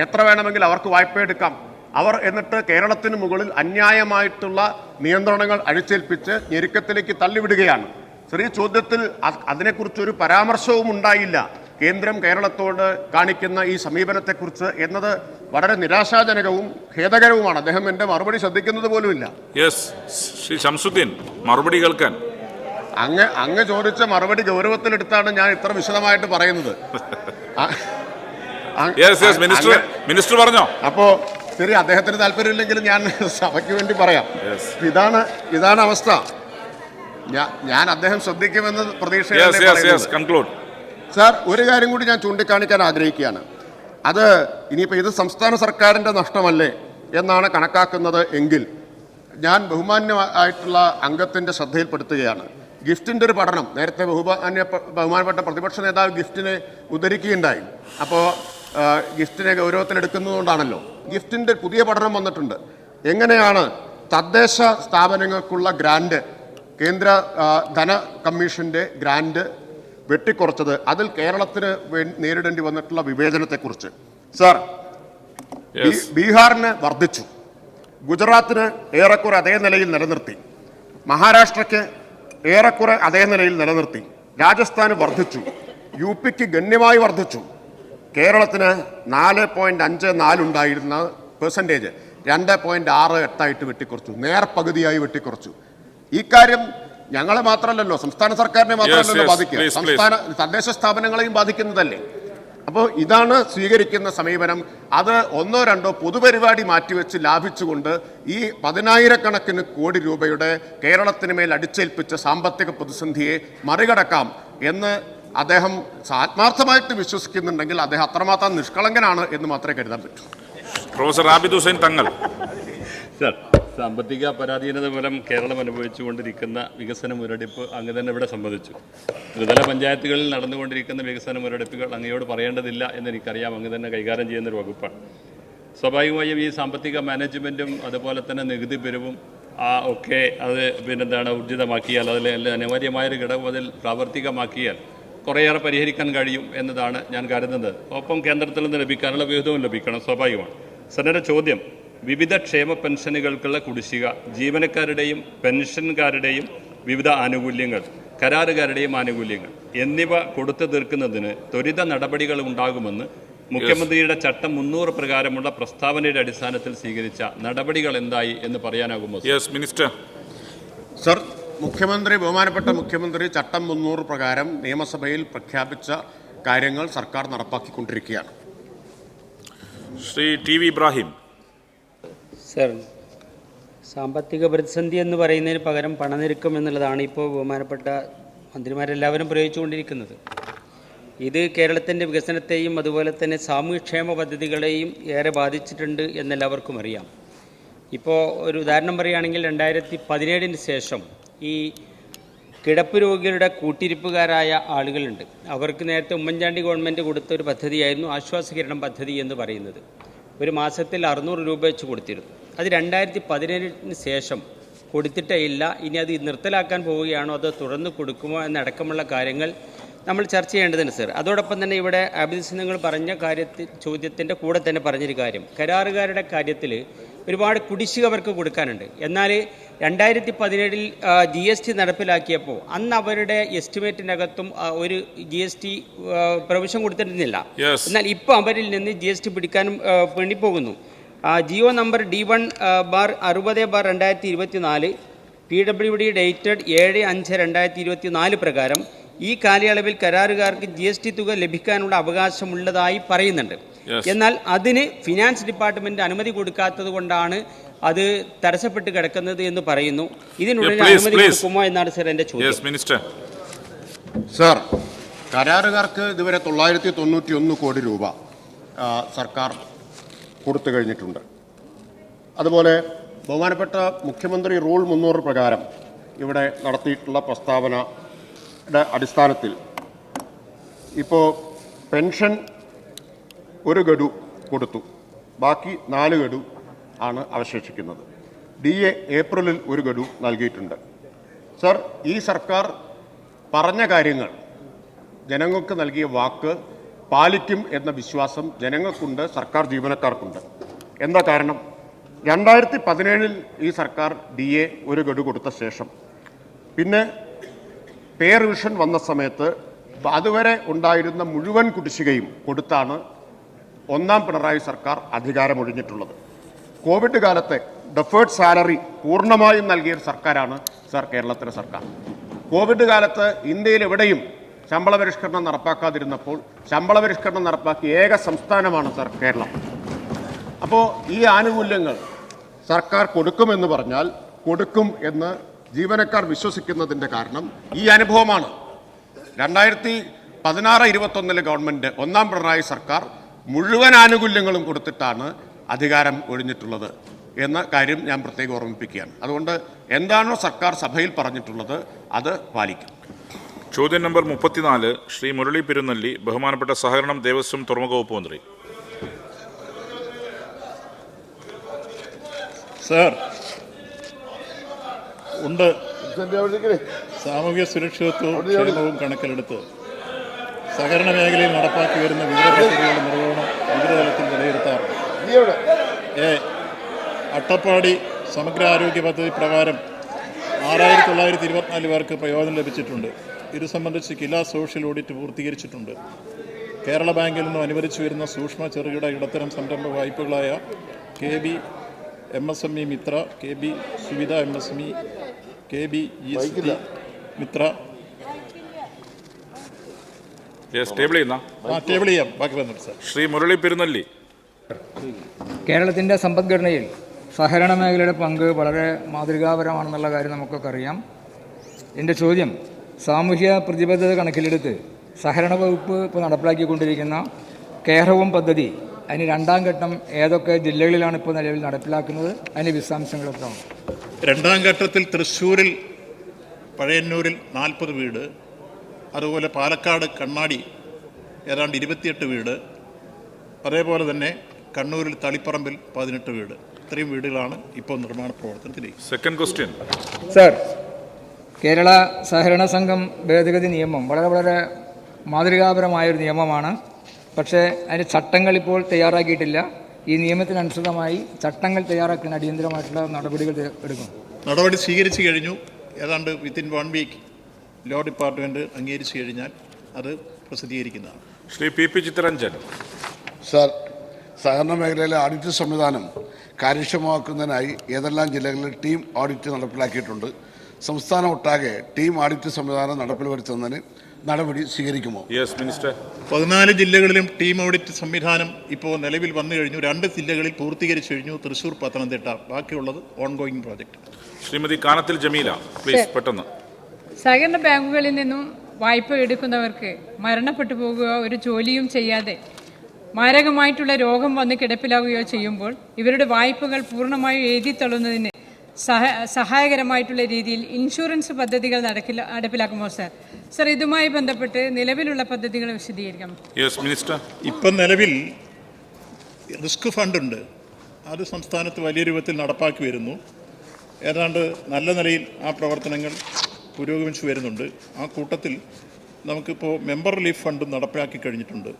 എത്ര വേണമെങ്കിൽ അവർക്ക് വായ്പ എടുക്കാം. അവർ എന്നിട്ട് കേരളത്തിന് മുകളിൽ അന്യായമായിട്ടുള്ള നിയന്ത്രണങ്ങൾ അഴിച്ചേൽപ്പിച്ച് ഞെരുക്കത്തിലേക്ക് തള്ളിവിടുകയാണ്. ചെറിയ ചോദ്യത്തിൽ അതിനെക്കുറിച്ചൊരു പരാമർശവും ഉണ്ടായില്ല. കേന്ദ്രം കേരളത്തോട് കാണിക്കുന്ന ഈ സമീപനത്തെക്കുറിച്ച് എന്നത് വളരെ നിരാശാജനകവും ഖേദകരവുമാണ്. അദ്ദേഹം എൻ്റെ മറുപടി ശ്രദ്ധിക്കുന്നത് പോലുമില്ല. ശ്രീ ശംസുദ്ദീൻ, മറുപടി കേൾക്കാൻ. അങ്ങ് ചോദിച്ച മറുപടി ഗൗരവത്തിലെടുത്താണ് ഞാൻ ഇത്ര വിശദമായിട്ട് പറയുന്നത്. മിനിസ്റ്റർ പറഞ്ഞോ. അപ്പോ ശരി, അദ്ദേഹത്തിന് താല്പര്യമില്ലെങ്കിലും ഞാൻ സഭയ്ക്ക് വേണ്ടി പറയാം. ഇതാണ് അവസ്ഥ. ഞാൻ അദ്ദേഹം ശ്രദ്ധിക്കുമെന്ന് പ്രതീക്ഷ. സാർ, ഒരു കാര്യം കൂടി ഞാൻ ചൂണ്ടിക്കാണിക്കാൻ ആഗ്രഹിക്കുകയാണ്. അത് ഇനിയിപ്പോൾ ഇത് സംസ്ഥാന സർക്കാരിൻ്റെ നഷ്ടമല്ലേ എന്നാണ് കണക്കാക്കുന്നത് എങ്കിൽ ഞാൻ ബഹുമാന്യമായിട്ടുള്ള അംഗത്തിൻ്റെ ശ്രദ്ധയിൽപ്പെടുത്തുകയാണ്. ഗിഫ്റ്റിൻ്റെ ഒരു പഠനം നേരത്തെ ബഹുമാനപ്പെട്ട പ്രതിപക്ഷ നേതാവ് ഗിഫ്റ്റിനെ ഉദ്ധരിക്കുകയുണ്ടായി. അപ്പോൾ ഗിഫ്റ്റിനെ ഗൗരവത്തിലെടുക്കുന്നതുകൊണ്ടാണല്ലോ. ഗിഫ്റ്റിൻ്റെ പുതിയ പഠനം വന്നിട്ടുണ്ട്. എങ്ങനെയാണ് തദ്ദേശ സ്ഥാപനങ്ങൾക്കുള്ള ഗ്രാൻഡ്, കേന്ദ്ര ധന കമ്മീഷൻ്റെ ഗ്രാൻഡ് വെട്ടിക്കുറച്ചത്, അതിൽ കേരളത്തിന് നേരിടേണ്ടി വന്നിട്ടുള്ള വിവേചനത്തെക്കുറിച്ച്. സാർ, ബീഹാറിന് വർദ്ധിച്ചു, ഗുജറാത്തിന് ഏറെക്കുറെ അതേ നിലയിൽ നിലനിർത്തി, മഹാരാഷ്ട്രയ്ക്ക് ഏറെക്കുറെ അതേ നിലയിൽ നിലനിർത്തി, രാജസ്ഥാന് വർദ്ധിച്ചു, UPക്ക് ഗണ്യമായി വർദ്ധിച്ചു, കേരളത്തിന് 4.54 ഉണ്ടായിരുന്ന പെർസെൻറ്റേജ് 2.68 വെട്ടിക്കുറച്ചു, നേർപകുതിയായി വെട്ടിക്കുറച്ചു. ഈ കാര്യം ഞങ്ങളെ മാത്രമല്ലല്ലോ, സംസ്ഥാന സർക്കാരിനെ മാത്രമല്ലല്ലോ ബാധിക്കുക, തദ്ദേശ സ്ഥാപനങ്ങളെയും ബാധിക്കുന്നതല്ലേ. അപ്പോൾ ഇതാണ് സ്വീകരിക്കുന്ന സമീപനം. അത് 1-2 പൊതുപരിപാടി മാറ്റിവെച്ച് ലാഭിച്ചുകൊണ്ട് ഈ 10,000 കോടി രൂപയുടെ കേരളത്തിന് മേൽ അടിച്ചേൽപ്പിച്ച സാമ്പത്തിക പ്രതിസന്ധിയെ മറികടക്കാം എന്ന് അദ്ദേഹം ആത്മാർത്ഥമായിട്ട് വിശ്വസിക്കുന്നുണ്ടെങ്കിൽ അദ്ദേഹം അത്രമാത്രം നിഷ്കളങ്കനാണ് എന്ന് മാത്രമേ കരുതാൻ പറ്റൂ. പ്രൊഫസർ ആബിദ് ഹുസൈൻ തങ്ങൾ. സർ, സാമ്പത്തിക പരാധീനത മൂലം കേരളം അനുഭവിച്ചുകൊണ്ടിരിക്കുന്ന വികസന മുരടിപ്പ് അങ്ങ് തന്നെ ഇവിടെ സംബന്ധിച്ചു. ത്രിതല പഞ്ചായത്തുകളിൽ നടന്നുകൊണ്ടിരിക്കുന്ന വികസന മുരടിപ്പുകൾ അങ്ങയോട് പറയേണ്ടതില്ല എന്നെനിക്കറിയാം, അങ്ങ് തന്നെ കൈകാര്യം ചെയ്യുന്നൊരു വകുപ്പാണ്. സ്വാഭാവികമായും ഈ സാമ്പത്തിക മാനേജ്മെൻറ്റും അതുപോലെ തന്നെ നികുതി പിരിവും ഒക്കെ അത് ഊർജിതമാക്കിയാൽ, അതിൽ അനിവാര്യമായൊരു ഘടകം അതിൽ പ്രാവർത്തികമാക്കിയാൽ കുറേയേറെ പരിഹരിക്കാൻ കഴിയും എന്നതാണ് ഞാൻ കരുതുന്നത്. ഒപ്പം കേന്ദ്രത്തിൽ നിന്ന് ലഭിക്കാനുള്ള വിഹിതവും ലഭിക്കണം, സ്വാഭാവികമാണ്. സാറിൻ്റെ ചോദ്യം, വിവിധ ക്ഷേമ പെൻഷനുകൾക്കുള്ള കുടിശ്ശിക, ജീവനക്കാരുടെയും പെൻഷൻകാരുടെയും വിവിധ ആനുകൂല്യങ്ങൾ, കരാറുകാരുടെയും ആനുകൂല്യങ്ങൾ എന്നിവ കൊടുത്തു തീർക്കുന്നതിന് ത്വരിത നടപടികൾ ഉണ്ടാകുമെന്ന് മുഖ്യമന്ത്രിയുടെ ചട്ടം 300 പ്രകാരമുള്ള പ്രസ്താവനയുടെ അടിസ്ഥാനത്തിൽ സ്വീകരിച്ച നടപടികൾ എന്തായി എന്ന് പറയാനാകുമോ? മിനിസ്റ്റർ. സർ, ബഹുമാനപ്പെട്ട മുഖ്യമന്ത്രി ചട്ടം 300 പ്രകാരം നിയമസഭയിൽ പ്രഖ്യാപിച്ച കാര്യങ്ങൾ സർക്കാർ നടപ്പാക്കിക്കൊണ്ടിരിക്കുകയാണ്. ശ്രീ TV ഇബ്രാഹിം. സർ, സാമ്പത്തിക പ്രതിസന്ധി എന്ന് പറയുന്നതിന് പകരം പണനിരക്കം എന്നുള്ളതാണ് ഇപ്പോൾ ബഹുമാനപ്പെട്ട മന്ത്രിമാരെല്ലാവരും പ്രയോഗിച്ചുകൊണ്ടിരിക്കുന്നത്. ഇത് കേരളത്തിൻ്റെ വികസനത്തെയും അതുപോലെ തന്നെ സാമൂഹ്യക്ഷേമ പദ്ധതികളെയും ഏറെ ബാധിച്ചിട്ടുണ്ട് എന്നെല്ലാവർക്കും അറിയാം. ഇപ്പോൾ ഒരു ഉദാഹരണം പറയുകയാണെങ്കിൽ 2017 ശേഷം ഈ കിടപ്പ് രോഗികളുടെ കൂട്ടിരിപ്പുകാരായ ആളുകളുണ്ട്. അവർക്ക് നേരത്തെ ഉമ്മൻചാണ്ടി ഗവൺമെൻറ് കൊടുത്ത ഒരു പദ്ധതിയായിരുന്നു ആശ്വാസകിരണം പദ്ധതി എന്ന് പറയുന്നത്. ഒരു മാസത്തിൽ 600 രൂപ വെച്ച് കൊടുത്തിരുന്നു. അത് 2017 ശേഷം കൊടുത്തിട്ടേ ഇല്ല. ഇനി അത് നിർത്തലാക്കാൻ പോവുകയാണോ അതോ തുടർന്ന് കൊടുക്കുമോ എന്നടക്കമുള്ള കാര്യങ്ങൾ നമ്മൾ ചർച്ച ചെയ്യേണ്ടതുണ്ട് സർ. അതോടൊപ്പം തന്നെ ഇവിടെ അബിദ് നിങ്ങൾ പറഞ്ഞ ചോദ്യത്തിൻ്റെ കൂടെ തന്നെ പറഞ്ഞൊരു കാര്യം, കരാറുകാരുടെ കാര്യത്തിൽ ഒരുപാട് കുടിശ്ശിക അവർക്ക് കൊടുക്കാനുണ്ട്. എന്നാൽ 2017 GST നടപ്പിലാക്കിയപ്പോൾ അന്ന് അവരുടെ എസ്റ്റിമേറ്റിനകത്തും ഒരു GST പ്രൊവിഷൻ കൊടുത്തിരുന്നില്ല. എന്നാൽ ഇപ്പോൾ അവരിൽ നിന്ന് GST പിടിക്കാനും വേണ്ടി പോകുന്നു. Jio number D1/60/2024 PWD dated 7/5/2024 പ്രകാരം ഈ കാലയളവിൽ കരാറുകാർക്ക് GST തുക ലഭിക്കാനുള്ള അവകാശമുള്ളതായി പറയുന്നുണ്ട്. എന്നാൽ അതിന് ഫിനാൻസ് ഡിപ്പാർട്ട്മെന്റ് അനുമതി കൊടുക്കാത്തത് കൊണ്ടാണ് അത് തടസ്സപ്പെട്ട് കിടക്കുന്നത് എന്ന് പറയുന്നു. ഇതിനുള്ളിൽ അനുമതി കൊടുക്കുമോ എന്നാണ് സർ എൻ്റെ ചോദ്യം. സർ, കരാറുകാർക്ക് ഇതുവരെ 991 കോടി രൂപ സർക്കാർ കൊടുത്തു കഴിഞ്ഞിട്ടുണ്ട്. അതുപോലെ ബഹുമാനപ്പെട്ട മുഖ്യമന്ത്രി റൂൾ 300 പ്രകാരം ഇവിടെ നടത്തിയിട്ടുള്ള പ്രസ്താവനയുടെ അടിസ്ഥാനത്തിൽ ഇപ്പോൾ പെൻഷൻ ഒരു ഗഡു കൊടുത്തു, ബാക്കി 4 ഗഡു ആണ് അവശേഷിക്കുന്നത്. DA ഏപ്രിലിൽ 1 ഗഡു നൽകിയിട്ടുണ്ട്. സർ, ഈ സർക്കാർ പറഞ്ഞ കാര്യങ്ങൾ, ജനങ്ങൾക്ക് നൽകിയ വാക്ക് പാലിക്കും എന്ന വിശ്വാസം ജനങ്ങൾക്കുണ്ട്, സർക്കാർ ജീവനക്കാർക്കുണ്ട്. എന്താ കാരണം? 2017 ഈ സർക്കാർ DA 1 ഗഡു കൊടുത്ത ശേഷം പിന്നെ പേ റിവിഷൻ വന്ന സമയത്ത് അതുവരെ ഉണ്ടായിരുന്ന മുഴുവൻ കുടിശ്ശികയും കൊടുത്താണ് ഒന്നാം പിണറായി സർക്കാർ അധികാരമൊഴിഞ്ഞിട്ടുള്ളത്. കോവിഡ് കാലത്തെ ഡെഫേർഡ് സാലറി പൂർണ്ണമായും നൽകിയൊരു സർക്കാരാണ് സർ കേരളത്തിലെ സർക്കാർ. കോവിഡ് കാലത്ത് ഇന്ത്യയിൽ എവിടെയും ശമ്പള പരിഷ്കരണം നടപ്പാക്കാതിരുന്നപ്പോൾ ശമ്പള പരിഷ്കരണം നടപ്പാക്കിയ ഏക സംസ്ഥാനമാണ് സർ കേരളം. അപ്പോൾ ഈ ആനുകൂല്യങ്ങൾ സർക്കാർ കൊടുക്കുമെന്ന് പറഞ്ഞാൽ കൊടുക്കും എന്ന് ജീവനക്കാർ വിശ്വസിക്കുന്നതിൻ്റെ കാരണം ഈ അനുഭവമാണ്. 2016-21 ഗവൺമെൻറ് ഒന്നാം പിണറായി സർക്കാർ മുഴുവൻ ആനുകൂല്യങ്ങളും കൊടുത്തിട്ടാണ് അധികാരം ഒഴിഞ്ഞിട്ടുള്ളത് എന്ന കാര്യം ഞാൻ പ്രത്യേകം ഓർമ്മിപ്പിക്കുകയാണ്. അതുകൊണ്ട് എന്താണോ സർക്കാർ സഭയിൽ പറഞ്ഞിട്ടുള്ളത് അത് പാലിക്കും. ചോദ്യം നമ്പർ 34 ശ്രീ മുരളി പെരുന്നല്ലി, ബഹുമാനപ്പെട്ട സഹകരണം, ദേവസ്വം, തുറമുഖ വകുപ്പ് മന്ത്രി. സാർ, ഉണ്ട്. സാമൂഹ്യ സുരക്ഷിതത്വവും ക്ഷേമവും കണക്കിലെടുത്ത് സഹകരണ മേഖലയിൽ നടപ്പാക്കി വരുന്ന വിവിധ പദ്ധതികളുടെ നിർവഹണം വിവിധ തലത്തിൽ വിലയിരുത്താറുണ്ട്. അട്ടപ്പാടി സമഗ്ര ആരോഗ്യ പദ്ധതി പ്രകാരം 6924 പേർക്ക് പ്രയോജനം ലഭിച്ചിട്ടുണ്ട്. ഇത് സംബന്ധിച്ച് കില സോഷ്യൽ ഓഡിറ്റ് പൂർത്തീകരിച്ചിട്ടുണ്ട്. കേരള ബാങ്കിൽ നിന്നും അനുവദിച്ചു വരുന്ന സൂക്ഷ്മ ചെറുകിട ഇടത്തരം സംരംഭ വായ്പകളായ KB MSME Mitra, KB Suvidha MSME, KB EST Mitra. Shri Murali Perunnelli. കേരളത്തിൻ്റെ സമ്പദ്ഘടനയിൽ സഹകരണ മേഖലയുടെ പങ്ക് വളരെ മാതൃകാപരമാണെന്നുള്ള കാര്യം നമുക്കൊക്കെ അറിയാം. എൻ്റെ ചോദ്യം, സാമൂഹ്യ പ്രതിബദ്ധത കണക്കിലെടുത്ത് സഹകരണ വകുപ്പ് ഇപ്പോൾ നടപ്പിലാക്കിക്കൊണ്ടിരിക്കുന്ന കെയർ-ഹോം പദ്ധതി, അതിന് 2ാം ഘട്ടം ഏതൊക്കെ ജില്ലകളിലാണ് ഇപ്പോൾ നിലവിൽ നടപ്പിലാക്കുന്നത്? അതിൻ്റെ വിശദാംശങ്ങളൊക്കെ. 2ാം ഘട്ടത്തിൽ തൃശ്ശൂരിൽ പഴയന്നൂരിൽ 40 വീട്, അതുപോലെ പാലക്കാട് കണ്ണാടി ഏതാണ്ട് 28 വീട്, അതേപോലെ തന്നെ കണ്ണൂരിൽ തളിപ്പറമ്പിൽ 18 വീട്. ഇത്രയും വീടുകളാണ് ഇപ്പോൾ നിർമ്മാണ പ്രവർത്തനത്തിലേക്ക്. സെക്കൻഡ് ക്വസ്റ്റ്യൻ സർ, കേരള സഹകരണ സംഘം ഭേദഗതി നിയമം വളരെ മാതൃകാപരമായൊരു നിയമമാണ്. പക്ഷേ അതിൻ്റെ ചട്ടങ്ങൾ ഇപ്പോൾ തയ്യാറാക്കിയിട്ടില്ല. ഈ നിയമത്തിനനുസൃതമായി ചട്ടങ്ങൾ തയ്യാറാക്കാൻ അടിയന്തരമായിട്ടുള്ള നടപടികൾ എടുക്കും. നടപടി സ്വീകരിച്ചു കഴിഞ്ഞു. ഏതാണ്ട് വിത്തിൻ 1 വീക്ക് ലോ ഡിപ്പാർട്ട്മെൻറ്റ് അംഗീകരിച്ചു കഴിഞ്ഞാൽ അത് പ്രസിദ്ധീകരിക്കുന്നതാണ്. ശ്രീ PP ചിത്തരഞ്ജൻ. സാർ, സഹകരണ മേഖലയിലെ ഓഡിറ്റ് സംവിധാനം കാര്യക്ഷമമാക്കുന്നതിനായി ഏതെല്ലാം ജില്ലകളിൽ ടീം ഓഡിറ്റ് നടപ്പിലാക്കിയിട്ടുണ്ട്? സംസ്ഥാനം ഒട്ടാകെ ടീം ഓഡിറ്റ് സംവിധാനം നടപ്പിൽ വരുത്തുന്നതിന് നടപടി സ്വീകരിക്കുമോ? Yes minister. 14 ജില്ലകളിലും ടീം ഓഡിറ്റ് സംവിധാനം ഇപ്പോൾ നിലവിൽ വന്നു കഴിഞ്ഞു. 2 ജില്ലകളിൽ പൂർത്തീകരിച്ചു കഴിഞ്ഞു, തൃശൂർ, പത്തനംതിട്ട. ബാക്കിയുള്ളത് ongoing project. Shrimati Kanathil Jameela please പെട്ടെന്ന്. സഹകരണ ബാങ്കുകളിൽ നിന്നും വായ്പ എടുക്കുന്നവർക്ക് മരണപ്പെട്ടു പോകുകയോ ഒരു ജോലിയും ചെയ്യാതെ മാരകമായിട്ടുള്ള രോഗം വന്ന് കിടപ്പിലാവുകയോ ചെയ്യുമ്പോൾ ഇവരുടെ വായ്പകൾ പൂർണ്ണമായും എഴുതിത്തള്ളുന്നതിന് സഹായകരമായിട്ടുള്ള രീതിയിൽ ഇൻഷുറൻസ് പദ്ധതികൾ നടപ്പിലാക്കുമോ സാർ? സർ, ഇതുമായി ബന്ധപ്പെട്ട് നിലവിലുള്ള പദ്ധതികൾ വിശദീകരിക്കാം. Yes minister. ഇപ്പം നിലവിൽ റിസ്ക് ഫണ്ട് ഉണ്ട്. അത് സംസ്ഥാനത്ത് വലിയ രൂപത്തിൽ നടപ്പാക്കി വരുന്നു. ഏതാണ്ട് നല്ല നിലയിൽ ആ പ്രവർത്തനങ്ങൾ പുരോഗമിച്ചു വരുന്നുണ്ട്. ആ കൂട്ടത്തിൽ നമുക്കിപ്പോൾ മെമ്പർ റിലീഫ് ഫണ്ടും നടപ്പിലാക്കി കഴിഞ്ഞിട്ടുണ്ട്.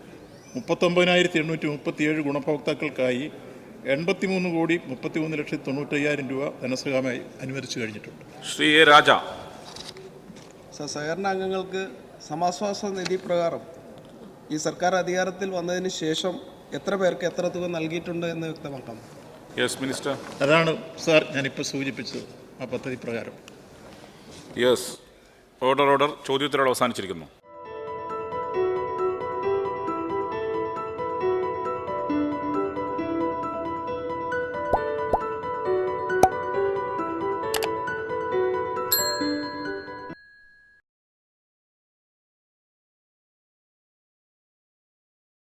39,837 ഗുണഭോക്താക്കൾക്കായി 83,33,95,000 രൂപ ധനസഹായമായി അനുവദിച്ചു കഴിഞ്ഞിട്ടുണ്ട്. ശ്രീ എ രാജ. സഹകരണ അംഗങ്ങൾക്ക് സമാശ്വാസ നിധി പ്രകാരം ഈ സർക്കാർ അധികാരത്തിൽ വന്നതിന് ശേഷം എത്ര പേർക്ക് എത്ര തുക നൽകിയിട്ടുണ്ട് എന്ന് വ്യക്തമാക്കാം. Yes minister. അതാണ് സാർ ഞാനിപ്പോൾ സൂചിപ്പിച്ചത്, ആ പദ്ധതി പ്രകാരം. യെസ്. ഓർഡർ. ചോദ്യോത്തരങ്ങൾ അവസാനിച്ചിരിക്കുന്നു.